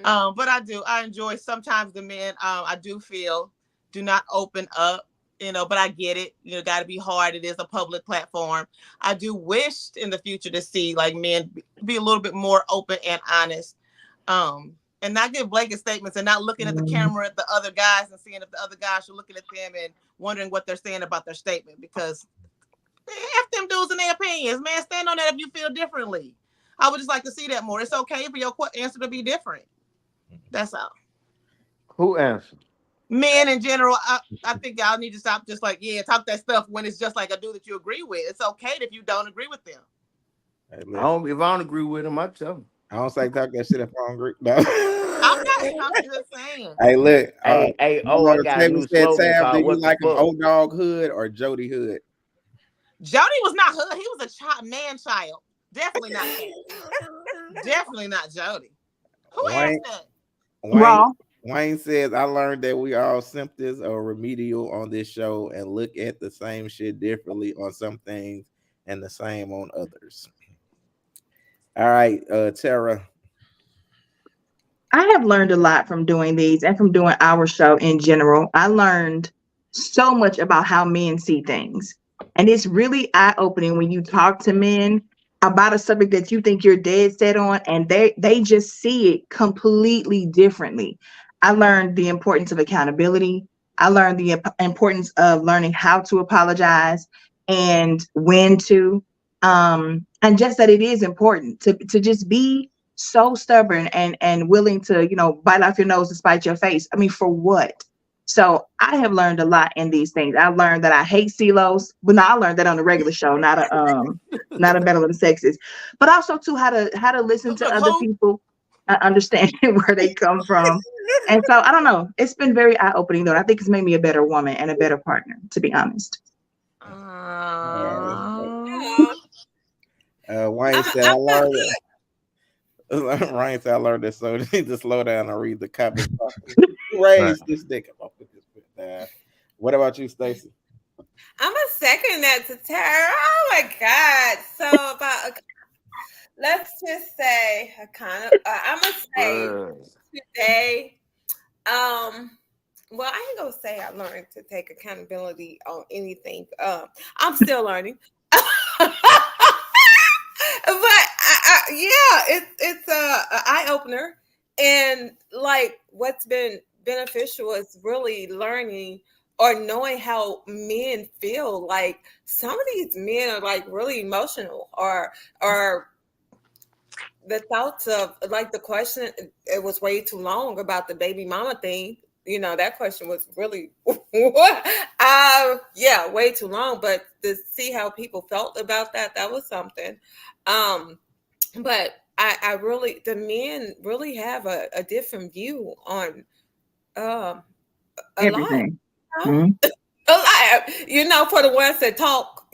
S3: But I enjoy sometimes the men. I do feel do not open up. But I get it. Got to be hard. It is a public platform. I do wish in the future to see like men be a little bit more open and honest, and not give blanket statements and not looking at the camera at the other guys and seeing if the other guys are looking at them and wondering what they're saying about their statement. Because F them dudes and their opinions, man. Stand on that if you feel differently. I would just like to see that more. It's okay for your answer to be different. That's all.
S13: Who answered?
S3: Men in general, I think y'all need to stop just like, talk that stuff when it's just like a dude that you agree with. It's okay if you don't agree with them.
S13: Hey, if I don't agree with them, I tell them.
S1: I don't say talk that shit if I don't agree. No.
S3: I'm just saying.
S1: Hey, look.
S13: I got a new slogan called
S1: do you
S13: What
S1: like
S13: the
S1: him
S13: Fuck?
S1: Old Dog Hood or Jody Hood?
S3: Jody was not hood. He was a man child. Definitely not that. Definitely not Jody. Who asked that?
S1: Wayne says, I learned that we all symptoms or remedial on this show and look at the same shit differently on some things and the same on others. All right, Tara.
S4: I have learned a lot from doing these and from doing our show in general. I learned so much about how men see things. And it's really eye-opening when you talk to men about a subject that you think you're dead set on, and they just see it completely differently. I learned the importance of accountability. I learned the importance of learning how to apologize and when to, and just that it is important to just be so stubborn and willing to, bite off your nose to spite your face. I mean, for what? So I have learned a lot in these things. I learned that I hate CeeLos, but I learned that on the regular show, not a Battle of the Sexes, but also too how to listen to other people, understand where they come from. And so I don't know. It's been very eye-opening though. I think it's made me a better woman and a better partner, to be honest.
S1: Wayne said, I learned it. Ryan said, I learned this, so need to slow down and read the comments. Raise this dick. What about you, Stacey?
S2: I'm a second that to Tara. Oh my God. So let's just say I'm gonna say today. Well, I ain't gonna say I learned to take accountability on anything. I'm still learning. But it's a eye opener, and like what's been beneficial is really learning or knowing how men feel. Like some of these men are like really emotional, or the thoughts of like the question. It was way too long about the baby mama thing. That question was really way too long. But to see how people felt about that was something. But I really, the men really have a different view on
S4: everything.
S2: A lot, for the ones that talk,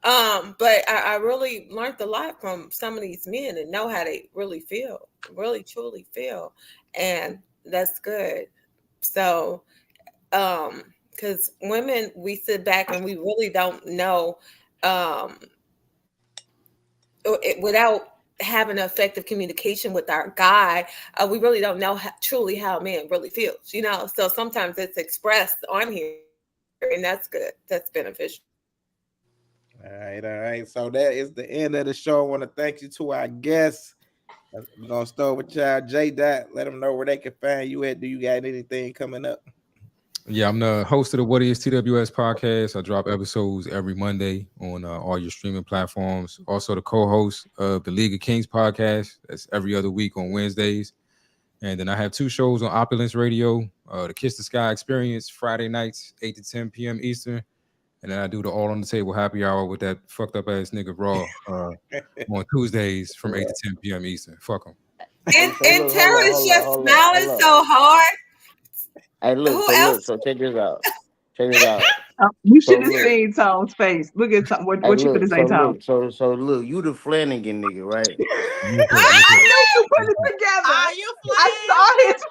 S2: but I really learned a lot from some of these men and know how they really feel, really truly feel. And that's good. So, because women, we sit back and we really don't know, without having effective communication with our guy, we really don't know truly how a man really feels, so sometimes it's expressed on here, and that's good. That's beneficial.
S1: All right. So that is the end of the show. I want to thank you to our guests. We're gonna start with y'all. J. Dot, let them know where they can find you at. Do you got anything coming up?
S8: Yeah, I'm the host of the What Is TWS podcast. I drop episodes every Monday on all your streaming platforms. Also the co-host of the League of Kings podcast. That's every other week on Wednesdays. And then I have 2 shows on Opulence Radio. The Kiss the Sky Experience, Friday nights, 8 to 10 p.m. Eastern. And then I do the All on the Table happy hour with that fucked up ass nigga Raw on Tuesdays from 8 to 10 p.m. Eastern. Fuck him.
S2: And Tara's just smiling so hard.
S13: Hey, look, so check this out.
S4: You
S13: So
S4: should have
S13: look,
S4: seen Tone's face. Look at Tone.
S13: hey,
S4: What you
S13: look,
S4: finna say, Tone?
S13: so look, you the Flanagan nigga, right?
S8: Yes, sir. Yes,
S4: I
S8: sir.
S4: knew you put
S8: Yes,
S4: it
S8: sir.
S4: together.
S3: Are you
S4: I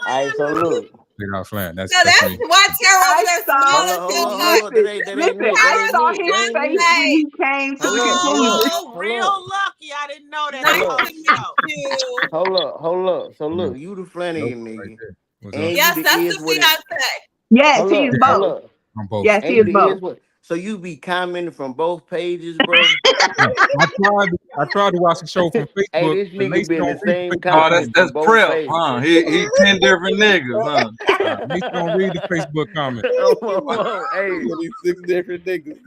S13: All right, so look,
S8: Big out Flan.
S2: So
S8: That's
S2: that's
S8: me.
S2: why Tara over
S4: I
S2: there
S4: saw.
S13: hold
S2: smiling
S13: on, hold
S2: so
S13: on,
S2: much.
S13: hold on. That
S4: Listen,
S13: ain't
S4: listen.
S13: it. That
S4: I
S13: ain't
S4: saw
S13: it. That
S4: his
S13: ain't
S4: face
S13: it.
S4: when he came to
S13: Hold
S4: the
S13: up, hold
S4: conclusion.
S13: up,
S3: Oh,
S13: hold
S3: real
S13: up,
S3: lucky. I didn't know that
S13: hold
S2: Nice
S3: before
S13: up,
S3: the
S2: to meet
S3: show.
S2: you.
S13: hold up. So
S8: Mm.
S13: look, you the
S8: Nope,
S13: Flanagan
S8: right
S13: nigga,
S8: there. What's up?
S13: and you
S2: Yes,
S13: the
S2: that's
S13: is
S2: the
S13: what it.
S2: fiance.
S4: Yes,
S13: Hold
S4: he is
S13: up, hold
S4: both.
S13: up.
S8: On both.
S4: Yes, he
S13: And
S4: is
S13: you the
S4: both.
S13: is what? So you be commenting from both pages, bro?
S8: Yeah. I tried to watch the show from
S13: Hey,
S8: Facebook,
S13: this
S8: but
S13: nigga
S8: Lacey
S13: been
S8: don't
S13: the
S8: read
S13: same
S8: the Facebook
S11: Oh,
S8: comments.
S13: comment
S11: that's
S13: from both
S11: prep,
S13: pages.
S11: huh? He 10 different niggas, huh?
S8: Lacey don't read the Facebook comments.
S13: Hey,
S1: 26 different niggas.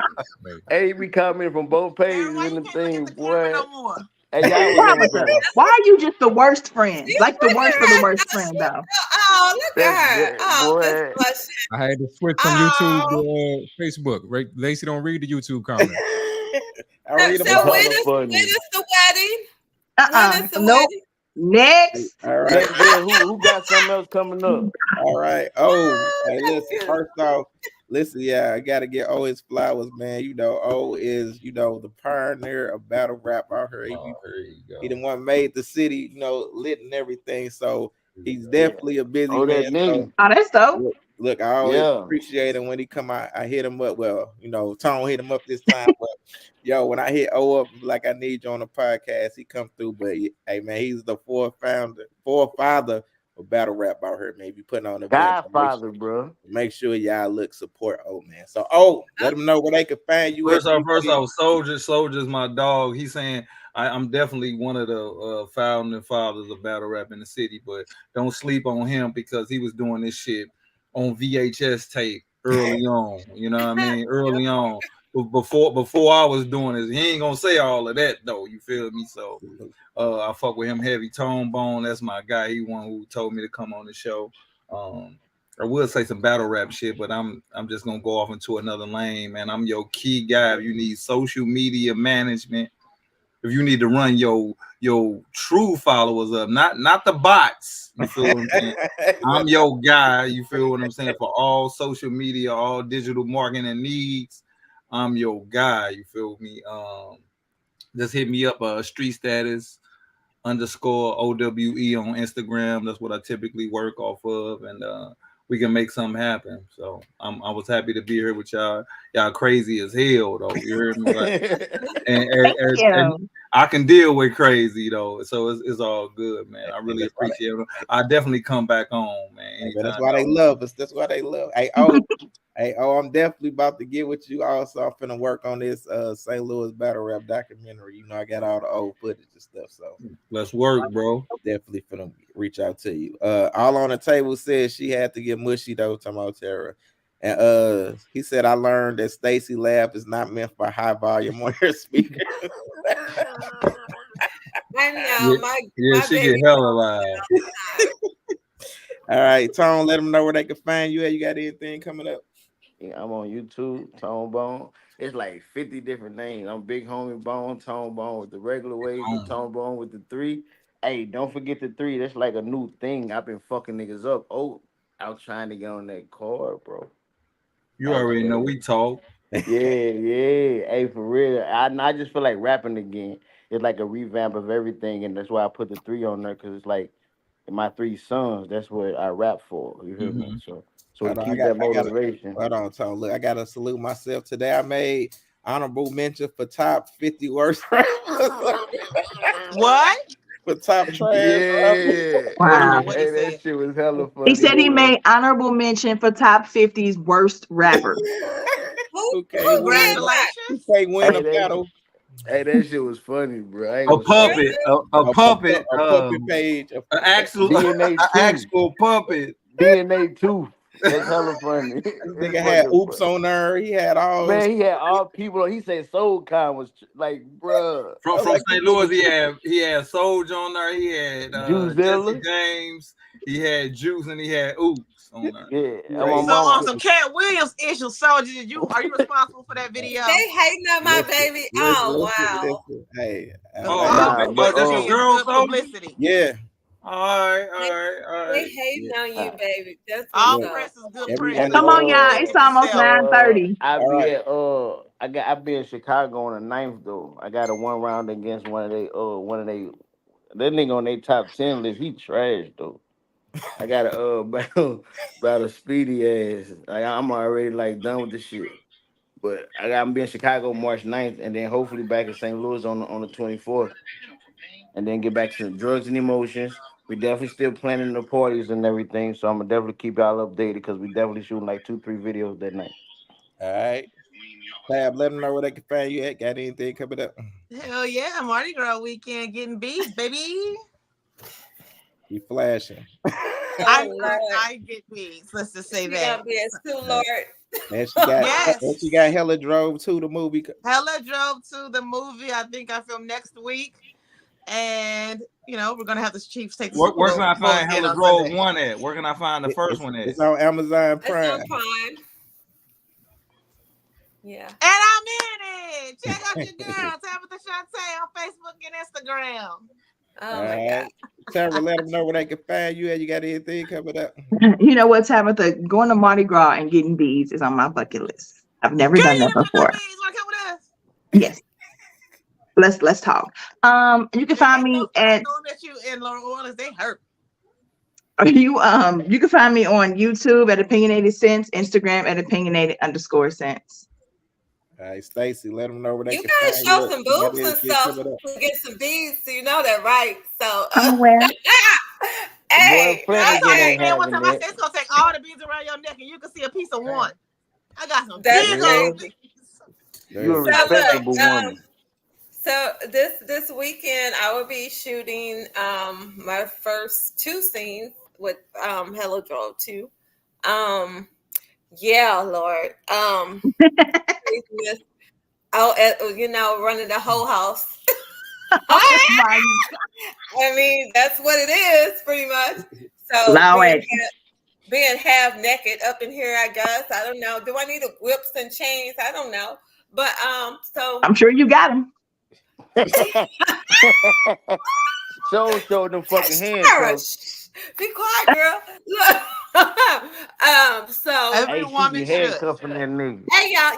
S8: Hey,
S13: hey, we commenting from both pages in the thing, boy.
S3: No more.
S13: Hey, y'all was on
S4: Tabitha,
S13: bro.
S4: why are you just the worst friend?
S2: You
S4: Like the
S2: look
S4: worst
S2: at
S4: of the
S2: her.
S4: worst friend, though.
S2: Oh, look
S13: That's
S2: at her.
S13: that,
S2: Oh, Miss
S13: boy.
S2: Blushing.
S8: I had to switch from YouTube
S2: Oh.
S8: to Facebook. Right? Lacey don't read the YouTube comments.
S1: I read them
S2: So
S13: That's
S1: all.
S2: when
S13: hella
S2: is
S13: funny.
S2: the wedding? When is the
S4: Nope.
S2: wedding?
S4: Next.
S1: All right.
S13: Next day, who got something else coming up?
S1: All right. Oh, hey, listen. First off, listen. Yeah, I gotta get O his flowers, man. You know, O is the pioneer of battle rap out here.
S8: Oh, here you go.
S1: He the one made the city, lit and everything. So he's definitely a busy
S13: Oh, that
S1: man.
S13: nigga.
S1: So
S4: Oh, that's dope.
S1: look, I always
S13: Yeah.
S1: appreciate him when he come out. I hit him up. Well, Tone hit him up this time, but when I hit O up like I need you on the podcast, he come through. But hey, man, he's the forefather of battle rap out here, man. Be putting on events.
S13: Godfather, bro.
S1: Make sure y'all support O, man. So let them know where they can find you.
S11: First off, Soldier's my dog. He's saying I'm definitely one of the founding fathers of battle rap in the city, but don't sleep on him because he was doing this shit on VHS tape early on. You know what I mean? Early on. Before I was doing this, he ain't gonna say all of that though. You feel me? So I fuck with him heavy. Tone Bone, that's my guy. He one who told me to come on the show. I will say some battle rap shit, but I'm just gonna go off into another lane, man. I'm your key guy. If you need social media management, if you need to run your true followers up, not the bots. You feel what I'm saying? I'm your guy. You feel what I'm saying? For all social media, all digital marketing needs, I'm your guy. You feel me? Just hit me up. Street status _ OWE on Instagram. That's what I typically work off of, and we can make something happen. So I was happy to be here with y'all. Y'all crazy as hell though. You heard me? And I can deal with crazy though. So it's all good, man. I really appreciate it. I definitely come back on, man.
S1: That's why they love us. That's why they love. Hey, I'm definitely about to get with you. Also, I'm finna work on this St. Louis battle rap documentary. I got all the old footage and stuff. So
S11: let's work, bro.
S1: Definitely finna reach out to you. All on the table said she had to get mushy though, talking about Tara. And he said I learned that Stacy laugh is not meant for high volume on her speaker.
S2: I know my
S11: she
S2: baby
S11: get hella loud.
S1: All right, Tone, let them know where they can find you. You got anything coming up?
S13: Yeah, I'm on YouTube, Tone Bone. It's like 50 different names. I'm Big Homie Bone, Tone Bone with the regular ways, the Tone Bone with the 3. Hey, don't forget the 3. That's like a new thing. I've been fucking niggas up. Oh, I was trying to get on that card, bro.
S11: You already know we talk.
S13: Yeah. Hey, for real. I just feel like rapping again. It's like a revamp of everything, and that's why I put the 3 on there, because it's like my 3 sons. That's what I rap for. You hear me? So to keep that motivation.
S1: Hold on, Tone. Look, I gotta salute myself today. I made honorable mention for top 50 worst rappers.
S3: What?
S1: For top trash.
S13: Yeah.
S4: Wow.
S13: Hey, that shit was hella funny.
S4: He said he made honorable mention for top 50's worst rappers.
S1: Who can't win a battle?
S13: Hey, that shit was funny, bro. I ain't
S11: A
S13: gonna
S11: puppet, a puppet,
S1: a puppet page,
S11: an actual
S13: DNA 2.
S11: actual puppet.
S13: DNA 2. That's hella funny.
S1: This nigga had oops on there. He had all.
S13: Man, he had all people. He said Soul Con was like, bruh.
S11: From St. Louis, he had Soulja on there. He had Jesse James. He had Juice, and he had Oops on there.
S13: Yeah.
S3: So on some Cat Williams issue, Soldier, are you responsible for that video?
S2: They hating on my baby. Oh wow.
S1: Hey.
S11: That's your girl,
S3: Good publicity.
S1: Yeah.
S2: They hating on you, baby. That's
S3: All
S2: what's
S3: press
S2: up.
S3: is good
S1: Everyone
S3: press.
S1: is
S4: Come on, y'all. It's almost 9:30.
S13: I be in Chicago on the 9th though. I got a 1 round against one of that nigga on their top 10 list. He trash though. I got a battle speedy ass. Like, I'm already like done with the shit. But I'm be in Chicago March 9th and then hopefully back in St. Louis on the 24th. And then get back to the drugs and emotions. We definitely still planning the parties and everything. So I'm gonna definitely keep y'all updated because we definitely shooting like 2-3 videos that night.
S1: All right. Tab, let them know where they can find you at. Got anything coming up?
S3: Hell yeah, Mardi Gras weekend getting beats, baby.
S1: You flashing.
S3: I get beats. Let's just say that.
S2: Be a Sue Lord.
S1: And she got
S3: Yes.
S1: and she got Hella Drove to the movie.
S3: Hella drove to the movie. I think I film next week. And we're gonna have the Chiefs take the
S11: Where can I find
S3: again
S11: Hella
S3: on
S11: Drove
S3: Sunday.
S11: 1 at? Where can I find the first one at?
S1: It's on Amazon Prime.
S2: It's on Prime. Yeah.
S3: And I'm in it. Check out your girl, Tabitha Shantae, on Facebook and Instagram.
S2: Oh my God.
S1: Tara, let them know where they can find you at. You got anything coming up?
S4: You know what, Tabitha? Going to Mardi Gras and getting beads is on my bucket list. I've never done that before. Yes. Let's talk. You can find me at
S3: that you in Laurel Orleans, they hurt.
S4: you can find me on YouTube at Opinionated Sense, Instagram at Opinionated_sense.
S1: All right, Stacy, let them know where they
S2: You
S1: can
S2: gotta
S1: find
S2: show
S1: you.
S2: some
S1: You got
S2: boobs and
S1: anything
S2: stuff
S1: coming up?
S2: to get some beads, so you know that, right? So
S4: I'm aware.
S2: hey,
S3: That's why I said one time, I said it's gonna take all the beads around your neck and you can see a piece of one. I got some big old beads.
S13: You're a respectable woman.
S2: So this weekend I will be shooting my first 2 scenes with Hella Drove 2. Yeah, Lord. Running the whole house. I mean, that's what it is, pretty much. So being half naked up in here, I guess. I don't know. Do I need whips and chains? I don't know. But so
S4: I'm sure you got them.
S13: show them fucking hands.
S2: Be quiet, girl. Look. So
S13: every woman handcuffing that nigga.
S2: Hey y'all,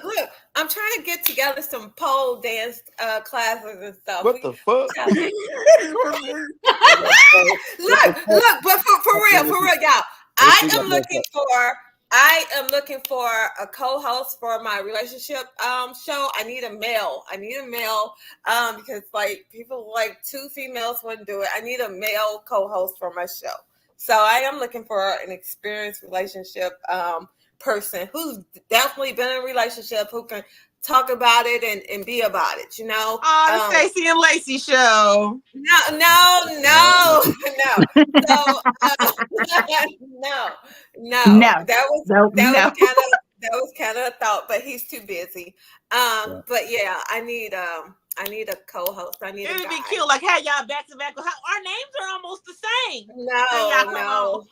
S2: look. I'm trying to get together some pole dance classes and stuff.
S13: What the fuck?
S2: look, but for real, y'all. I am looking for a co-host for my relationship show. I need a male because like people like 2 females wouldn't do it. I need a male co-host for my show. So I am looking for an experienced relationship person who's definitely been in a relationship, who can talk about it and be about it, the
S3: Stacey and Lacey show.
S2: No. So no. That was kind of a thought, but he's too busy. But yeah, I need a co-host. I need.
S3: It'd be cute, like have y'all back to back. Our names are almost the same.
S2: No.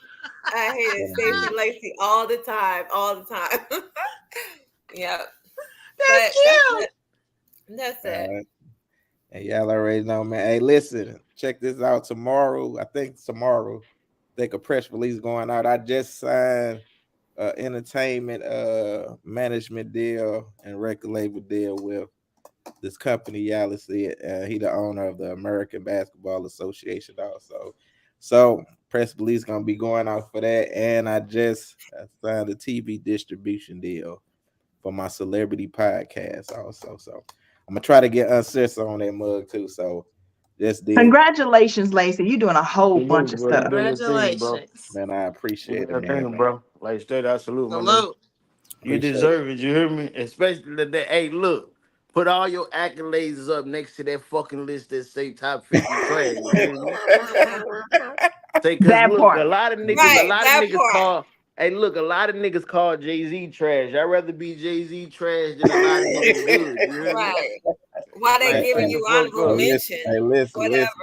S2: I hate it, Stacey Lacey all the time. Yeah,
S3: that's cute.
S2: That's it.
S1: And y'all already know, man. Hey, listen, check this out tomorrow. I think a press release going out. I just signed entertainment management deal and record label deal with this company. Y'all see it. He the owner of the American Basketball Association also. So press release gonna be going out for that. And I signed a TV distribution deal for my celebrity podcast also. So I'm gonna try to get uncensored on that mug too. So
S4: congratulations, Lacey. You're doing a whole bunch of stuff.
S3: Congratulations,
S1: man. I appreciate it, man.
S13: Bro. Like straight out salute. You deserve it. You hear me? Especially that. Hey, look. Put all your accolades up next to that fucking list that say top 50 trash.
S4: That part.
S13: A lot of niggas call. Hey, look, a lot of niggas call Jay-Z trash. I'd rather be Jay-Z trash than a lot of niggas good. You hear me?
S2: Why they giving you honorable mention?
S1: Listen.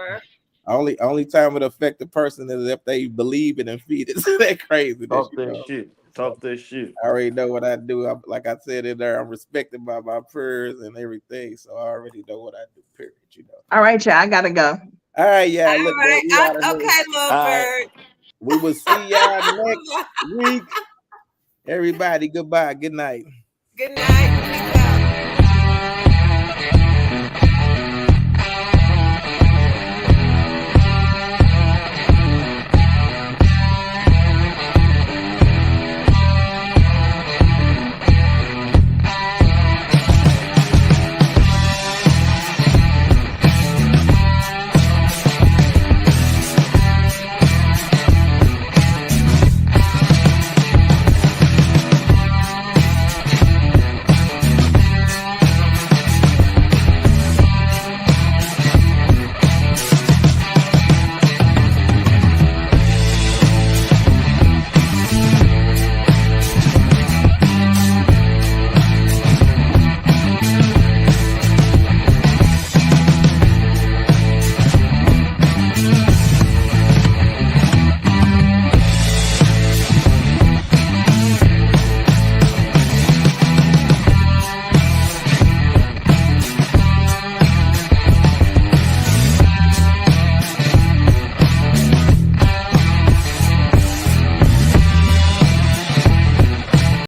S1: Only time it affect the person is if they believe in and feed it. That crazy.
S13: Talk that shit.
S1: I already know what I do. Like I said in there, I'm respected by my peers and everything. So I already know what I do, period.
S4: All right, y'all. I gotta go.
S1: All right, yeah.
S2: All
S1: Look,
S2: right.
S1: we out of here.
S2: Okay, little bird.
S1: We will see y'all next week. Everybody, goodbye. Good night.
S2: Good night.